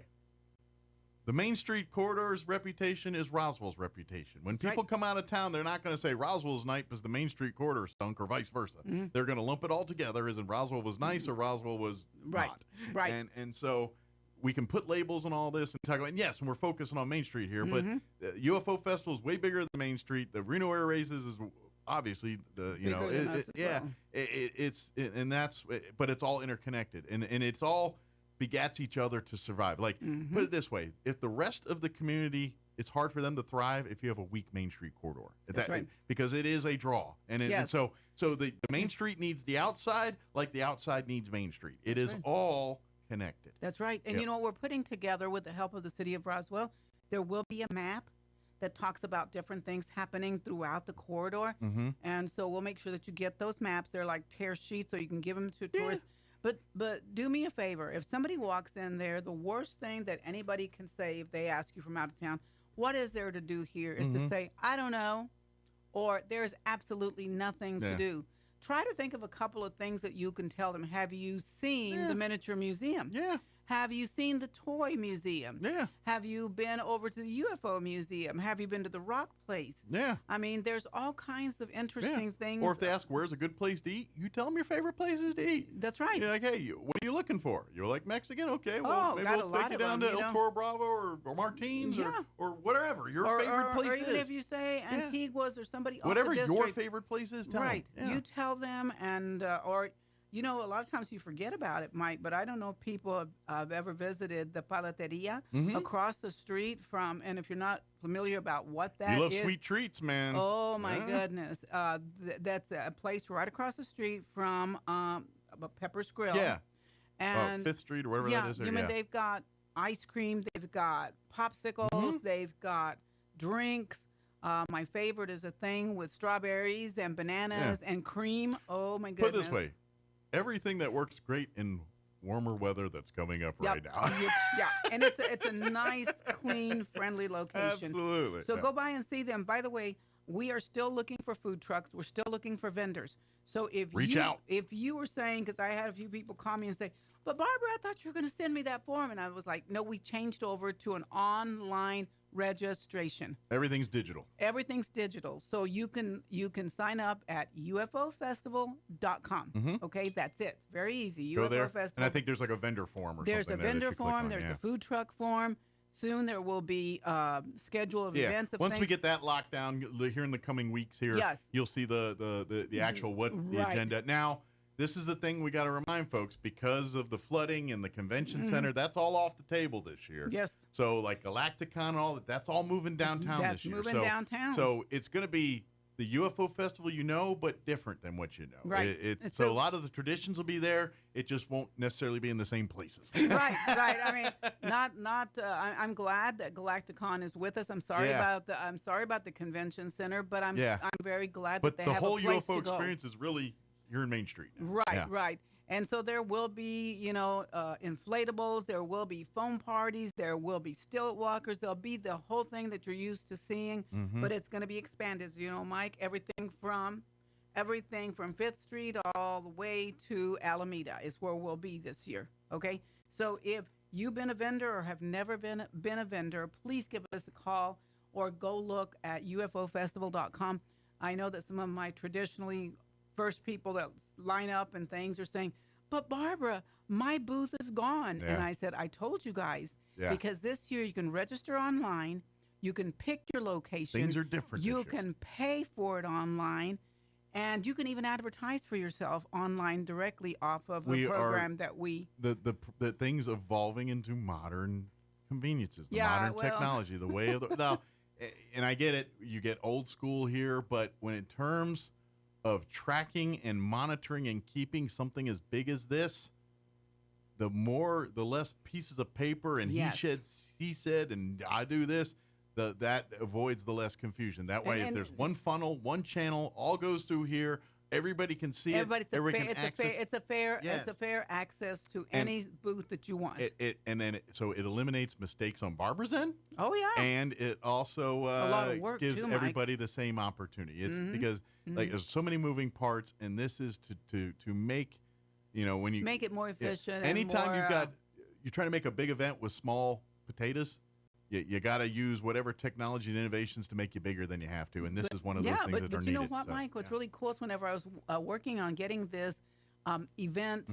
The Main Street corridor's reputation is Roswell's reputation. When people come out of town, they're not going to say Roswell's nice because the Main Street corridor stunk or vice versa. They're going to lump it all together as in Roswell was nice or Roswell was not. Right. And so we can put labels on all this and talk about, and yes, and we're focusing on Main Street here, but the UFO Festival is way bigger than Main Street. The Reno Air Races is obviously but it's all interconnected and it's all begats each other to survive. Put it this way, if the rest of the community, it's hard for them to thrive if you have a weak Main Street corridor. Because it is a draw. And so the Main Street needs the outside like the outside needs Main Street. It is all connected. That's right. And we're putting together with the help of the city of Roswell, there will be a map that talks about different things happening throughout the corridor. And so we'll make sure that you get those maps. They're like tear sheets so you can give them to tourists. But do me a favor. If somebody walks in there, the worst thing that anybody can say if they ask you from out of town, what is there to do here, is to say, I don't know, or there's absolutely nothing to do. Try to think of a couple of things that you can tell them. Have you seen the miniature museum? Have you seen the toy museum? Have you been over to the UFO museum? Have you been to the rock place? I mean, there's all kinds of interesting things. Or if they ask where's a good place to eat, you tell them your favorite places to eat. That's right. You're like, hey, what are you looking for? You're like Mexican? Okay, well, maybe we'll take you down to El Toro Bravo or Martins or whatever your favorite place is. Or even if you say Antigua's or somebody whatever off the district, your favorite place is, tell them. Yeah. You tell them, and or a lot of times you forget about it, Mike, but I don't know if people have ever visited the Palateria across the street from, and if you're not familiar about what that is. You love sweet treats, man. Oh, my goodness. That's a place right across the street from Pepper's Grill. And 5th Street or whatever that is. They've got ice cream, they've got popsicles, they've got drinks. My favorite is a thing with strawberries and bananas and cream. Oh, my goodness. Put it this way. Everything that works great in warmer weather that's coming up right now. And it's a nice, clean, friendly location. Absolutely. So go by and see them. By the way, we are still looking for food trucks. We're still looking for vendors. So if Reach out. If you were saying, because I had a few people call me and say, but Barbara, I thought you were going to send me that form. And I was like, no, we changed over to an online registration. Everything's digital. Everything's digital. So you can sign up at ufofestival.com. Okay, that's it. Very easy. Go UFO there. Festival. And I think there's like a vendor form or There's something. There's a vendor form. There's a food truck form. Soon there will be schedule of events. Of Once things. we get that locked down here in the coming weeks here, Yes. you'll see the actual the agenda. Now, this is the thing we got to remind folks, because of the flooding and the convention center, that's all off the table this year. Yes. So like Galacticon and all that's all moving downtown this year. Moving downtown. So it's going to be the UFO festival, but different than what you know. Right. So a lot of the traditions will be there. It just won't necessarily be in the same places. Right. I mean, I'm glad that Galacticon is with us. I'm sorry about the convention center, but I'm very glad that they have a place to go. But the whole UFO experience is really here in Main Street now. Right. And so there will be, inflatables. There will be foam parties. There will be stilt walkers. There'll be the whole thing that you're used to seeing, but it's going to be expanded. Mike, everything from 5th Street all the way to Alameda is where we'll be this year. Okay. So if you've been a vendor or have never been a vendor, please give us a call or go look at ufofestival.com. I know that some of my traditionally first people that line up and things are saying, but Barbara, my booth is gone. And I said, I told you guys, because this year you can register online, you can pick your location. Things are different. You can pay for it online, and you can even advertise for yourself online directly off of a program that we... The things evolving into modern conveniences, modern technology, the way of the... Now, and I get it, you get old school here, but when in terms of tracking and monitoring and keeping something as big as this, the less pieces of paper and he said, and I do this, that avoids the less confusion. That way, if there's one funnel, one channel, all goes through here, everybody can see it. It's a fair access to any booth that you want. So it eliminates mistakes on Barbara's end. Oh yeah, and it also a lot of work gives too, everybody the same opportunity. It's because there's so many moving parts, and this is to make when you make it more efficient. Anytime you're trying to make a big event with small potatoes. You got to use whatever technology and innovations to make you bigger than you have to, and this is one of those things that are needed. But you know what, Mike? What's really cool is whenever I was working on getting this event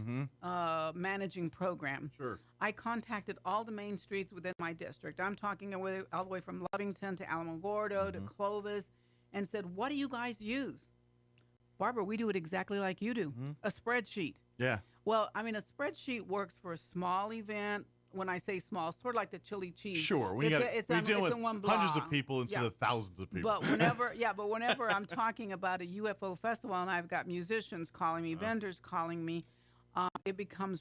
managing program, I contacted all the main streets within my district. I'm talking all the way from Lovington to Alamogordo to Clovis, and said, what do you guys use? Barbara, we do it exactly like you do, a spreadsheet. Yeah. Well, I mean, a spreadsheet works for a small event. When I say small, sort of like the chili cheese. Sure, we're dealing with hundreds of people instead of thousands of people. But whenever I'm talking about a UFO festival and I've got musicians calling me, vendors calling me, it becomes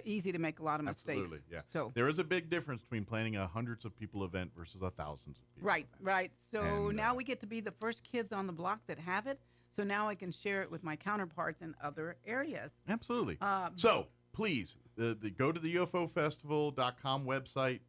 easy to make a lot of mistakes. Absolutely, yeah. So there is a big difference between planning a hundreds of people event versus a thousands of people. Right. So now we get to be the first kids on the block that have it. So now I can share it with my counterparts in other areas. Absolutely. So please, go to the UFOfestival.com website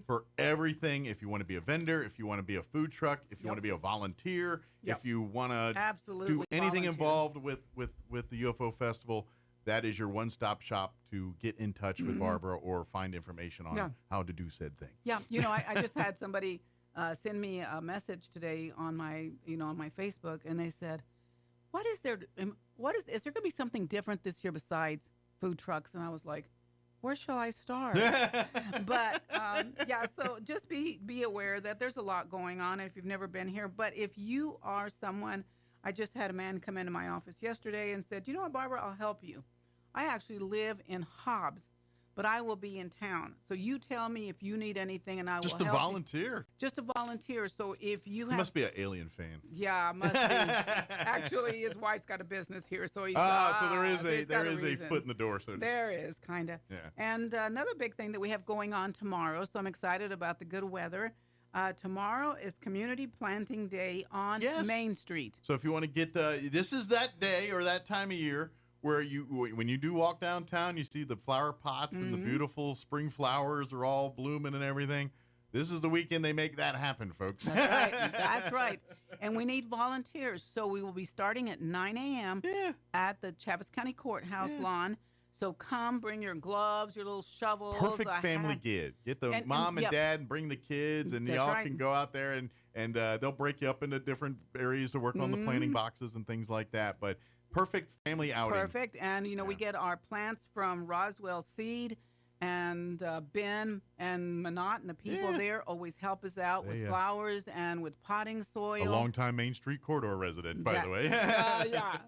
for everything. If you want to be a vendor, if you want to be a food truck, if you want to be a volunteer, if you want to do anything involved with the UFO Festival, that is your one-stop shop to get in touch with Barbara or find information on how to do said thing. Yeah, I just had somebody send me a message today on my Facebook, and they said, is there going to be something different this year besides food trucks? And I was like, where shall I start? But so just be aware that there's a lot going on if you've never been here. But if you are someone, I just had a man come into my office yesterday and said, you know what, Barbara, I'll help you. I actually live in Hobbs, but I will be in town. So you tell me if you need anything, and I will help you. Just a volunteer. Just a volunteer. So if you have... He must be an Alien fan. Yeah, must be. Actually, his wife's got a business here, so he's... so there is a foot in the door. So there is, kind of. Yeah. And another big thing that we have going on tomorrow, so I'm excited about the good weather. Tomorrow is Community Planting Day on Main Street. So if you want to get... this is that day or that time of year where when you do walk downtown, you see the flower pots and the beautiful spring flowers are all blooming and everything. This is the weekend they make that happen, folks. That's right. That's right. And we need volunteers. So we will be starting at 9 a.m. At the Chaves County Courthouse lawn. So come, bring your gloves, your little shovels. Perfect family gig. Get the mom and dad and bring the kids, and y'all can go out there and they'll break you up into different areas to work on the planting boxes and things like that. But perfect family outing. Perfect. And, we get our plants from Roswell Seed. And Ben and Manat and the people there always help us out with flowers and with potting soil. A longtime Main Street corridor resident, by the way. Yeah.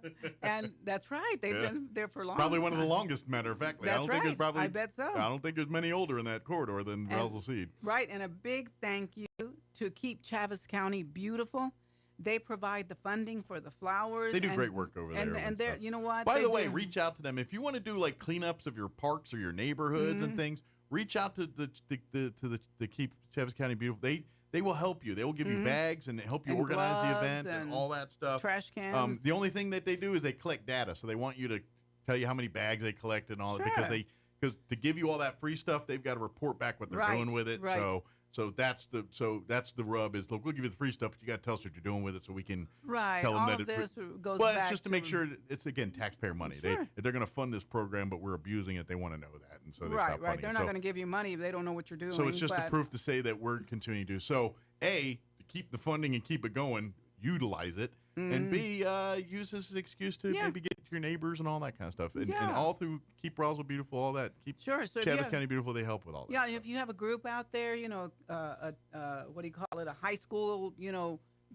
And that's right. They've been there for a long time. Probably one of the longest, matter of fact. That's right. I bet so. I don't think there's many older in that corridor than Roswell Seed. Right. And a big thank you to keep Chaves County beautiful. They provide the funding for the flowers. They do great work over there. And they're, you know what? By the way, reach out to them. If you want to do like cleanups of your parks or your neighborhoods and things, reach out to the Keep Chaves County Beautiful. They will help you. They will give you bags and help you organize the event and all that stuff. Trash cans. The only thing that they do is they collect data. So they want you to tell you how many bags they collected and all that because to give you all that free stuff, they've got to report back what they're doing with it. Right. So that's the rub is look, we'll give you the free stuff, but you got to tell us what you're doing with it so we can tell them all that of this goes well, back it's just to make sure it's again taxpayer money. Sure. They're going to fund this program, but we're abusing it. They want to know that, and so they stop funding They're not going to give you money if they don't know what you're doing. So it's just a proof to say that we're continuing to do. So A, to keep the funding and keep it going, utilize it, and B, use this as an excuse to maybe get to your neighbors and all that kind of stuff, and all through Keep Roswell Beautiful, all that. Keep So Chaves County Beautiful. They help with all that. Yeah, if you have a group out there, what do you call it? A high school,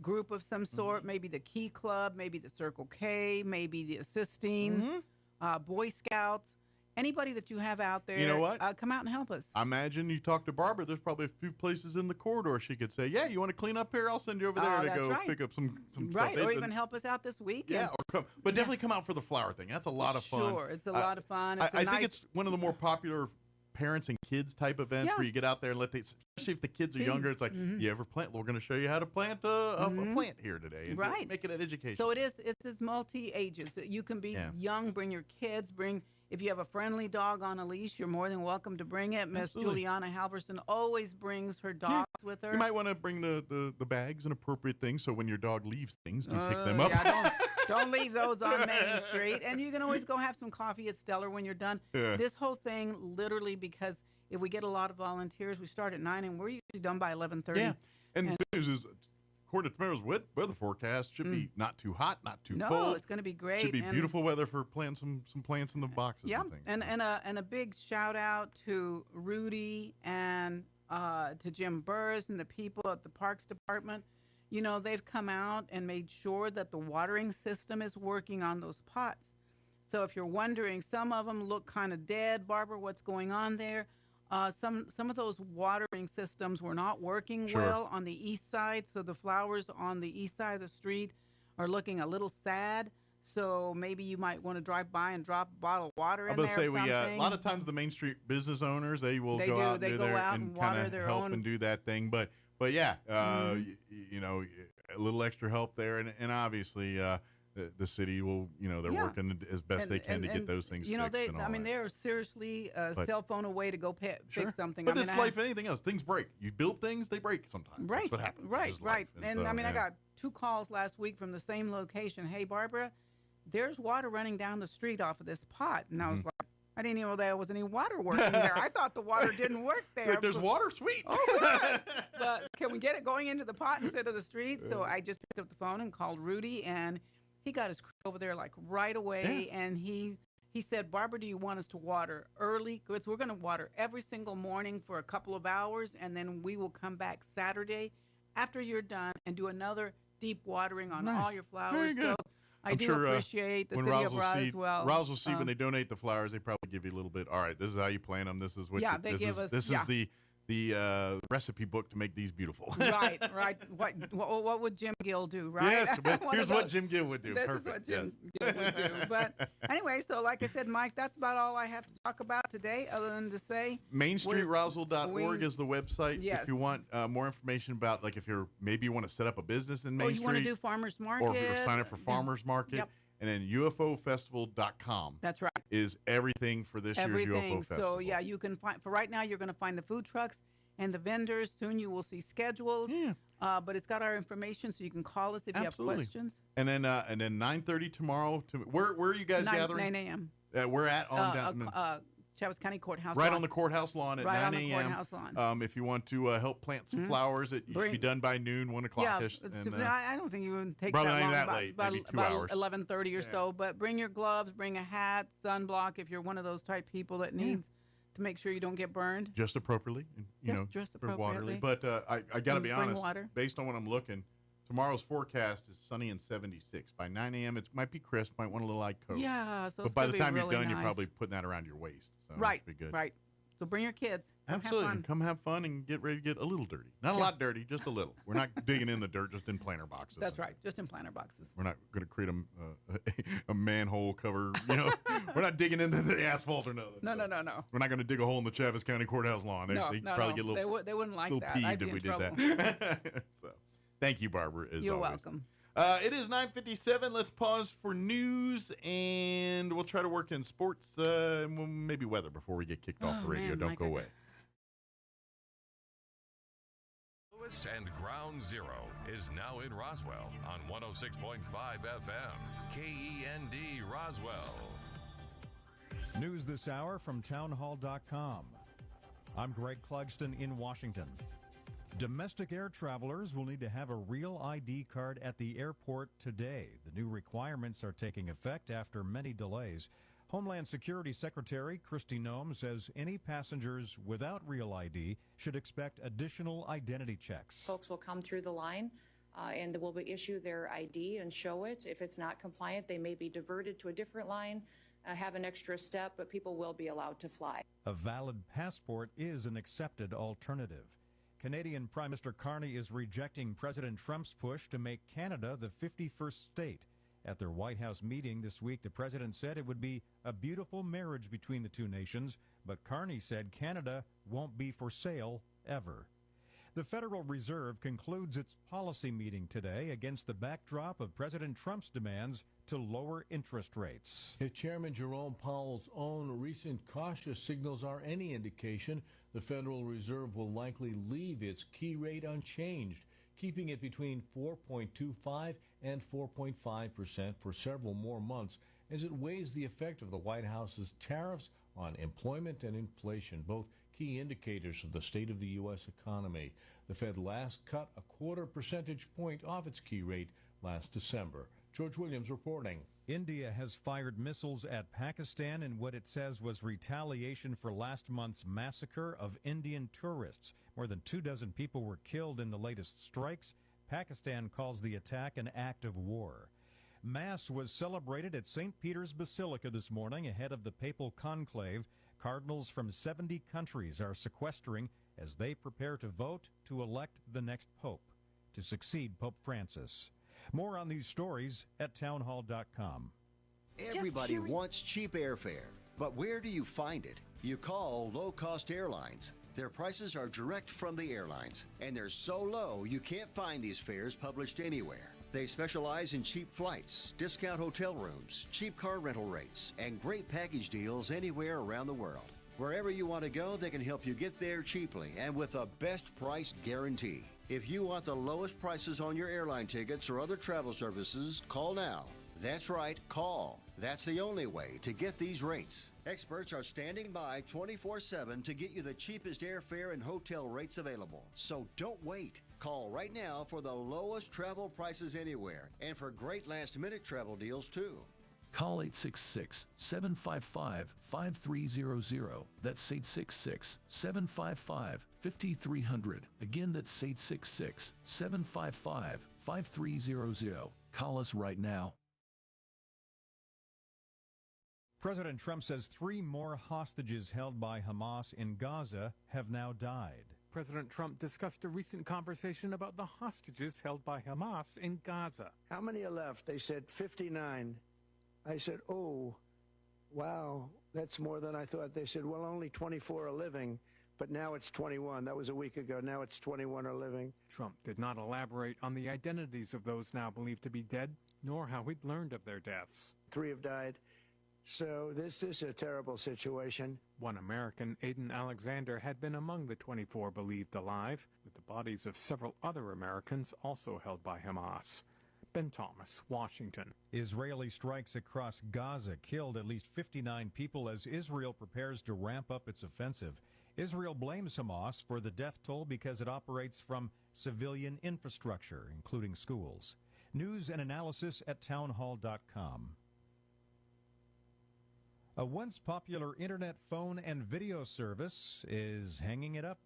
group of some sort. Maybe the Key Club, maybe the Circle K, maybe the Assistings, Boy Scouts. Anybody that you have out there, you know what? Come out and help us. I imagine you talk to Barbara. There's probably a few places in the corridor she could say, "Yeah, you want to clean up here? I'll send you over there to go pick up some right, stuff." Or even help us out this week. Yeah, but definitely come out for the flower thing. That's a lot of fun. Sure, it's a lot of fun. I think it's one of the more popular parents and kids type events where you get out there and especially if the kids are younger, it's like, you ever plant? We're going to show you how to plant a plant here today. And make it an education. So it's multi-ages. You can be young, bring your kids, if you have a friendly dog on a leash, you're more than welcome to bring it. Miss Juliana Halverson always brings her dogs with her. You might want to bring the bags and appropriate things so when your dog leaves things, you pick them up. Yeah, don't leave those on Main Street. And you can always go have some coffee at Stellar when you're done. Yeah. This whole thing, literally, because if we get a lot of volunteers, we start at 9 and we're usually done by 11:30. Yeah. And the good news is, according to tomorrow's weather forecast, should be not too hot, not too cold. No, it's going to be great. Should be beautiful weather for planting some plants in the boxes. Yeah, and things. And a big shout out to Rudy and to Jim Burrs and the people at the Parks Department. They've come out and made sure that the watering system is working on those pots. So if you're wondering, some of them look kind of dead. Barbara, what's going on there? Some of those watering systems were not working well on the east side, so the flowers on the east side of the street are looking a little sad. So maybe you might want to drive by and drop a bottle of water in there. I was going to say, a lot of times the Main Street business owners, they will go out and kind of help and do that thing. But yeah, a little extra help there, and obviously the city will, they're working as best they can to get those things fixed. They are seriously a cell phone away to go fix something. But it's life, anything else. Things break. You build things, they break sometimes. Right. That's what happens. Right. And I got 2 calls last week from the same location. Hey, Barbara, there's water running down the street off of this pot. And I was like, I didn't even know there was any water working there. I thought the water didn't work there. There's water, sweet. Oh, good. But can we get it going into the pot instead of the street? So I just picked up the phone and called Rudy, and he got his crew over there like right away. And he said, Barbara, do you want us to water early? Because we're going to water every single morning for a couple of hours, and then we will come back Saturday after you're done and do another deep watering on all your flowers. So I do appreciate the city of Roswell. Roswell Seed, when they donate the flowers, they probably give you a little bit. All right, this is how you plant them. This is what this is the recipe book to make these beautiful. Right. What would Jim Gill do, right? Yes, but here's what Jim Gill would do. This Perfect. is what Jim Gill would do. But anyway, so like I said, Mike, that's about all I have to talk about today, other than to say MainStreetRoswell.org is the website. Yes. If you want more information about, like, if you want to set up a business in Main Street. You want to do farmers market. Or sign up for farmers market. Yep. And then UFOfestival.com. That's right. Is everything for this year's UFO Festival. So yeah, you can find, for right now, you're going to find the food trucks, and the vendors. Soon you will see schedules. Yeah. But it's got our information, so you can call us if you have questions. And then 9:30 tomorrow. Where are you guys gathering? 9 a.m. We're at on Travis County Courthouse right lawn. on the courthouse lawn at 9 Right a.m. on the courthouse lawn. If you want to help plant some flowers, it should be done by noon, 1 o'clock. Yeah, I don't think it would take probably that long. not that late, maybe 2 hours. 11:30 or so. But bring your gloves, bring a hat, sunblock if you're one of those type people that needs to make sure you don't get burned. Just appropriately, just for appropriately. But I got to be honest, water. based on what I'm looking, tomorrow's forecast is sunny and 76. By 9 a.m., it might be crisp, might want a little light coat. Yeah, so but by the time you're done, you're probably putting that around your waist. So right, be good. right. So bring your kids. Absolutely. Come have fun and get ready to get a little dirty. Not a lot dirty, just a little. We're not digging in the dirt, just in planter boxes. That's right, just in planter boxes. We're not going to create a manhole cover. We're not digging into the asphalt or nothing. No. We're not going to dig a hole in the Travis County Courthouse lawn. They probably get a little. They wouldn't like little that. peeved I'd be if we in did trouble. that. So, thank you, Barbara. You're always. welcome. It is 9:57. Let's pause for news, and we'll try to work in sports, maybe weather before we get kicked off the radio. Don't go away. Lewis and Ground Zero is now in Roswell on 106.5 FM, KEND Roswell. News this hour from townhall.com. I'm Greg Clugston in Washington. Domestic air travelers will need to have a real ID card at the airport today. The new requirements are taking effect after many delays. Homeland Security Secretary Kristi Noem says any passengers without real ID should expect additional identity checks. Folks will come through the line and will issue their ID and show it. If it's not compliant, they may be diverted to a different line, have an extra step, but people will be allowed to fly. A valid passport is an accepted alternative. Canadian Prime Minister Carney is rejecting President Trump's push to make Canada the 51st state. At their White House meeting this week, the president said it would be a beautiful marriage between the two nations, but Carney said Canada won't be for sale ever. The Federal Reserve concludes its policy meeting today against the backdrop of President Trump's demands to lower interest rates. If Chairman Jerome Powell's own recent cautious signals are any indication, the Federal Reserve will likely leave its key rate unchanged, keeping it between 4.25 and 4.5% for several more months as it weighs the effect of the White House's tariffs on employment and inflation, both key indicators of the state of the U.S. economy. The Fed last cut a 0.25 percentage point off its key rate last December. George Williams reporting. India has fired missiles at Pakistan in what it says was retaliation for last month's massacre of Indian tourists. More than 24 people were killed in the latest strikes. Pakistan calls the attack an act of war. Mass was celebrated at St. Peter's Basilica this morning ahead of the papal conclave. Cardinals from 70 countries are sequestering as they prepare to vote to elect the next pope to succeed Pope Francis. More on these stories at townhall.com. Everybody wants cheap airfare, but where do you find it? You call low-cost airlines. Their prices are direct from the airlines, and they're so low you can't find these fares published anywhere. They specialize in cheap flights, discount hotel rooms, cheap car rental rates, and great package deals anywhere around the world. Wherever you want to go, they can help you get there cheaply and with a best price guarantee. If you want the lowest prices on your airline tickets or other travel services, call now. That's right, call. That's the only way to get these rates. Experts are standing by 24/7 to get you the cheapest airfare and hotel rates available. So don't wait. Call right now for the lowest travel prices anywhere and for great last-minute travel deals too. Call 866-755-5300. That's 866-755-5300. Again, that's 866-755-5300. Call us right now. President Trump says 3 more hostages held by Hamas in Gaza have now died. President Trump discussed a recent conversation about the hostages held by Hamas in Gaza. How many are left? They said 59. I said, oh, wow, that's more than I thought. They said, well, only 24 are living, but now it's 21. That was a week ago. Now it's 21 are living. Trump did not elaborate on the identities of those now believed to be dead, nor how he'd learned of their deaths. 3 have died. So this is a terrible situation. One American, Aiden Alexander, had been among the 24 believed alive, with the bodies of several other Americans also held by Hamas. Ben Thomas, Washington. Israeli strikes across Gaza killed at least 59 people as Israel prepares to ramp up its offensive. Israel blames Hamas for the death toll because it operates from civilian infrastructure, including schools. News and analysis at townhall.com. A once popular internet phone and video service is hanging it up.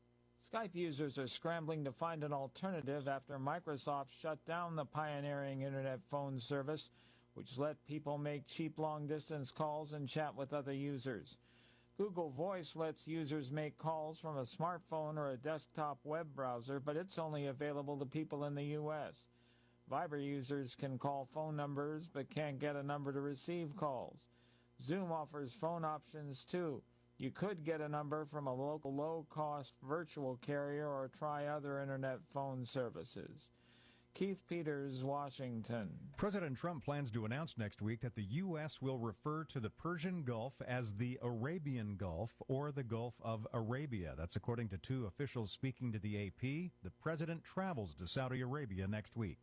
Skype users are scrambling to find an alternative after Microsoft shut down the pioneering internet phone service, which let people make cheap long-distance calls and chat with other users. Google Voice lets users make calls from a smartphone or a desktop web browser, but it's only available to people in the U.S. Viber users can call phone numbers but can't get a number to receive calls. Zoom offers phone options too. You could get a number from a local low-cost virtual carrier or try other internet phone services. Keith Peters, Washington. President Trump plans to announce next week that the U.S. will refer to the Persian Gulf as the Arabian Gulf or the Gulf of Arabia. That's according to two officials speaking to the AP. The president travels to Saudi Arabia next week.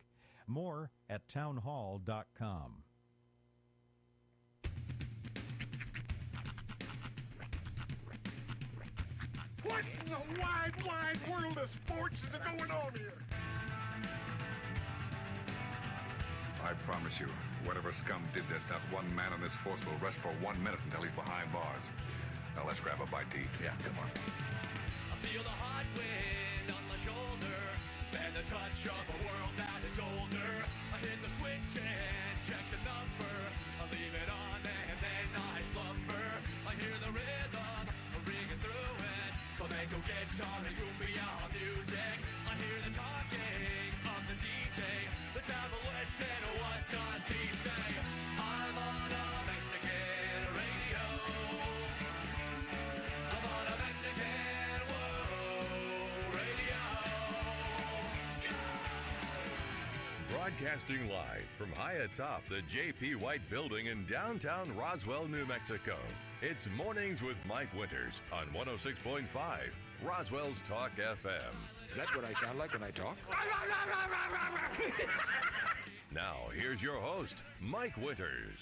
More at townhall.com. What in the wide world of sports is going on here? I promise you, whatever scum did this, not one man in this force will rest for 1 minute until he's behind bars. Now let's grab a bite to eat. Yeah, come on. I feel the hot wind on my shoulder and the touch of a world that is older. I hit the switch and check the number. I leave it on and then I slumber. I hear the rhythm ringing through it. Flamenco guitar and cumbia music. I hear the talking of the DJ. The travel listen, what does he say? I'm on a Mexican radio. I'm on a Mexican radio. Broadcasting live from high atop the J.P. White Building in downtown Roswell, New Mexico. It's Mornings with Mike Winters on 106.5 Roswell's Talk FM. Is that what I sound like when I talk? Now, here's your host, Mike Winters.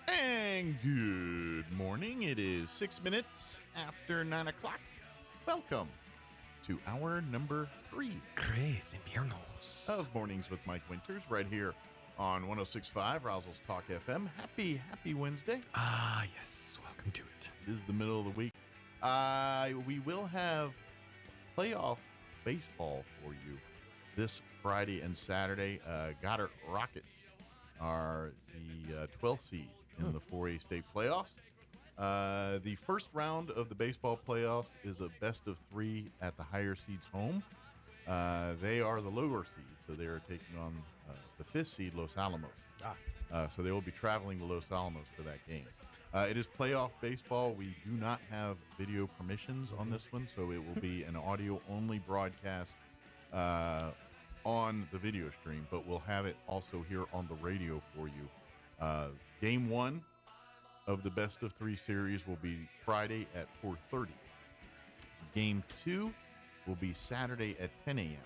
And good morning. It is 6 minutes after 9 o'clock. Welcome to hour number 3 Crazy Inviernos of Mornings with Mike Winters right here on 106.5 Roswell's Talk FM. Happy Wednesday. Ah, yes. Welcome to it. It is the middle of the week. We will have playoff baseball for you this Friday and Saturday. Goddard Rockets are the 12th seed in the 4A state playoffs. The first round of the baseball playoffs is a best of 3 at the higher seeds home. They are the lower seed, so they are taking on the 5th seed, Los Alamos. So they will be traveling to Los Alamos for that game. It is playoff baseball. We do not have video permissions on this one, so it will be an audio-only broadcast on the video stream, but we'll have it also here on the radio for you. Game 1 of the best of 3 series will be Friday at 4:30. Game 2 will be Saturday at 10 a.m.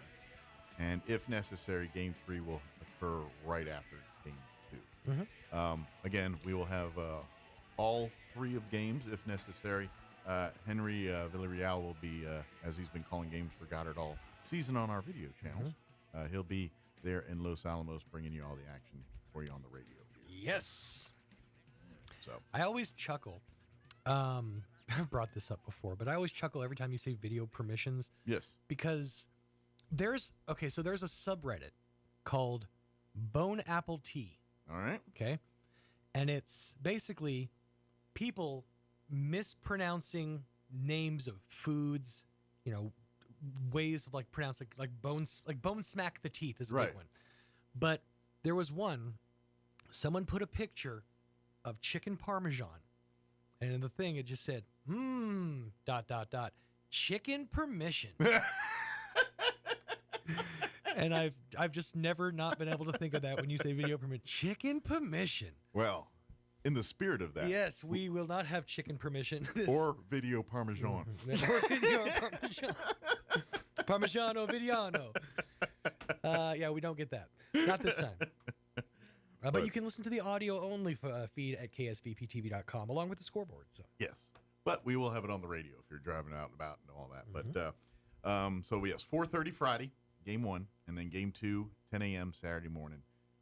And if necessary, Game 3 will occur right after Game 2. Again, we will have all 3 of games if necessary. Henry Villarreal will be, as he's been calling games for Goddard all season on our video channels. He'll be there in Los Alamos bringing you all the action for you on the radio. Yes. So I always chuckle. I've brought this up before, but I always chuckle every time you say video permissions. Yes. Because there's a subreddit called Bone Apple Tea. All right. Okay. And it's basically people mispronouncing names of foods, ways of pronounce like bone smack the teeth is a big one. But there was one, someone put a picture of chicken parmesan, and in the thing it just said, chicken permission. And I've just never not been able to think of that when you say video permission. Chicken permission. Well, in the spirit of that. Yes, we will not have chicken permission. Or video parmesan. Or video parmesan. Parmigiano Vidiano. Yeah, we don't get that. Not this time. But you can listen to the audio-only feed at ksvptv.com, along with the scoreboard. So Yes. But we will have it on the radio if you're driving out and about and all that. Mm-hmm. But so, yes, 4:30 Friday, Game 1, and then Game 2, 10 a.m. Saturday morning.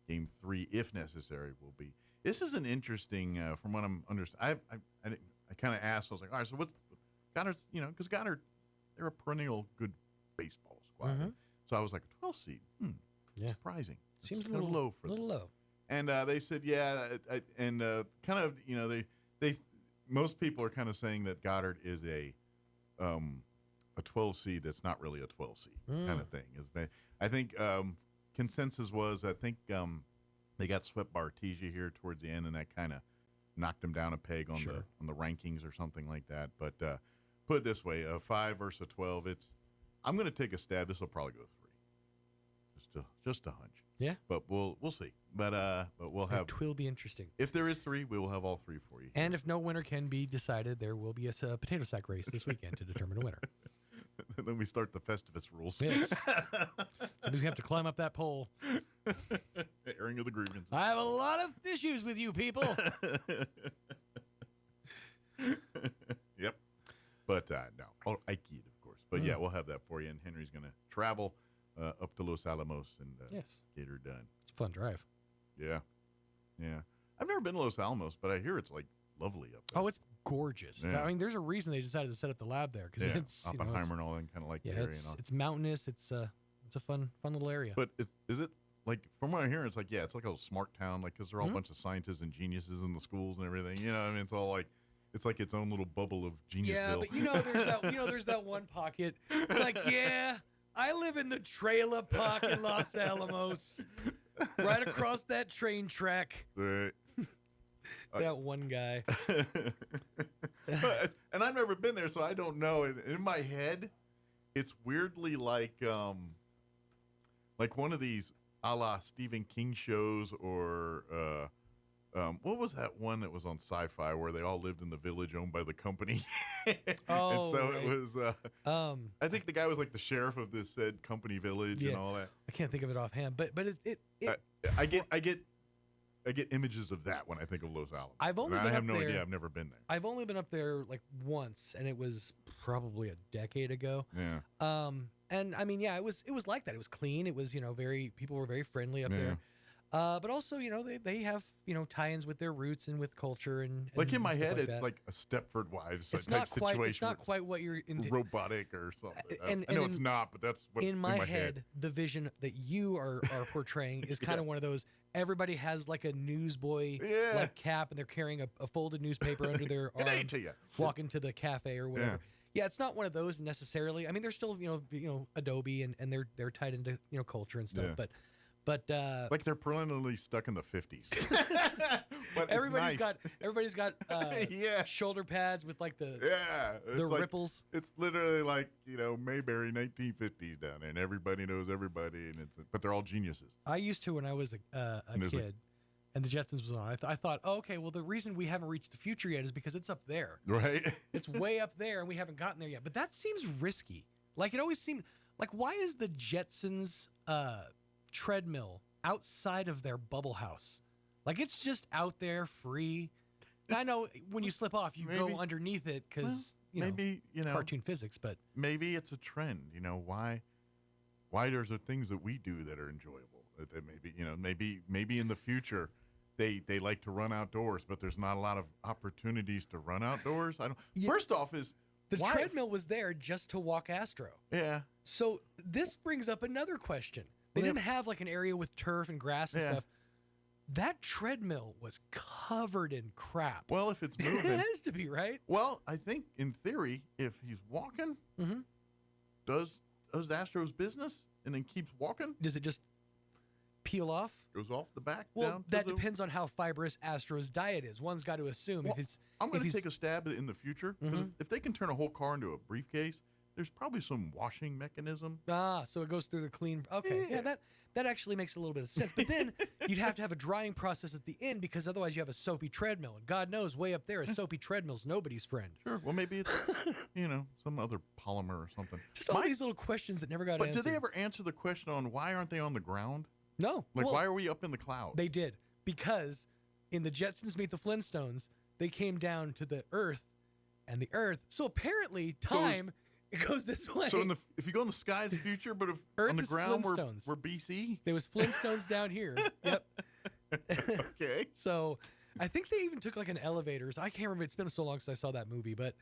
Game 3, if necessary, will be. This is an interesting, from what I'm understanding. I kind of asked, I was like, all right, so what Goddard's, because Goddard, they're a perennial good baseball squad. Mm-hmm. So I was like, a 12 seed. Yeah. Surprising. Seems It's a little low for them. Low. And they said, kind of, they most people are kind of saying that Goddard is a 12 seed that's not really a 12 seed kind of thing. I think consensus was, they got swept by Artesia here towards the end, and that kind of knocked them down a peg on the rankings or something like that. But put it this way, a 5 versus a 12, I'm going to take a stab. This will probably go 3. Just a hunch. Yeah. But we'll see. But we'll have. It will be interesting. If there is 3, we will have all 3 for you. And if no winner can be decided, there will be a potato sack race this weekend to determine a winner. And then we start the Festivus rules. Yes. Somebody's going to have to climb up that pole. Airing of the grievances. I have a lot of issues with you people. Yep. But no. Oh, I keyed, of course. But yeah, we'll have that for you. And Henry's going to travel up to Los Alamos and get her done. It's a fun drive. Yeah. Yeah. I've never been to Los Alamos, but I hear it's like lovely up there. Oh, it's gorgeous. Yeah. I mean, there's a reason they decided to set up the lab there because it's Oppenheimer and all that kind of like the area. It's mountainous. It's a fun little area. But is it like, from what I'm hearing, it's like, it's like a smart town, like, because they're all a bunch of scientists and geniuses in the schools and everything. You know what I mean? It's all like, it's like its own little bubble of genius. Yeah, but there's that one pocket. It's like, I live in the trailer park in Los Alamos, right across that train track. Right. That one guy. And I've never been there, so I don't know. In my head, it's weirdly like one of these a la Stephen King shows, or what was that one that was on Sci-Fi where they all lived in the village owned by the company? Oh, and so right. it was. I think the guy was like the sheriff of this said company village and all that. I can't think of it offhand, but it I get images of that when I think of Los Alamos. I have no idea. I've never been there. I've only been up there like once, and it was probably a decade ago. Yeah. And I mean, it was like that. It was clean. It was people were very friendly up there. But also, they have tie-ins with their roots and with culture and like in my head, like it's that. like a Stepford Wives It's type not quite. situation. It's not quite what you're into. Robotic or something. And I know it's not, but that's what in my head. The vision that you are portraying is kind of one of those. Everybody has like a newsboy like cap, and they're carrying a folded newspaper under their arm, walking to the cafe or whatever. Yeah, it's not one of those necessarily. I mean, they're still Adobe and they're tied into culture and stuff, but like they're permanently stuck in the 50s. But everybody's got shoulder pads with like the ripples. It's literally like Mayberry 1950s down there, and everybody knows everybody, but they're all geniuses. I used to when I was a kid, and the Jetsons was on. I thought, okay, well the reason we haven't reached the future yet is because it's up there, right? It's way up there, and we haven't gotten there yet. But that seems risky. Like it always seemed like, why is the Jetsons treadmill outside of their bubble house? Like it's just out there free. And I know when you slip off, you go underneath it because cartoon physics. But maybe it's a trend. Why there's things that we do that are enjoyable. That maybe in the future they like to run outdoors, but there's not a lot of opportunities to run outdoors. I don't. First off, is the treadmill was there just to walk Astro. Yeah. So this brings up another question. They didn't have like an area with turf and grass and stuff. That treadmill was covered in crap. Well, if it's moving, it has to be, right? Well, I think in theory, if he's walking, does Astro's business and then keeps walking, does it just peel off? Goes off the back. Well, down that depends on how fibrous Astro's diet is. One's got to assume if it's. I'm going to take a stab at it in the future, because if they can turn a whole car into a briefcase, there's probably some washing mechanism. So it goes through the clean. Okay, yeah, that actually makes a little bit of sense. But then you'd have to have a drying process at the end because otherwise you have a soapy treadmill. And God knows, way up there, a soapy treadmill's nobody's friend. Sure. Well, maybe it's some other polymer or something. Just all these little questions that never got answered. But did they ever answer the question on why aren't they on the ground? No. Why are we up in the clouds? They did, because in the Jetsons Meet the Flintstones, they came down to the Earth, and the Earth. So apparently, it goes this way. So if you go in the sky, it's future, but if Earth on the is ground, Flintstones. we're BC? There was Flintstones down here. Yep. Okay. So I think they even took like an elevator. So I can't remember. It's been so long since I saw that movie. But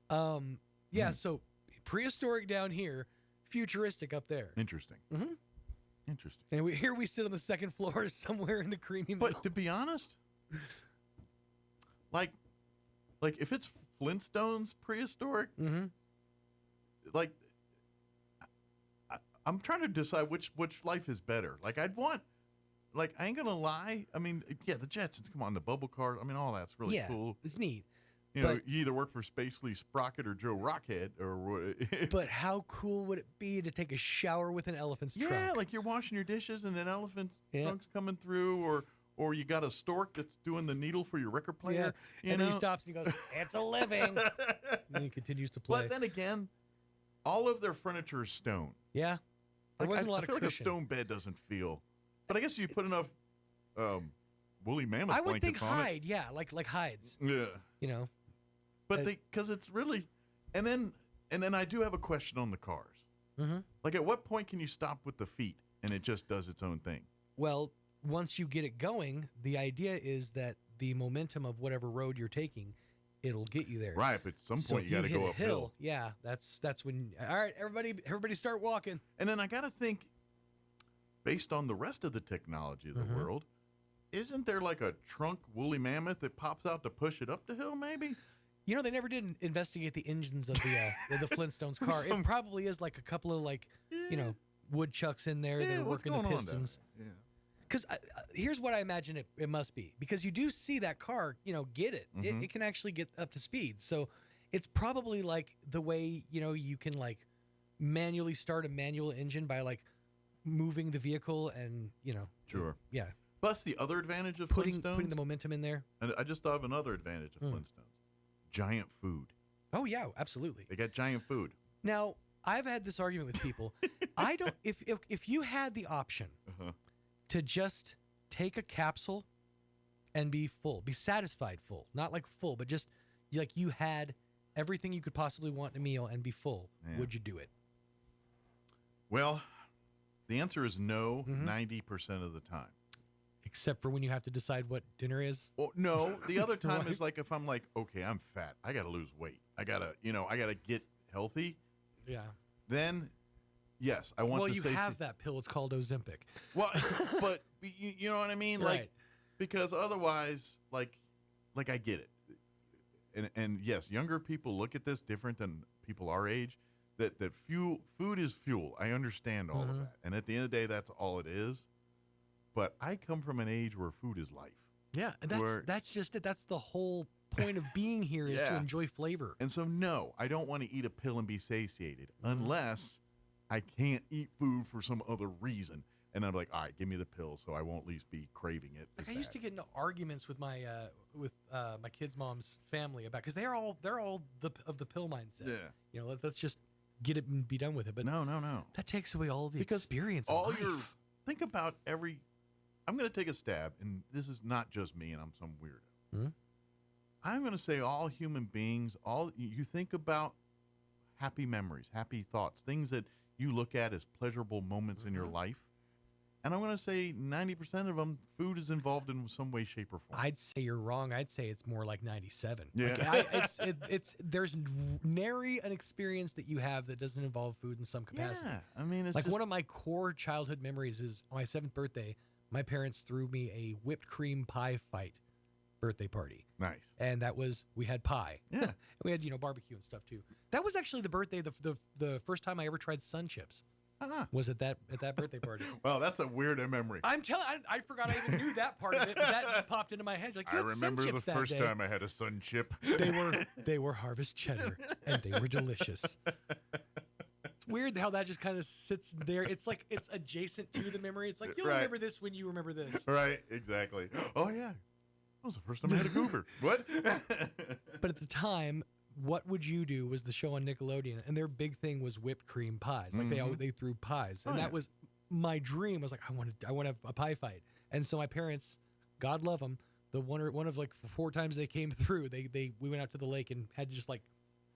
so prehistoric down here, futuristic up there. Interesting. Mm-hmm. Interesting. And here we sit on the second floor somewhere in the creamy middle. But to be honest, like if it's Flintstones prehistoric, I'm trying to decide which life is better. I ain't gonna lie. I mean, yeah, the Jetsons, come on, the bubble cars. I mean, all that's really cool. It's neat. You either work for Spacely Sprocket or Joe Rockhead or what. But how cool would it be to take a shower with an elephant's trunk? Yeah, like you're washing your dishes and an elephant's trunk's coming through, or you got a stork that's doing the needle for your record player. Yeah. And then he stops and he goes, "It's a living." And then he continues to play. But then again, all of their furniture is stone. Yeah. There wasn't a lot of cushion. Like a stone bed doesn't feel. But I guess you put enough woolly mammoth blankets on it. I would think hide, yeah, like hides. Yeah. But because it's really, and then I do have a question on the cars. Mm-hmm. Like, at what point can you stop with the feet and it just does its own thing? Well, once you get it going, the idea is that the momentum of whatever road you're taking, it'll get you there. Right, but at some point you got to go uphill. Yeah, that's when. All right, everybody, start walking. And then I got to think, based on the rest of the technology of the world, isn't there like a trunk woolly mammoth that pops out to push it up the hill? Maybe. You know, they never did investigate the engines of the Flintstones car. It probably is like a couple of woodchucks in there that are working the pistons. Yeah. Because here's what I imagine it must be. Because you do see that car, get it. It can actually get up to speed. So it's probably like the way, you can like manually start a manual engine by like moving the vehicle and, Sure. Yeah. Plus the other advantage of putting Flintstones. the momentum in there. And I just thought of another advantage of Flintstones. Giant food. Oh, yeah, absolutely. They got giant food. Now, I've had this argument with people. If you had the option to just take a capsule and be satisfied full, not like full, but just like you had everything you could possibly want in a meal and be full, would you do it? Well, the answer is no 90% of the time. Except for when you have to decide what dinner is? Well, no, the other time is like if I'm like, okay, I'm fat. I got to lose weight. I got to get healthy. Yeah. Then, yes, I want to say... Well, you have that pill. It's called Ozempic. Well, but you know what I mean? Right. Like, because otherwise, like I get it. And yes, younger people look at this different than people our age. That food is fuel. I understand all of that. And at the end of the day, that's all it is. But I come from an age where food is life. Yeah, that's just it. That's the whole point of being here is to enjoy flavor. And so, no, I don't want to eat a pill and be satiated unless I can't eat food for some other reason. And I'm like, all right, give me the pill so I won't at least be craving it. Like I used to get into arguments with my kid's mom's family about because they're all of the pill mindset. Yeah, let's just get it and be done with it. But no, that takes away all the experience. Of life. Think about every. I'm going to take a stab, and this is not just me, and I'm some weirdo. I'm going to say all human beings, you think about happy memories, happy thoughts, things that you look at as pleasurable moments in your life. And I'm going to say 90% of them, food is involved in some way, shape, or form. I'd say you're wrong. I'd say it's more like 97. Yeah. There's nary an experience that you have that doesn't involve food in some capacity. Yeah, I mean, it's like one of my core childhood memories is on my 7th birthday. My parents threw me a whipped cream pie fight birthday party. Nice. And we had pie. Yeah. We had, barbecue and stuff too. That was actually the birthday, the first time I ever tried Sun Chips. Was at that birthday party. Well, that's a weird memory. I forgot I even knew that part of it, but that just popped into my head. Like, I remember the first time I had a Sun Chip. They were Harvest Cheddar, and they were delicious. weird how that just kind of sits there. It's like it's adjacent to the memory. It's like you'll remember this when you remember this. Right, exactly. Oh yeah, that was the first time I had a goober. What? But at the time, What Would You Do was the show on Nickelodeon, and their big thing was whipped cream pies. Like they threw pies, and that was my dream. I was like, I want a pie fight. And so my parents, God love them, one of like 4 times they came through, we went out to the lake and had just like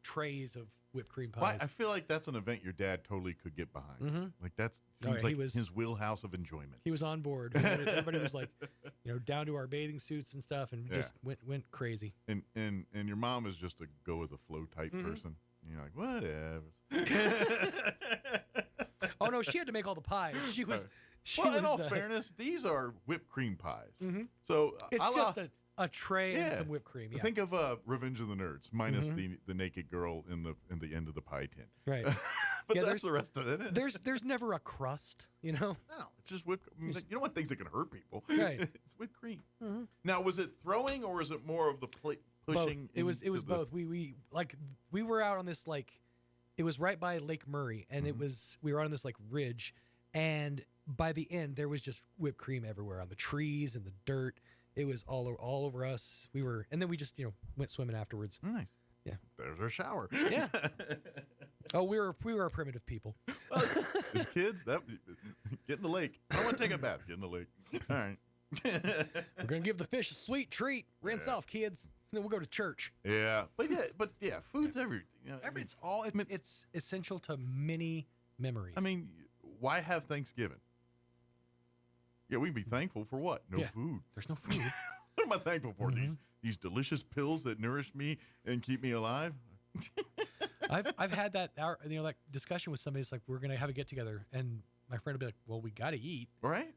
trays of whipped cream pies. Well, I feel like that's an event your dad totally could get behind. Like that's seems like his wheelhouse of enjoyment. He was on board. Everybody was like, down to our bathing suits and stuff, and just went crazy. And your mom is just a go with the flow type person. And you're like, whatever. Oh no, she had to make all the pies. She was. In all fairness, these are whipped cream pies. So it's just a tray and some whipped cream. Yeah. Think of Revenge of the Nerds minus the naked girl in the end of the pie tin. Right. But that's the rest of it. There's never a crust, No, it's just whipped. You don't want things that can hurt people. Right. It's whipped cream. Now, was it throwing or was it more of the pushing? Both. It was both. We were out on this it was right by Lake Murray, and we were on this ridge, and by the end there was just whipped cream everywhere on the trees and the dirt. It was all over us. And then we just went swimming afterwards. Nice. Yeah. There's our shower. Yeah. Oh, we were a primitive people. Well, as kids, get in the lake. I want to take a bath. Get in the lake. All right. We're gonna give the fish a sweet treat. Rinse off, kids. And then we'll go to church. Yeah. But food's everything. It's essential to many memories. I mean, why have Thanksgiving? Yeah, we can be thankful for what? No food. There's no food. What am I thankful for? These delicious pills that nourish me and keep me alive? I've had that discussion with somebody. It's like, we're gonna have a get together, and my friend will be like, well, we got to eat. Right.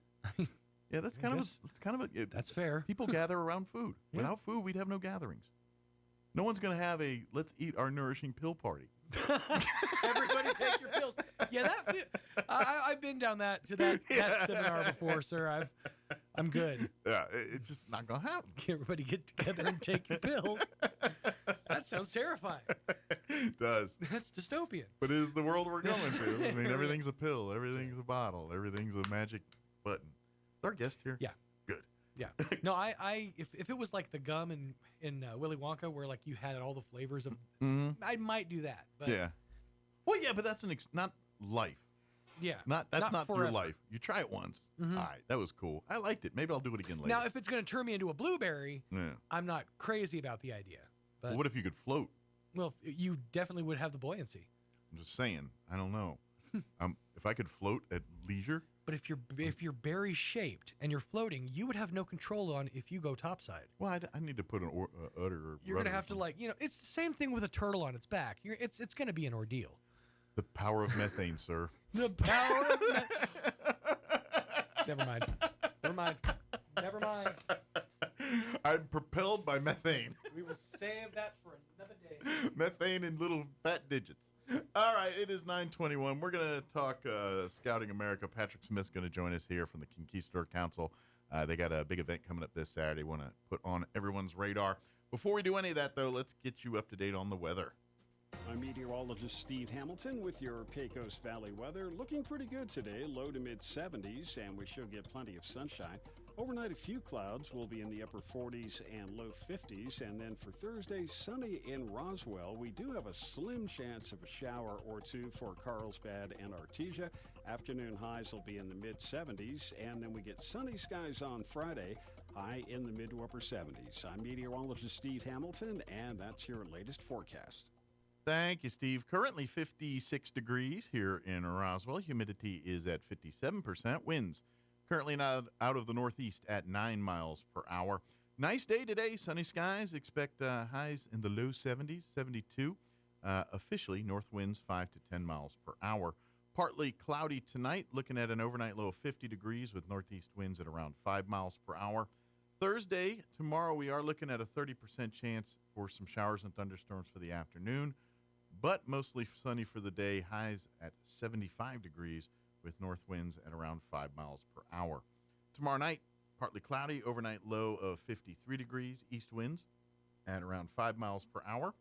Yeah, that's kind of a that's fair. People gather around food. Yeah. Without food, we'd have no gatherings. No one's going to have a let's eat our nourishing pill party. Everybody take your pills. Yeah, I've been down that seminar before, sir. I'm good. Yeah, it's just not going to happen. Everybody get together and take your pills. That sounds terrifying. It does. That's dystopian. But it is the world we're going to. I mean, everything's a pill. Everything's a bottle. Everything's a magic button. Is our guest here? Yeah. Good. Yeah. No, if it was like the gum in Willy Wonka where you had all the flavors of, I might do that. But yeah. Well, yeah, but that's not life. Yeah. That's not forever. your life. You try it once. All right, that was cool. I liked it. Maybe I'll do it again later. Now, if it's going to turn me into a blueberry, I'm not crazy about the idea. But well, what if you could float? Well, you definitely would have the buoyancy. I'm just saying. I don't know. If I could float at leisure. But if you're berry shaped and you're floating, you would have no control on if you go topside. Well, I need to put an udder. You're gonna have to it's the same thing with a turtle on its back. It's gonna be an ordeal. The power of methane, sir. The power of Never mind. I'm propelled by methane. We will save that for another day. Methane in little fat digits. All right, it is 9:21. We're going to talk Scouting America. Patrick Smith's going to join us here from the Conquistador Council. They got a big event coming up this Saturday. Want to put on everyone's radar. Before we do any of that, though, let's get you up to date on the weather. I'm meteorologist Steve Hamilton with your Pecos Valley weather. Looking pretty good today, low to mid 70s, and we should get plenty of sunshine. Overnight, a few clouds will be in the upper 40s and low 50s. And then for Thursday, sunny in Roswell. We do have a slim chance of a shower or two for Carlsbad and Artesia. Afternoon highs will be in the mid 70s. And then we get sunny skies on Friday, high in the mid to upper 70s. I'm meteorologist Steve Hamilton, and that's your latest forecast. Thank you, Steve. Currently 56 degrees here in Roswell. Humidity is at 57%. Winds currently not out of the northeast at 9 miles per hour. Nice day today. Sunny skies. Expect highs in the low 70s, 72. Officially, north winds 5 to 10 miles per hour. Partly cloudy tonight. Looking at an overnight low of 50 degrees with northeast winds at around 5 miles per hour. Thursday, tomorrow, we are looking at a 30% chance for some showers and thunderstorms for the afternoon, but mostly sunny for the day. Highs at 75 degrees with north winds at around 5 miles per hour. Tomorrow night, partly cloudy, overnight low of 53 degrees, east winds at around 5 miles per hour.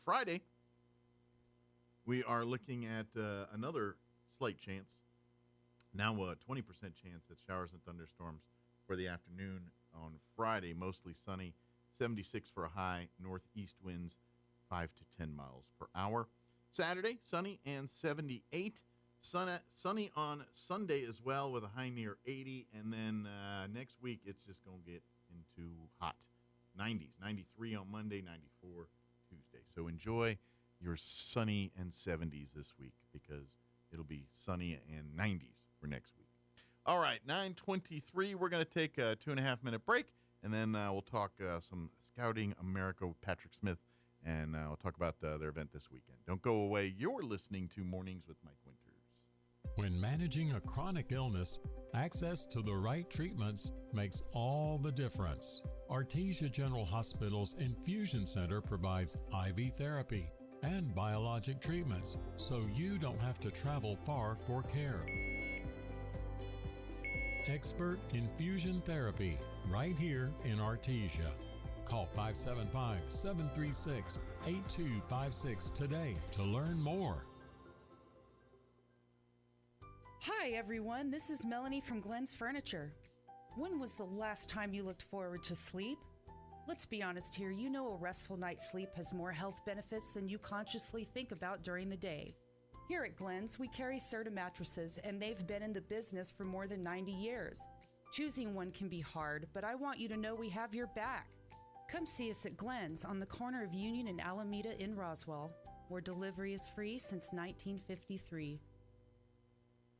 Friday, we are looking at another slight chance. Now a 20% chance at showers and thunderstorms for the afternoon on Friday. Mostly sunny, 76 for a high, northeast winds 5 to 10 miles per hour. Saturday, sunny and 78. Sunny on Sunday as well with a high near 80. And then next week, it's just going to get into hot. 90s, 93 on Monday, 94 Tuesday. So enjoy your sunny and 70s this week because it'll be sunny and 90s for next week. All right, 9:23. We're going to take a 2.5-minute break, and then we'll talk some Scouting America with Patrick Smith, and we'll talk about their event this weekend. Don't go away. You're listening to Mornings with Mike Winters. When managing a chronic illness, access to the right treatments makes all the difference. Artesia General Hospital's Infusion Center provides IV therapy and biologic treatments, so you don't have to travel far for care. Expert infusion therapy right here in Artesia. Call 575-736-8256 today to learn more. Hi everyone, this is Melanie from Glenn's Furniture. When was the last time you looked forward to sleep? Let's be honest here, you know a restful night's sleep has more health benefits than you consciously think about during the day. Here at Glenn's, we carry Serta mattresses, and they've been in the business for more than 90 years. Choosing one can be hard, but I want you to know we have your back. Come see us at Glenn's on the corner of Union and Alameda in Roswell, where delivery is free since 1953.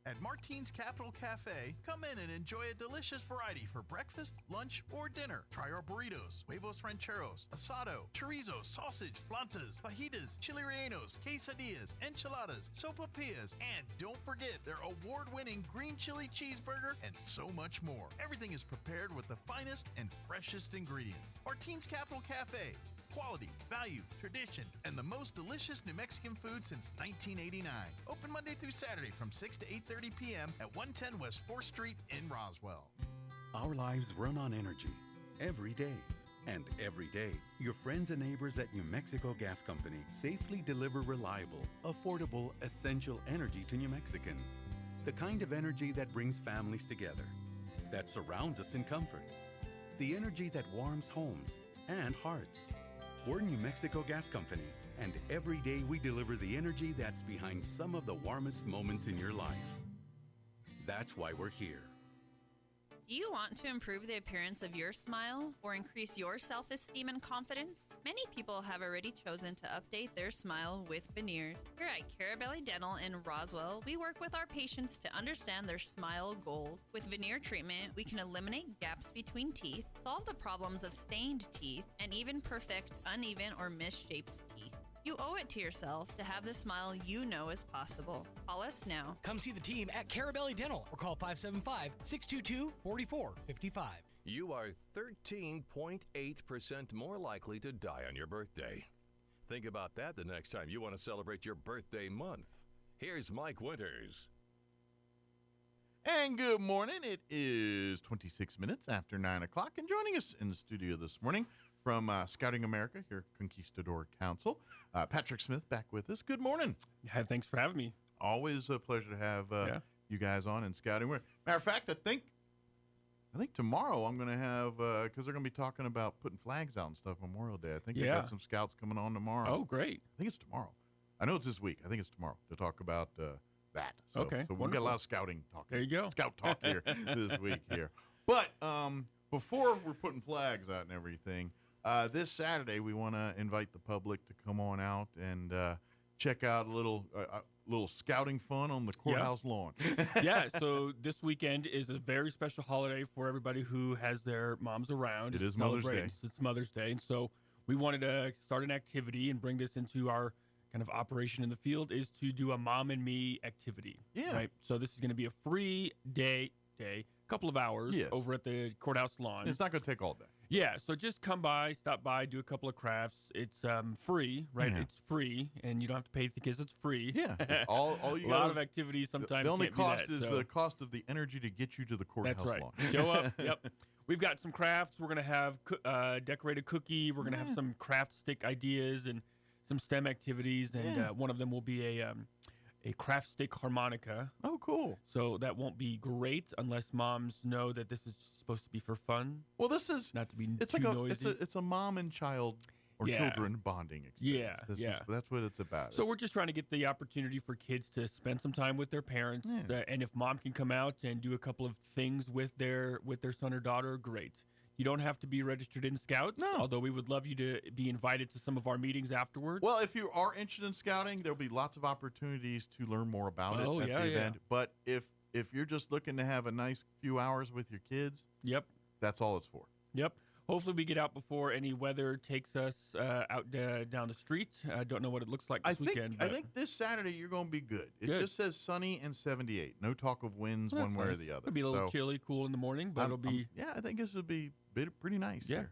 At Martine's Capital Cafe, come in and enjoy a delicious variety for breakfast, lunch, or dinner. Try our burritos, huevos rancheros, asado, chorizo, sausage, flantas, fajitas, chili rellenos, quesadillas, enchiladas, sopapillas, and don't forget their award-winning green chili cheeseburger and so much more. Everything is prepared with the finest and freshest ingredients. Martine's Capital Cafe. Quality, value, tradition, and the most delicious New Mexican food since 1989. Open Monday through Saturday from 6 to 8:30 p.m. at 110 West 4th Street in Roswell. Our lives run on energy every day. And every day, your friends and neighbors at New Mexico Gas Company safely deliver reliable, affordable, essential energy to New Mexicans. The kind of energy that brings families together, that surrounds us in comfort. The energy that warms homes and hearts. We're New Mexico Gas Company, and every day we deliver the energy that's behind some of the warmest moments in your life. That's why we're here. Do you want to improve the appearance of your smile or increase your self-esteem and confidence? Many people have already chosen to update their smile with veneers. Here at Carabelli Dental in Roswell, we work with our patients to understand their smile goals. With veneer treatment, we can eliminate gaps between teeth, solve the problems of stained teeth, and even perfect uneven or misshaped teeth. You owe it to yourself to have the smile you know is possible. Call us now. Come see the team at Carabelli Dental or call 575-622-4455. You are 13.8% more likely to die on your birthday. Think about that the next time you want to celebrate your birthday month. Here's Mike Winters. And good morning. It is 26 minutes after 9 o'clock. And joining us in the studio this morning from Scouting America, your Conquistador Council, Patrick Smith back with us. Good morning. Yeah, thanks for having me. Always a pleasure to have you guys on in Scouting. Matter of fact, I think tomorrow I'm going to have, because they're going to be talking about putting flags out and stuff Memorial Day. I think we got some scouts coming on tomorrow. Oh, great. I think it's tomorrow. I know it's this week. I think it's tomorrow to talk about that. So, okay. So we've got a lot of scouting talk. There you go. Scout talk here this week here. But before we're putting flags out and everything, this Saturday we want to invite the public to come on out and check out a little scouting fun on the courthouse lawn. Yeah, so this weekend is a very special holiday for everybody who has their moms around. It is Mother's Day. It's Mother's Day, and so we wanted to start an activity and bring this into our kind of operation in the field, is to do a Mom and Me activity. Yeah. Right? So this is going to be a free day, couple of hours over at the courthouse lawn. It's not going to take all day. Yeah, so just come by, stop by, do a couple of crafts. It's free, right? Yeah. It's free, and you don't have to pay because it's free. Yeah, all you a lot of activities sometimes. The only can't cost be that, is the cost of the energy to get you to the courthouse That's right. lawn. Show up. Yep. We've got some crafts. We're gonna have decorated cookie. We're gonna have some craft stick ideas and some STEM activities, and one of them will be a craft stick harmonica. Oh, cool. So that won't be great unless moms know that this is supposed to be for fun. Well, this is not to be too noisy. It's a mom and child or children bonding experience. That's what it's about. So we're just trying to get the opportunity for kids to spend some time with their parents, and if mom can come out and do a couple of things with their son or daughter, great. You don't have to be registered in Scouts, although we would love you to be invited to some of our meetings afterwards. Well, if you are interested in scouting, there'll be lots of opportunities to learn more about it at the event. But if you're just looking to have a nice few hours with your kids, that's all it's for. Yep. Hopefully we get out before any weather takes us out down the street. I don't know what it looks like this weekend. I think this Saturday you're going to be good. It just says sunny and 78. No talk of winds Well, one way nice. or the other. It'll be a little chilly, cool in the morning, but it'll be... I think this will be pretty nice. Yeah. Here.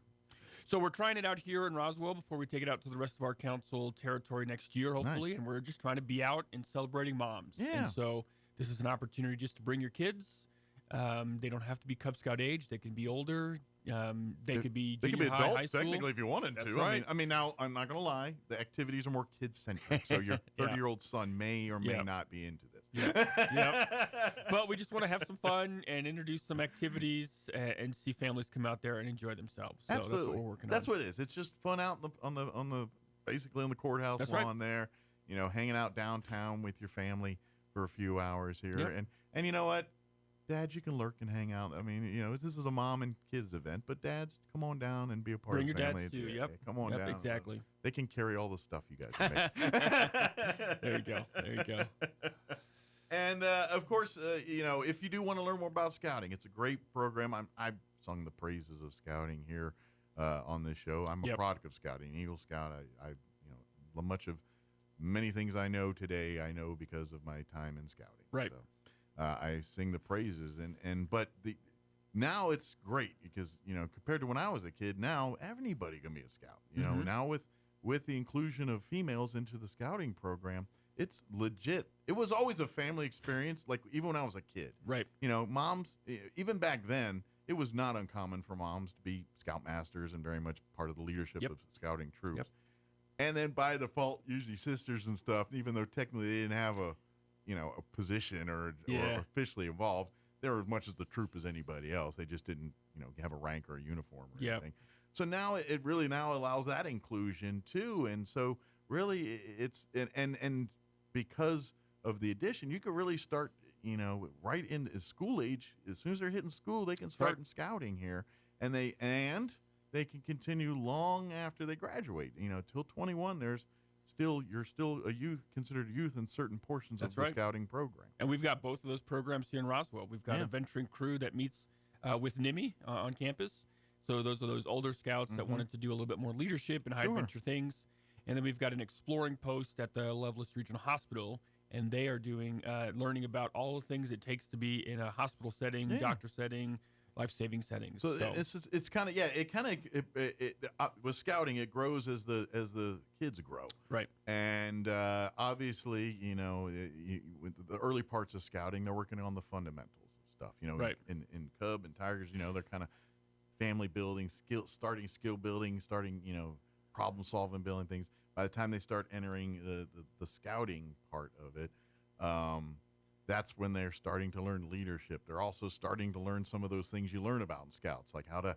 So we're trying it out here in Roswell before we take it out to the rest of our council territory next year, hopefully. Nice. And we're just trying to be out and celebrating moms. Yeah. And so this is an opportunity just to bring your kids. They don't have to be Cub Scout age. They can be older. They could be junior high, adults high school. technically if you wanted That's to. right. I mean, now I'm not going to lie. The activities are more kid-centric. So your 30-year-old son may or may not be into this. But we just want to have some fun and introduce some activities and see families come out there and enjoy themselves. So Absolutely. that's what we're working on. That's what it is. It's just fun out on the basically on the courthouse lawn there. You know, hanging out downtown with your family for a few hours here. Yep. And you know what? Dads, you can lurk and hang out. I mean, you know, this is a mom and kids event, but dads, come on down and be a part Bring of the your family. dads too. Yep. Come on down. Exactly. They can carry all the stuff you guys make. There you go. There you go. And of course, you know, if you do want to learn more about scouting, it's a great program. I've sung the praises of scouting here on this show. I'm a product of scouting, Eagle Scout. I you know, many things I know today, I know because of my time in scouting. Right. So, I sing the praises, but now it's great because, you know, compared to when I was a kid, now anybody can be a scout. You know, now with the inclusion of females into the scouting program, it's legit. It was always a family experience, like even when I was a kid. Right. You know, moms, even back then, it was not uncommon for moms to be scoutmasters and very much part of the leadership of scouting troops. Yep. And then by default, usually sisters and stuff, even though technically they didn't have a position or officially involved, they're as much as the troop as anybody else. They just didn't, you know, have a rank or a uniform or anything. So now it really now allows that inclusion too. And so really it's, and because of the addition, you could really start, you know, right in school age. As soon as they're hitting school, they can start in scouting here, and they can continue long after they graduate, you know, till 21. You're still a youth, considered a youth in certain portions of the scouting program. And we've got both of those programs here in Roswell. We've got a venturing crew that meets with NIMI on campus. So those are those older scouts that wanted to do a little bit more leadership and high adventure things. And then we've got an exploring post at the Loveless Regional Hospital, and they are doing learning about all the things it takes to be in a hospital setting, doctor setting, life-saving settings. So it's kind of with scouting, it grows as the kids grow. Right. And obviously, you know, with the early parts of scouting, they're working on the fundamentals of stuff. You know, in Cub and Tigers, you know, they're kind of family building, starting skill building, starting, you know, problem solving, building things. By the time they start entering the scouting part of it, that's when they're starting to learn leadership. They're also starting to learn some of those things you learn about in scouts, like how to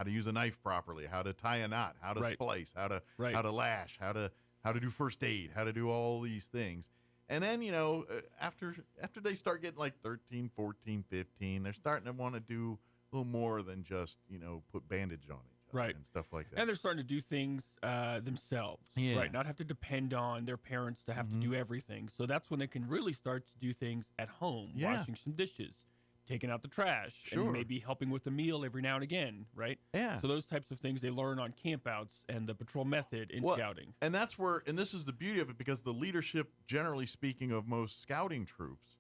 use a knife properly, how to tie a knot, how to splice, how to lash, how to do first aid, how to do all these things. And then, you know, after they start getting like 13, 14, 15, they're starting to want to do a little more than just, you know, put bandage on it. Right. And stuff like that. And they're starting to do things themselves, right? Not have to depend on their parents to have to do everything. So that's when they can really start to do things at home, washing some dishes, taking out the trash, and maybe helping with a meal every now and again, right? Yeah. So those types of things they learn on campouts and the patrol method in scouting. And that's where, and this is the beauty of it, because the leadership, generally speaking, of most scouting troops,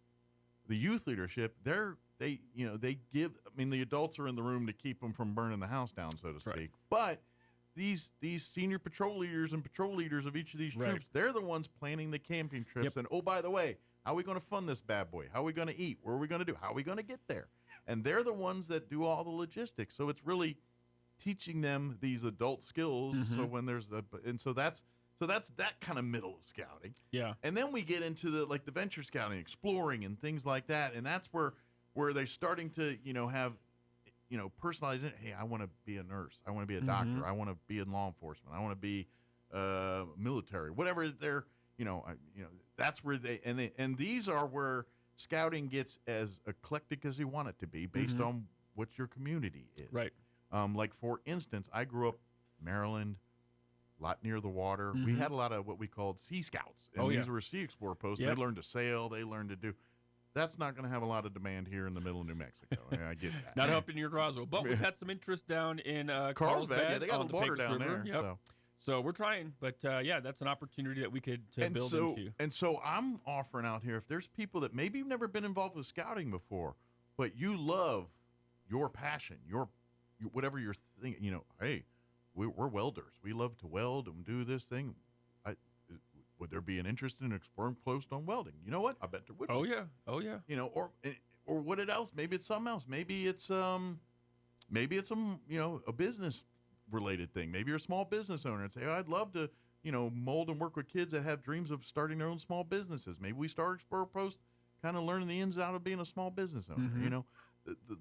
the youth leadership, they give, I mean, the adults are in the room to keep them from burning the house down, so to speak. But these senior patrol leaders and patrol leaders of each of these troops, they're the ones planning the camping trips. And, oh, by the way, how are we going to fund this bad boy? How are we going to eat? Where are we going to do? How are we going to get there? And they're the ones that do all the logistics. So it's really teaching them these adult skills. So when there's so So that's that kind of middle of scouting. Yeah. And then we get into the venture scouting, exploring and things like that. And that's where they're starting to, have, personalize it. Hey, I want to be a nurse. I want to be a doctor. I want to be in law enforcement. I want to be military, whatever they're, that's where and these are where scouting gets as eclectic as you want it to be based on what your community is. Right. Like, for instance, I grew up Maryland, a lot near the water. We had a lot of what we called Sea Scouts. And these were Sea Explorer posts. They learned to sail. They learned to do. That's not going to have a lot of demand here in the middle of New Mexico. I get that. Not up in your Roswell. But we've had some interest down in Carlsbad. Yeah, they got on the water Pecos down River. there. Yep. So we're trying. But, that's an opportunity that we could build into. And so I'm offering out here, if there's people that maybe you've never been involved with scouting before, but you love your passion, your whatever you're thinking, hey, we're welders. We love to weld and do this thing. Would there be an interest in exploring post on welding? You know what? I bet there would. Oh, yeah. Or what else? Maybe it's something else. Maybe it's a business related thing. Maybe you're a small business owner and say, I'd love to, mold and work with kids that have dreams of starting their own small businesses. Maybe we start Explorer Post kind of learning the ins and outs of being a small business owner.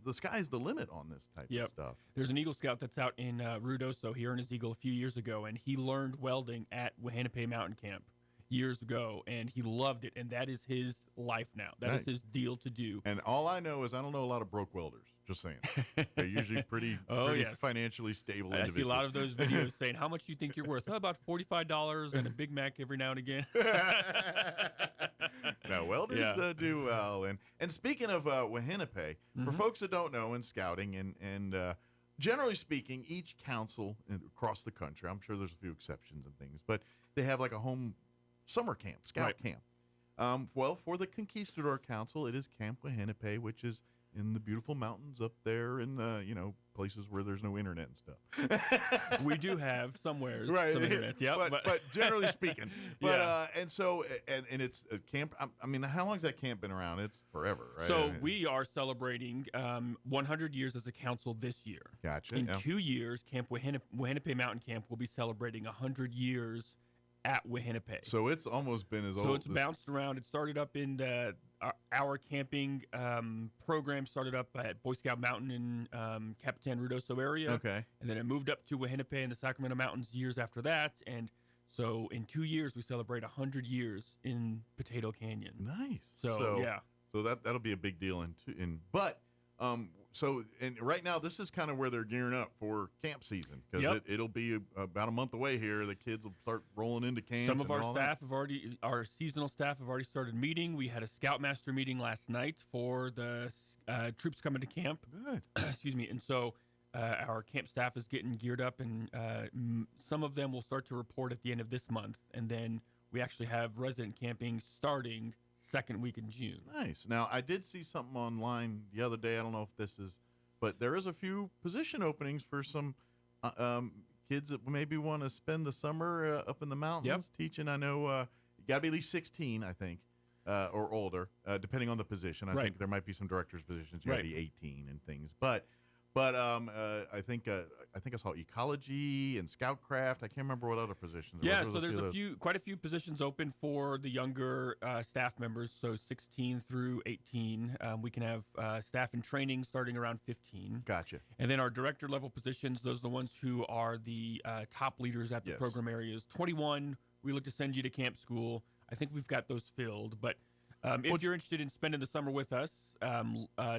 The sky's the limit on this type of stuff. There's an Eagle Scout that's out in Ruidoso here in his Eagle a few years ago, and he learned welding at Wahanape Mountain Camp years ago, and he loved it, and that is his life now. That is his deal to do. And all I know is I don't know a lot of broke welders. Just saying. They're usually pretty financially stable individuals. I see a lot of those videos saying, how much do you think you're worth? About $45 and a Big Mac every now and again. No, welders do well. And speaking of Wahanape, for folks that don't know in scouting, and generally speaking, each council across the country, I'm sure there's a few exceptions and things, but they have like a home summer camp, scout camp. Well, for the Conquistador Council, it is Camp Wahanape, which is in the beautiful mountains up there in the, places where there's no internet and stuff. We do have somewhere some internet, but generally speaking. And so, and it's a camp. I mean, how long has that camp been around? It's forever, right? So we are celebrating 100 years as a council this year. Gotcha. In 2 years, Camp Wahanape Mountain Camp will be celebrating 100 years at Wahanape. So it's almost been as old. So it's bounced around. It started up in our camping program started up at Boy Scout Mountain in Capitan Ruidoso area. Okay. And then it moved up to Wahanape in the Sacramento Mountains years after that. And so in 2 years, we celebrate 100 years in Potato Canyon. Nice. So yeah. So that'll be a big deal and right now, this is kind of where they're gearing up for camp season because it'll be about a month away here. The kids will start rolling into camp. Some of our staff our seasonal staff have already started meeting. We had a Scoutmaster meeting last night for the troops coming to camp. Good. Excuse me. And so our camp staff is getting geared up, and some of them will start to report at the end of this month. And then we actually have resident camping starting second week in June. Nice. Now, I did see something online the other day. I don't know if this is, but there is a few position openings for some kids that maybe want to spend the summer up in the mountains teaching. I know you got to be at least 16, I think, or older, depending on the position. I think there might be some director's positions. You got to be 18 and things. But I think I saw ecology and scoutcraft. I can't remember what other positions. Yeah, so there's quite a few positions open for the younger staff members. So 16 through 18, we can have staff in training starting around 15. Gotcha. And then our director level positions, those are the ones who are the top leaders at the program areas. 21, we look to send you to camp school. I think we've got those filled, but. If you're interested in spending the summer with us,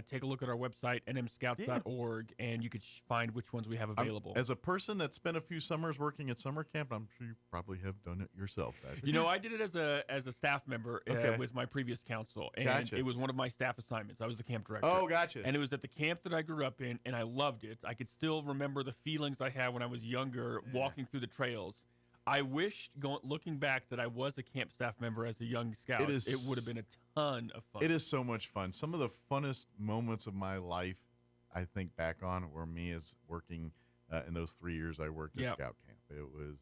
take a look at our website, nmscouts.org, and you could find which ones we have available. As a person that spent a few summers working at summer camp, I'm sure you probably have done it yourself. I did it as a staff member with my previous council, and it was one of my staff assignments. I was the camp director. Oh, gotcha. And it was at the camp that I grew up in, and I loved it. I could still remember the feelings I had when I was younger walking through the trails. I wish, looking back, that I was a camp staff member as a young scout. It would have been a ton of fun. It is so much fun. Some of the funnest moments of my life, I think back on, were me as working in those 3 years I worked at scout camp. It was,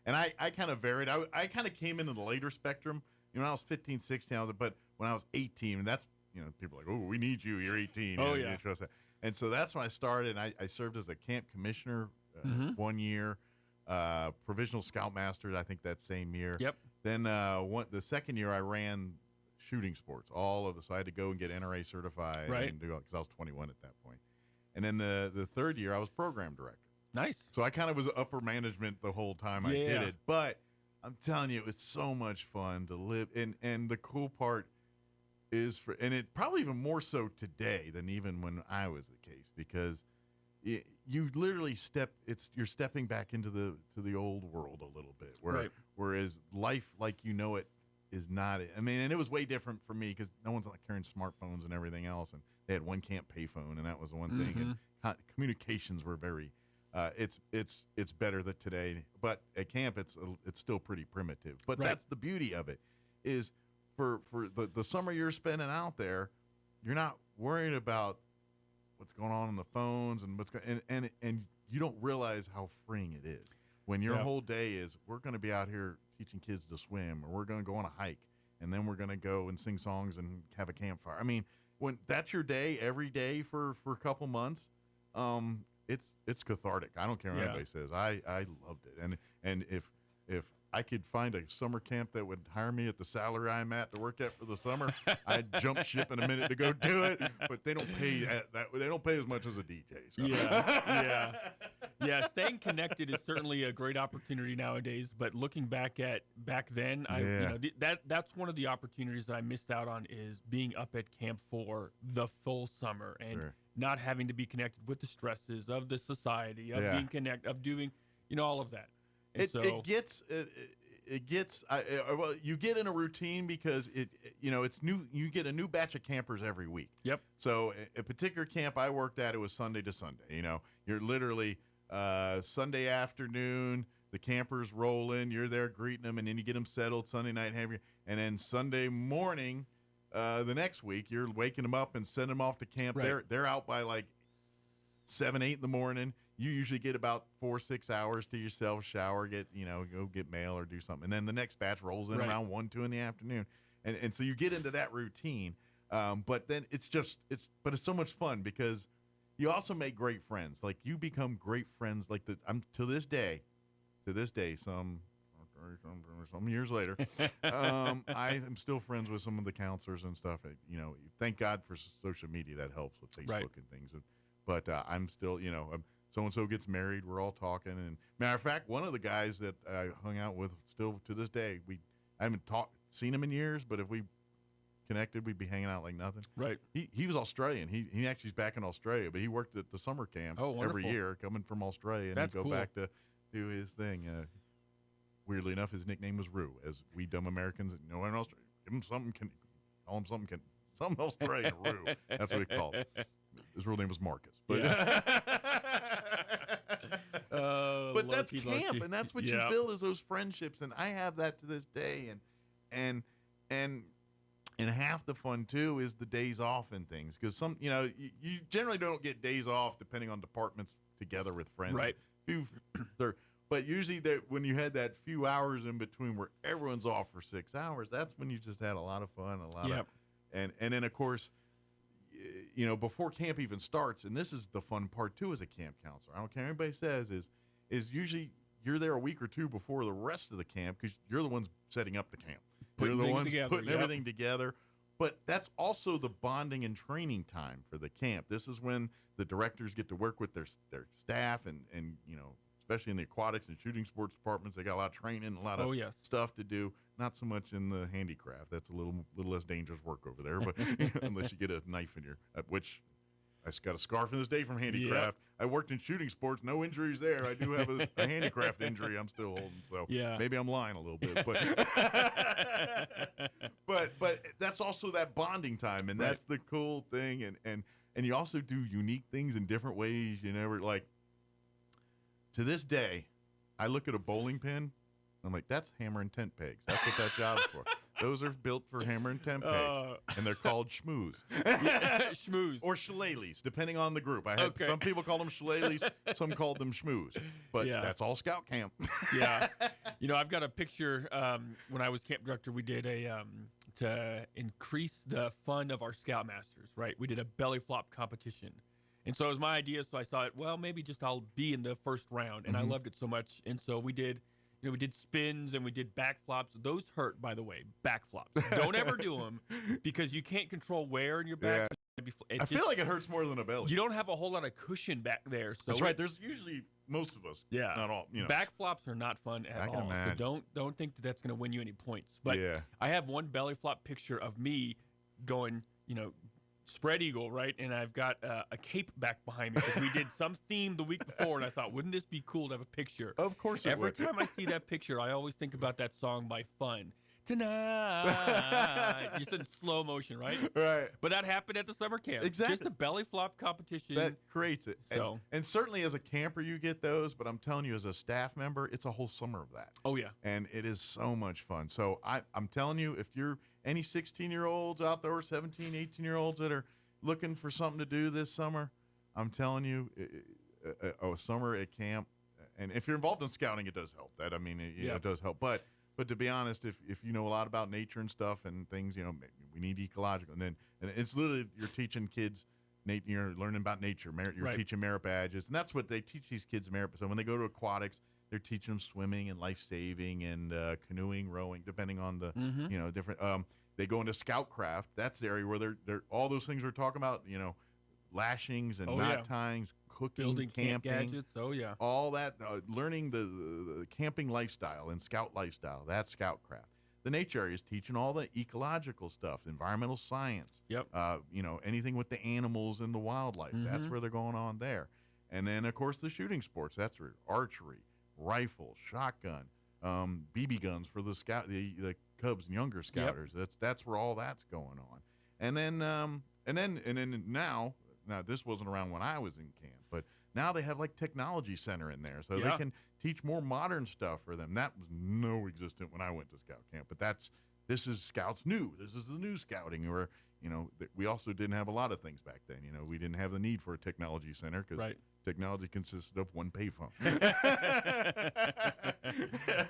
and I kind of varied. I kind of came into the later spectrum. When I was 15, 16, but when I was 18, and that's, people are like, oh, we need you. You're 18. Oh, yeah. And so that's when I started. And I served as a camp commissioner 1 year. provisional scoutmaster, I think that same year. Yep. Then the second year I ran shooting sports, all of the, so I had to go and get NRA certified, right? Because I was 21 at that point. And then the third year I was program director. Nice. So I kind of was upper management the whole time I did it. But I'm telling you, it was so much fun to live. And the cool part is and it probably even more so today than even when I was the case, because you literally you're stepping back into the old world a little bit, whereas life like you know it is not. I mean, and it was way different for me because no one's like carrying smartphones and everything else, and they had one camp payphone, and that was the one thing. And communications were very. It's better than today, but at camp it's still pretty primitive. But that's the beauty of it, is for the summer you're spending out there, you're not worried about what's going on the phones and and you don't realize how freeing it is when your whole day is, we're going to be out here teaching kids to swim, or we're going to go on a hike, and then we're going to go and sing songs and have a campfire. I mean, when that's your day every day for a couple months, it's cathartic. I don't care what anybody says. I loved it. And if I could find a summer camp that would hire me at the salary I'm at to work at for the summer, I'd jump ship in a minute to go do it. But they don't pay they don't pay as much as a DJ. So. Yeah. Staying connected is certainly a great opportunity nowadays. But looking back then, that's one of the opportunities that I missed out on, is being up at camp for the full summer and not having to be connected with the stresses of the society, of being connected, of doing, all of that. And you get in a routine because it's new. You get a new batch of campers every week. Yep. So a particular camp I worked at, it was Sunday to Sunday. You're literally Sunday afternoon, the campers roll in, you're there greeting them, and then you get them settled Sunday night, and then Sunday morning, the next week, you're waking them up and sending them off to camp. Right. They're out by like 7, 8 in the morning. You usually get about 4, 6 hours to yourself, shower, go get mail or do something. And then the next batch rolls in around 1, 2 in the afternoon. And so you get into that routine. But then it's so much fun because you also make great friends. Like, you become great friends. Like, to this day, some years later, I am still friends with some of the counselors and stuff. Thank God for social media that helps with Facebook and things. But I'm still, so-and-so gets married, we're all talking. And matter of fact, one of the guys that I hung out with still to this day, I haven't seen him in years, but if we connected, we'd be hanging out like nothing. Right. He was Australian. He actually is back in Australia, but he worked at the summer camp every year, coming from Australia, and he'd go back to do his thing. Weirdly enough, his nickname was Roo, as we dumb Americans, in Australia, give him something, call him something Australian, Roo. That's what we called him. His real name was Marcus. But, but that's camp, and that's what you build, is those friendships. And I have that to this day. And half the fun too is the days off and things, because you generally don't get days off depending on departments together with friends. Right. But usually when you had that few hours in between where everyone's off for 6 hours, that's when you just had a lot of fun, and then of course, before camp even starts, and this is the fun part too as a camp counselor, I don't care what anybody says, is usually you're there a week or two before the rest of the camp, because you're the ones setting up the camp. You're the ones putting everything together. But that's also the bonding and training time for the camp. This is when the directors get to work with their staff, and especially in the aquatics and shooting sports departments, they got a lot of training, a lot of stuff to do. Not so much in the handicraft. That's a little less dangerous work over there, but unless you get a knife in which I got a scar from this day from handicraft. Yep. I worked in shooting sports, no injuries there. I do have a handicraft injury I'm still holding, so maybe I'm lying a little bit, but that's also that bonding time, and that's the cool thing, and you also do unique things in different ways. Like, to this day, I look at a bowling pin, I'm like, that's hammer and tent pegs. That's what that job's for. Those are built for hammer and tent pegs, and they're called schmooze. Schmooze. Or shillelaghs, depending on the group. Some people call them shillelaghs, some called them schmooze. But that's all scout camp. I've got a picture. When I was camp director, we did to increase the fun of our scoutmasters, right? We did a belly flop competition. And so it was my idea. So I thought, well, maybe just I'll be in the first round. And I loved it so much. And so we did spins and we did backflops. Those hurt, by the way, backflops. Don't ever do them because you can't control where in your back. I feel like it hurts more than a belly. You don't have a whole lot of cushion back there. So That's right. There's usually most of us. Yeah. Not all. Backflops are not fun at all. Imagine. So don't think that that's going to win you any points. But I have one belly flop picture of me going, spread eagle, right? And I've got a cape back behind me because we did some theme the week before, and I thought, wouldn't this be cool to have a picture? Of course it would. Every time I see that picture, I always think about that song by Fun. Tonight. Just in slow motion, right? Right. But that happened at the summer camp. Exactly. Just a belly flop competition. That creates it. So. And certainly as a camper, you get those, but I'm telling you, as a staff member, it's a whole summer of that. Oh, yeah. And it is so much fun. So I'm telling you, if you're any 16-year-olds out there, 17, 18-year-olds that are looking for something to do this summer, I'm telling you, a summer at camp, and if you're involved in scouting, it does help. It does help. But to be honest, if you know a lot about nature and stuff and things, we need ecological. And it's literally you're teaching kids, you're learning about nature. You're teaching merit badges, and that's what they teach these kids merit. So when they go to aquatics, they're teaching them swimming and life saving and canoeing, rowing, depending on the different. They go into scoutcraft. That's the area where they're all those things we're talking about. Lashings and knot tyings, cooking, building camping, camp gadgets. Oh yeah, all that. Learning the camping lifestyle and scout lifestyle. That's scoutcraft. The nature area is teaching all the ecological stuff, environmental science. Yep. Anything with the animals and the wildlife. That's where they're going on there. And then of course the shooting sports. That's where archery, rifle, shotgun, BB guns for the the Cubs and younger scouters. That's where all that's going on. And then now this wasn't around when I was in camp, but now they have like technology center in there, so they can teach more modern stuff for them. That was no existent when I went to scout camp, but this is Scouts new. This is the new scouting where we also didn't have a lot of things back then. We didn't have the need for a technology center because technology consisted of one payphone.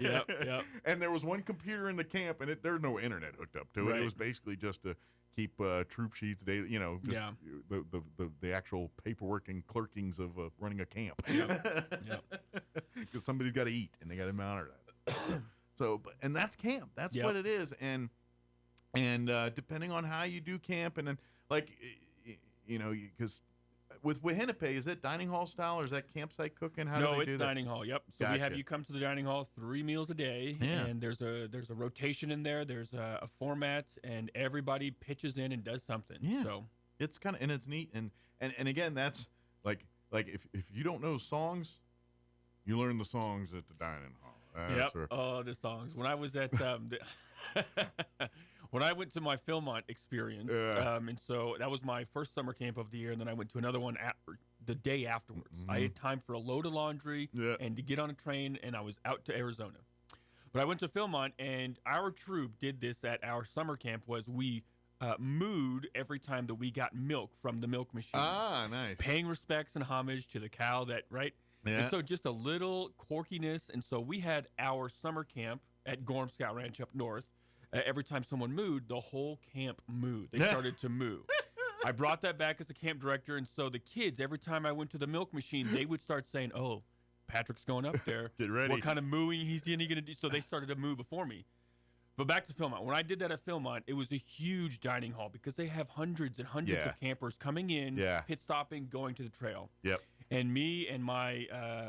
Yep. And there was one computer in the camp, and there's no internet hooked up to it. It was basically just to keep troop sheets, data, the actual paperwork and clerkings of running a camp. Because somebody's got to eat, and they got to monitor that. And that's camp. That's what it is. And depending on how you do camp, and then because with Wahinape, is it dining hall style or is that campsite cooking? How do they do that? No, it's dining hall. Yep. So we have you come to the dining hall 3 meals a day, and there's a rotation in there. There's a format, and everybody pitches in and does something. Yeah. So it's kind of, and it's neat, and again, that's like if you don't know songs, you learn the songs at the dining hall. Oh, the songs. When I was at when I went to my Philmont experience, and so that was my first summer camp of the year, and then I went to another one the day afterwards. I had time for a load of laundry and to get on a train, and I was out to Arizona. But I went to Philmont, and our troop did this at our summer camp, was we mooed every time that we got milk from the milk machine. Ah, nice. Paying respects and homage to the cow that, right? Yeah. And so just a little quirkiness, and so we had our summer camp at Gorham Scout Ranch up north. Every time someone mooed, the whole camp mooed. They started to moo. I brought that back as a camp director, and so the kids, every time I went to the milk machine, they would start saying, "Oh, Patrick's going up there. Get ready. What kind of mooing he's going to do?" So they started to moo before me. But back to Philmont. When I did that at Philmont, it was a huge dining hall because they have hundreds and hundreds of campers coming in, pit stopping, going to the trail. Yep. And me and my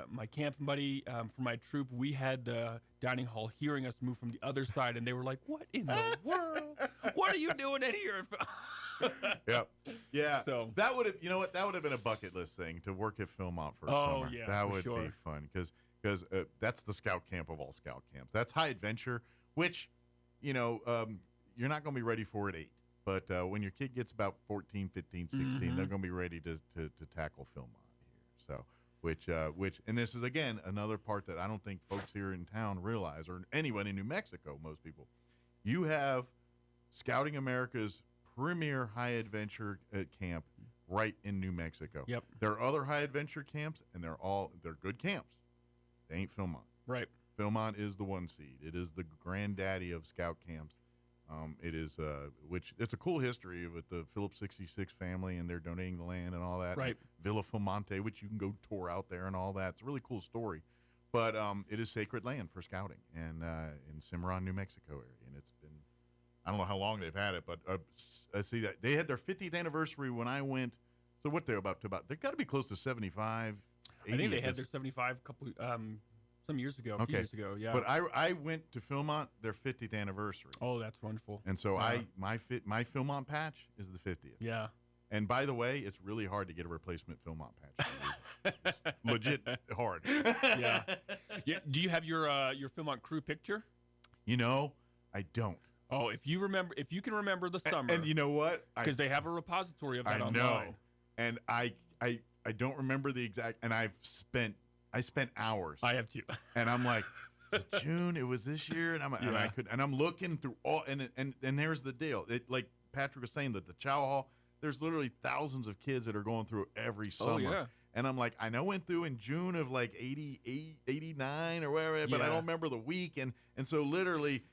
my camp buddy from my troop, we had the dining hall hearing us move from the other side, and they were like, "What in the world? What are you doing in here?" Yeah. So that would have, that would have been a bucket list thing to work at Philmont for a summer. Yeah, that would be fun because that's the scout camp of all scout camps. That's high adventure, which you're not going to be ready for at 8. But when your kid gets about 14, 15, 16, they're going to be ready to tackle Philmont here. So, which, and this is again another part that I don't think folks here in town realize, or anyone in New Mexico, most people. You have Scouting America's premier high adventure camp right in New Mexico. Yep. There are other high adventure camps, and they're good camps. They ain't Philmont. Right. Philmont is the 1 seed. It is the granddaddy of scout camps. It is, which it's a cool history with the Phillips 66 family, and they're donating the land and all that. Right. Villa Fulmonte, which you can go tour out there and all that. It's a really cool story. But it is sacred land for scouting, and in Cimarron, New Mexico area. And it's been, I don't know how long they've had it, but I see that they had their 50th anniversary when I went. So what they're about, they've got to be close to 75. I think they had their 75 some years ago, a few years ago, yeah. But I went to Philmont, their 50th anniversary. Oh, that's wonderful. And so Yeah. my Philmont patch is the 50th. Yeah. And by the way, it's really hard to get a replacement Philmont patch. It's legit hard. Yeah. Do you have your Philmont crew picture? You know, I don't. Oh, if you can remember the summer. And you know what? Because they have a repository of that I online. know. And I don't remember the exact, and I spent hours. I have too. And I'm like, is it June? It was this year, and I'm looking through all, and there's the deal. It, like Patrick was saying, that the Chow Hall, there's literally thousands of kids that are going through every summer. Oh, yeah. And I'm like, I know went through in June of like 88, 89 or whatever, but I don't remember the week. And so literally,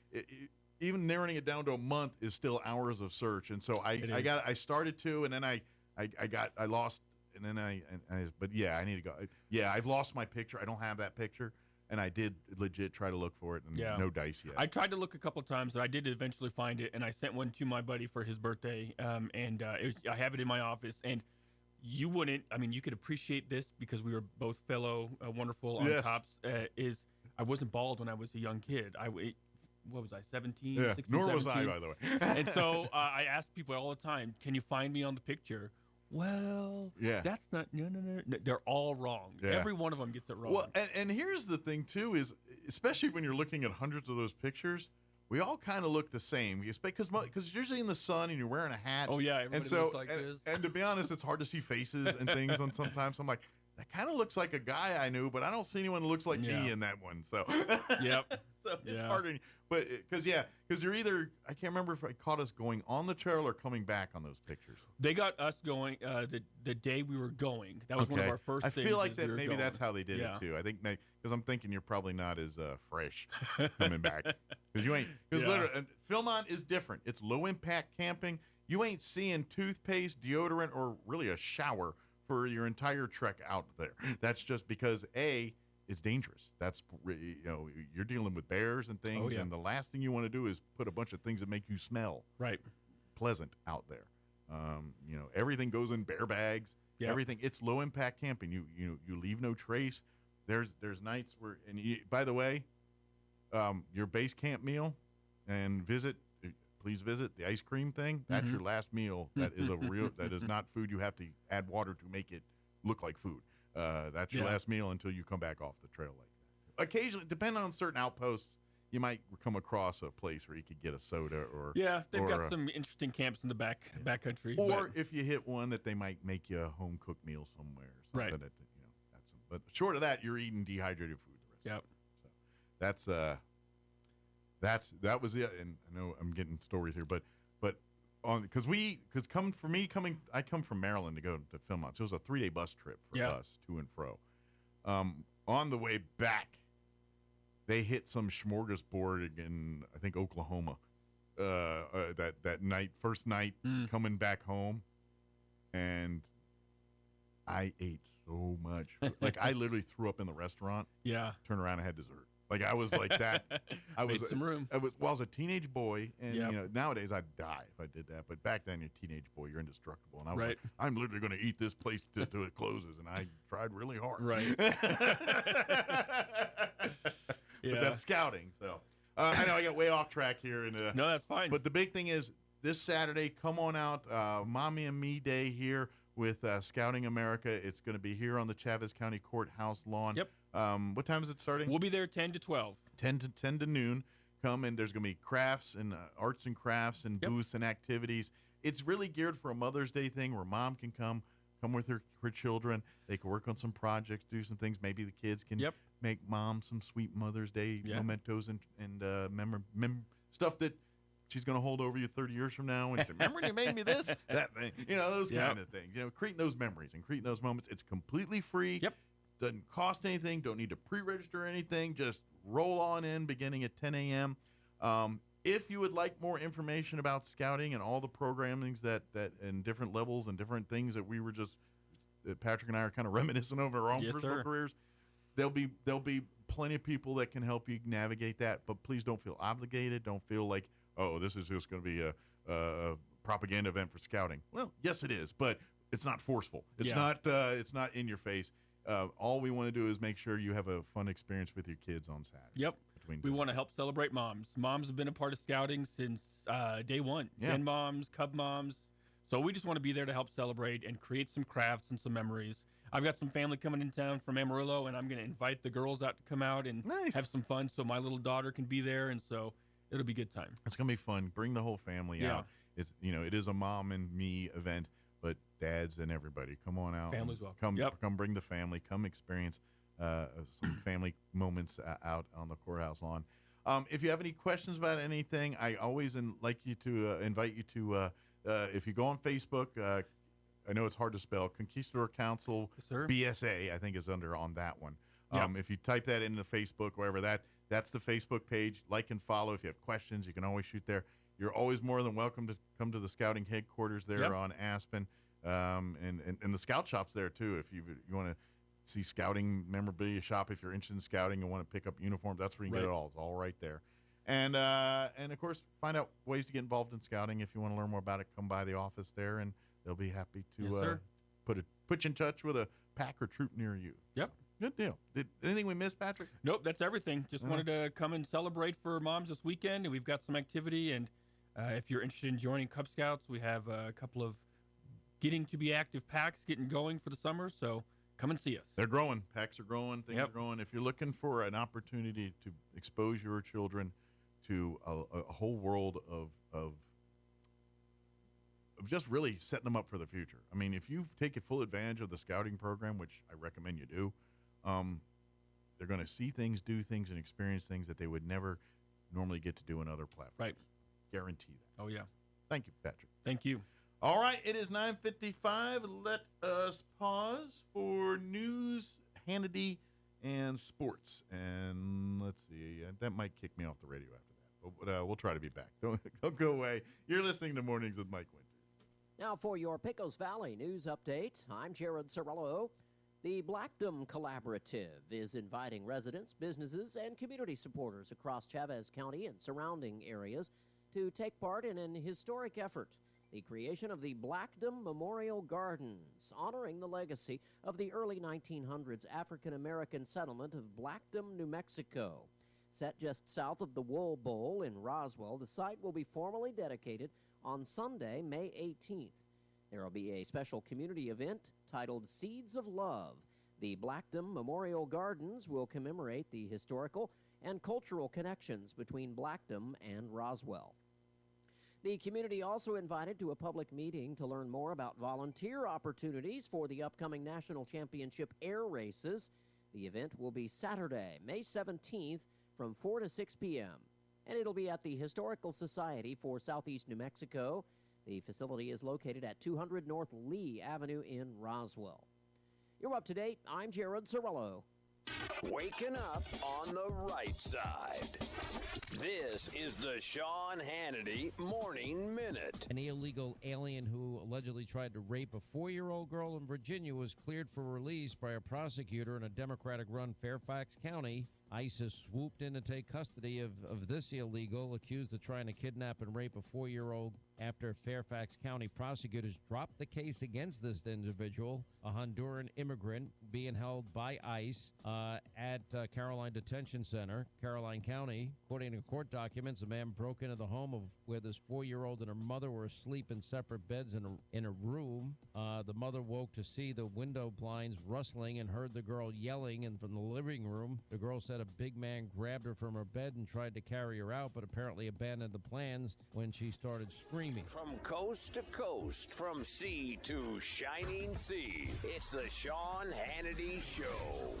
even narrowing it down to a month is still hours of search. And so I started to, and then I lost, and then but yeah, I need to go. Yeah, I've lost my picture. I don't have that picture. And I did legit try to look for it, and no dice yet. I tried to look a couple of times, and I did eventually find it, and I sent one to my buddy for his birthday, and I have it in my office, and you wouldn't, I mean, you could appreciate this because we were both fellow wonderful on tops, is I wasn't bald when I was a young kid. What was I, 17, 16, nor 17? was I, by the way. And so I ask people all the time, can you find me on the picture? Well, that's not, no. They're all wrong. Yeah. Every one of them gets it wrong. Well, and here's the thing, too, is especially when you're looking at hundreds of those pictures, we all kind of look the same because you're usually in the sun and you're wearing a hat. Oh, yeah, everybody looks like and, this. And to be honest, it's hard to see faces and things on sometimes. I'm like, that kind of looks like a guy I knew, but I don't see anyone who looks like me in that one. So, yep. So it's harder. But because you're either, I can't remember if I caught us going on the trail or coming back on those pictures. They got us going the day we were going. That was one of our first things. I feel like that we maybe that's how they did it too. I think because I'm thinking you're probably not as fresh coming back because you ain't. Because literally, Philmont is different. It's low impact camping. You ain't seeing toothpaste, deodorant, or really a shower for your entire trek out there. That's just because it's dangerous. That's you're dealing with bears and things, and the last thing you want to do is put a bunch of things that make you smell pleasant out there. Everything goes in bear bags. Yep. Everything. It's low impact camping. You leave no trace. There's nights where, by the way, your base camp meal and please visit the ice cream thing. That's your last meal. That is that is not food. You have to add water to make it look like food. That's your last meal until you come back off the trail like that. Occasionally, depending on certain outposts, you might come across a place where you could get a soda or they've got some interesting camps in the backcountry. Or if you hit one that they might make you a home cooked meal somewhere. Or something that, but short of that, you're eating dehydrated food the rest of the time. So that was it. And I know I'm getting stories here, but I come from Maryland to go to Philmont, so it was a 3-day bus trip for us to and fro. On the way back, they hit some smorgasbord in, I think, Oklahoma. That night, first night coming back home, and I ate so much. Like I literally threw up in the restaurant. Yeah. Turned around and had dessert. Like I was like that. I was some room. I was a teenage boy, and nowadays I'd die if I did that. But back then, you're a teenage boy, you're indestructible. And I was like, I'm literally going to eat this place till it closes, and I tried really hard. Right. But that's scouting. So I know I got way off track here. No, that's fine. But the big thing is this Saturday, come on out, Mommy and Me Day here with Scouting America. It's going to be here on the Chavez County Courthouse lawn. Yep. What time is it starting? We'll be there 10 to 12. 10 to noon. Come and there's going to be crafts and arts and crafts and booths and activities. It's really geared for a Mother's Day thing where mom can come with her children. They can work on some projects, do some things. Maybe the kids can make mom some sweet Mother's Day mementos and stuff that she's going to hold over you 30 years from now and say, remember you made me this? That thing. Those kind of things. Creating those memories and creating those moments. It's completely free. Yep. Doesn't cost anything. Don't need to pre-register anything. Just roll on in beginning at 10 a.m. If you would like more information about scouting and all the programmings that and different levels and different things that we were just Patrick and I are kind of reminiscent over our own personal careers, there'll be plenty of people that can help you navigate that. But please don't feel obligated. Don't feel like, oh, this is just going to be a propaganda event for scouting. Well, yes, it is, but it's not forceful. It's not in your face. All we want to do is make sure you have a fun experience with your kids on Saturday. Yep. We want to help celebrate moms. Moms have been a part of scouting since day one. Yeah. Den moms, cub moms. So we just want to be there to help celebrate and create some crafts and some memories. I've got some family coming in town from Amarillo, and I'm going to invite the girls out to come out and have some fun so my little daughter can be there, and so it'll be a good time. It's going to be fun. Bring the whole family out. It's it is a mom and me event, but dads and everybody, come on out. Family's welcome. Come bring the family. Come experience some family moments out on the courthouse lawn. If you have any questions about anything, I always invite you to, if you go on Facebook, I know it's hard to spell, Conquistador Council BSA, I think is on that one. If you type that into Facebook, wherever that's the Facebook page. Like and follow. If you have questions, you can always shoot there. You're always more than welcome to come to the scouting headquarters there on Aspen, and the scout shop's there too. If you want to see scouting memorabilia shop, if you're interested in scouting and want to pick up uniforms, that's where you can get it all. It's all right there. And of course, find out ways to get involved in scouting. If you want to learn more about it, come by the office there, and they'll be happy to put you in touch with a pack or troop near you. Yep. Good deal. Did anything we missed, Patrick? Nope, that's everything. Just wanted to come and celebrate for moms this weekend, and we've got some activity. And if you're interested in joining Cub Scouts, we have a couple of getting to be active packs getting going for the summer, so come and see us. They're growing. Packs are growing. Things are growing. If you're looking for an opportunity to expose your children to a whole world of just really setting them up for the future. I mean, if you take full advantage of the scouting program, which I recommend you do, they're going to see things, do things, and experience things that they would never normally get to do in other platforms. Right. Guarantee that. Oh, yeah. Thank you, Patrick. Thank you. All right, it is 9:55. Let us pause for news, Hannity, and sports. And let's see, that might kick me off the radio after that. But we'll try to be back. Don't go away. You're listening to Mornings with Mike Winters. Now for your Pecos Valley news update, I'm Jared Cirillo. The Blackdom Collaborative is inviting residents, businesses, and community supporters across Chavez County and surrounding areas to take part in an historic effort, the creation of the Blackdom Memorial Gardens, honoring the legacy of the early 1900s African-American settlement of Blackdom, New Mexico. Set just south of the Wool Bowl in Roswell, the site will be formally dedicated on Sunday, May 18th. There will be a special community event titled Seeds of Love. The Blackdom Memorial Gardens will commemorate the historical and cultural connections between Blackdom and Roswell. The community also invited to a public meeting to learn more about volunteer opportunities for the upcoming National Championship air races. The event will be Saturday, May 17th from 4 to 6 p.m., and it'll be at the Historical Society for Southeast New Mexico. The facility is located at 200 North Lee Avenue in Roswell. You're up to date. I'm Jared Cirillo. Waking up on the right side. This is the Sean Hannity Morning Minute. An illegal alien who allegedly tried to rape a 4-year-old girl in Virginia was cleared for release by a prosecutor in a Democratic-run Fairfax County. ICE has swooped in to take custody of this illegal accused of trying to kidnap and rape a 4-year-old after Fairfax County prosecutors dropped the case against this individual, a Honduran immigrant being held by ICE at Caroline Detention Center, Caroline County. According to court documents, a man broke into the home of where this 4-year-old and her mother were asleep in separate beds in a room. The mother woke to see the window blinds rustling and heard the girl yelling, and from the living room, the girl said a big man grabbed her from her bed and tried to carry her out, but apparently abandoned the plans when she started screaming. From coast to coast, from sea to shining sea, it's the Sean Hannity Show.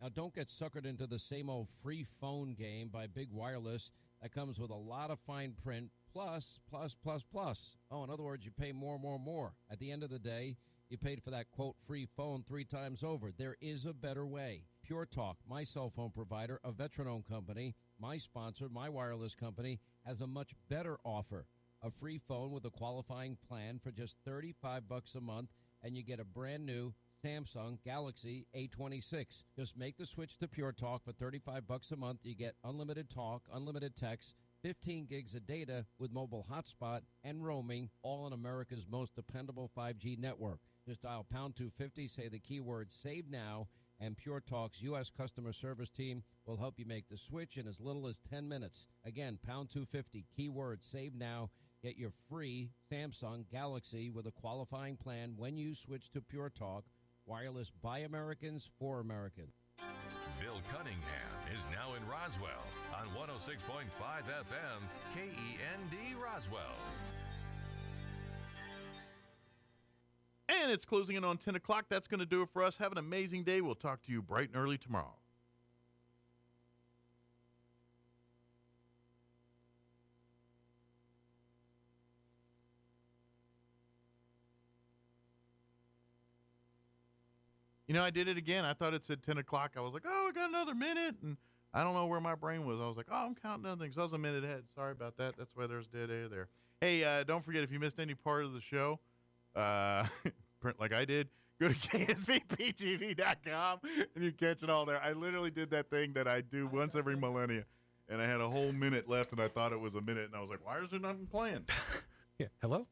Now, don't get suckered into the same old free phone game by Big Wireless that comes with a lot of fine print, plus. Oh, in other words, you pay more. At the end of the day, you paid for that, quote, free phone 3 times over. There is a better way. Pure Talk, my cell phone provider, a veteran-owned company, my sponsor, my wireless company, has a much better offer. A free phone with a qualifying plan for just $35 a month, and you get a brand new Samsung Galaxy A26. Just make the switch to Pure Talk for $35 a month. You get unlimited talk, unlimited text, 15 gigs of data with mobile hotspot and roaming, all on America's most dependable 5G network. Just dial pound 250, say the keyword save now, and Pure Talk's U.S. customer service team will help you make the switch in as little as 10 minutes. Again, pound 250, keyword save now. Get your free Samsung Galaxy with a qualifying plan when you switch to Pure Talk. Wireless by Americans for Americans. Bill Cunningham is now in Roswell on 106.5 FM, KEND Roswell. And it's closing in on 10 o'clock. That's going to do it for us. Have an amazing day. We'll talk to you bright and early tomorrow. You know, I did it again. I thought it said 10 o'clock. I was like, oh, I got another minute. And I don't know where my brain was. I was like, oh, I'm counting nothing. So I was a minute ahead. Sorry about that. That's why there's dead air there. Hey, don't forget, if you missed any part of the show, like I did, go to ksvptv.com and you catch it all there. I literally did that thing that I do once every millennia. And I had a whole minute left, and I thought it was a minute. And I was like, why is there nothing playing? Yeah. Hello?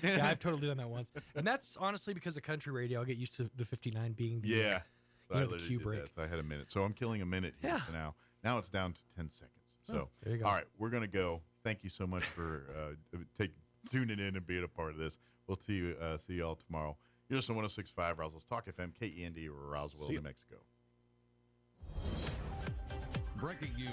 Yeah, I've totally done that once. And that's honestly because of country radio. I'll get used to the 59 being the, yeah. The cue break. That, so I had a minute. So I'm killing a minute here for now. Now it's down to 10 seconds. So, there you go. All right, we're going to go. Thank you so much for tuning in and being a part of this. We'll see you all tomorrow. You're just on 106.5 Roswell Talk FM, KEND, Roswell, New Mexico. Breaking news.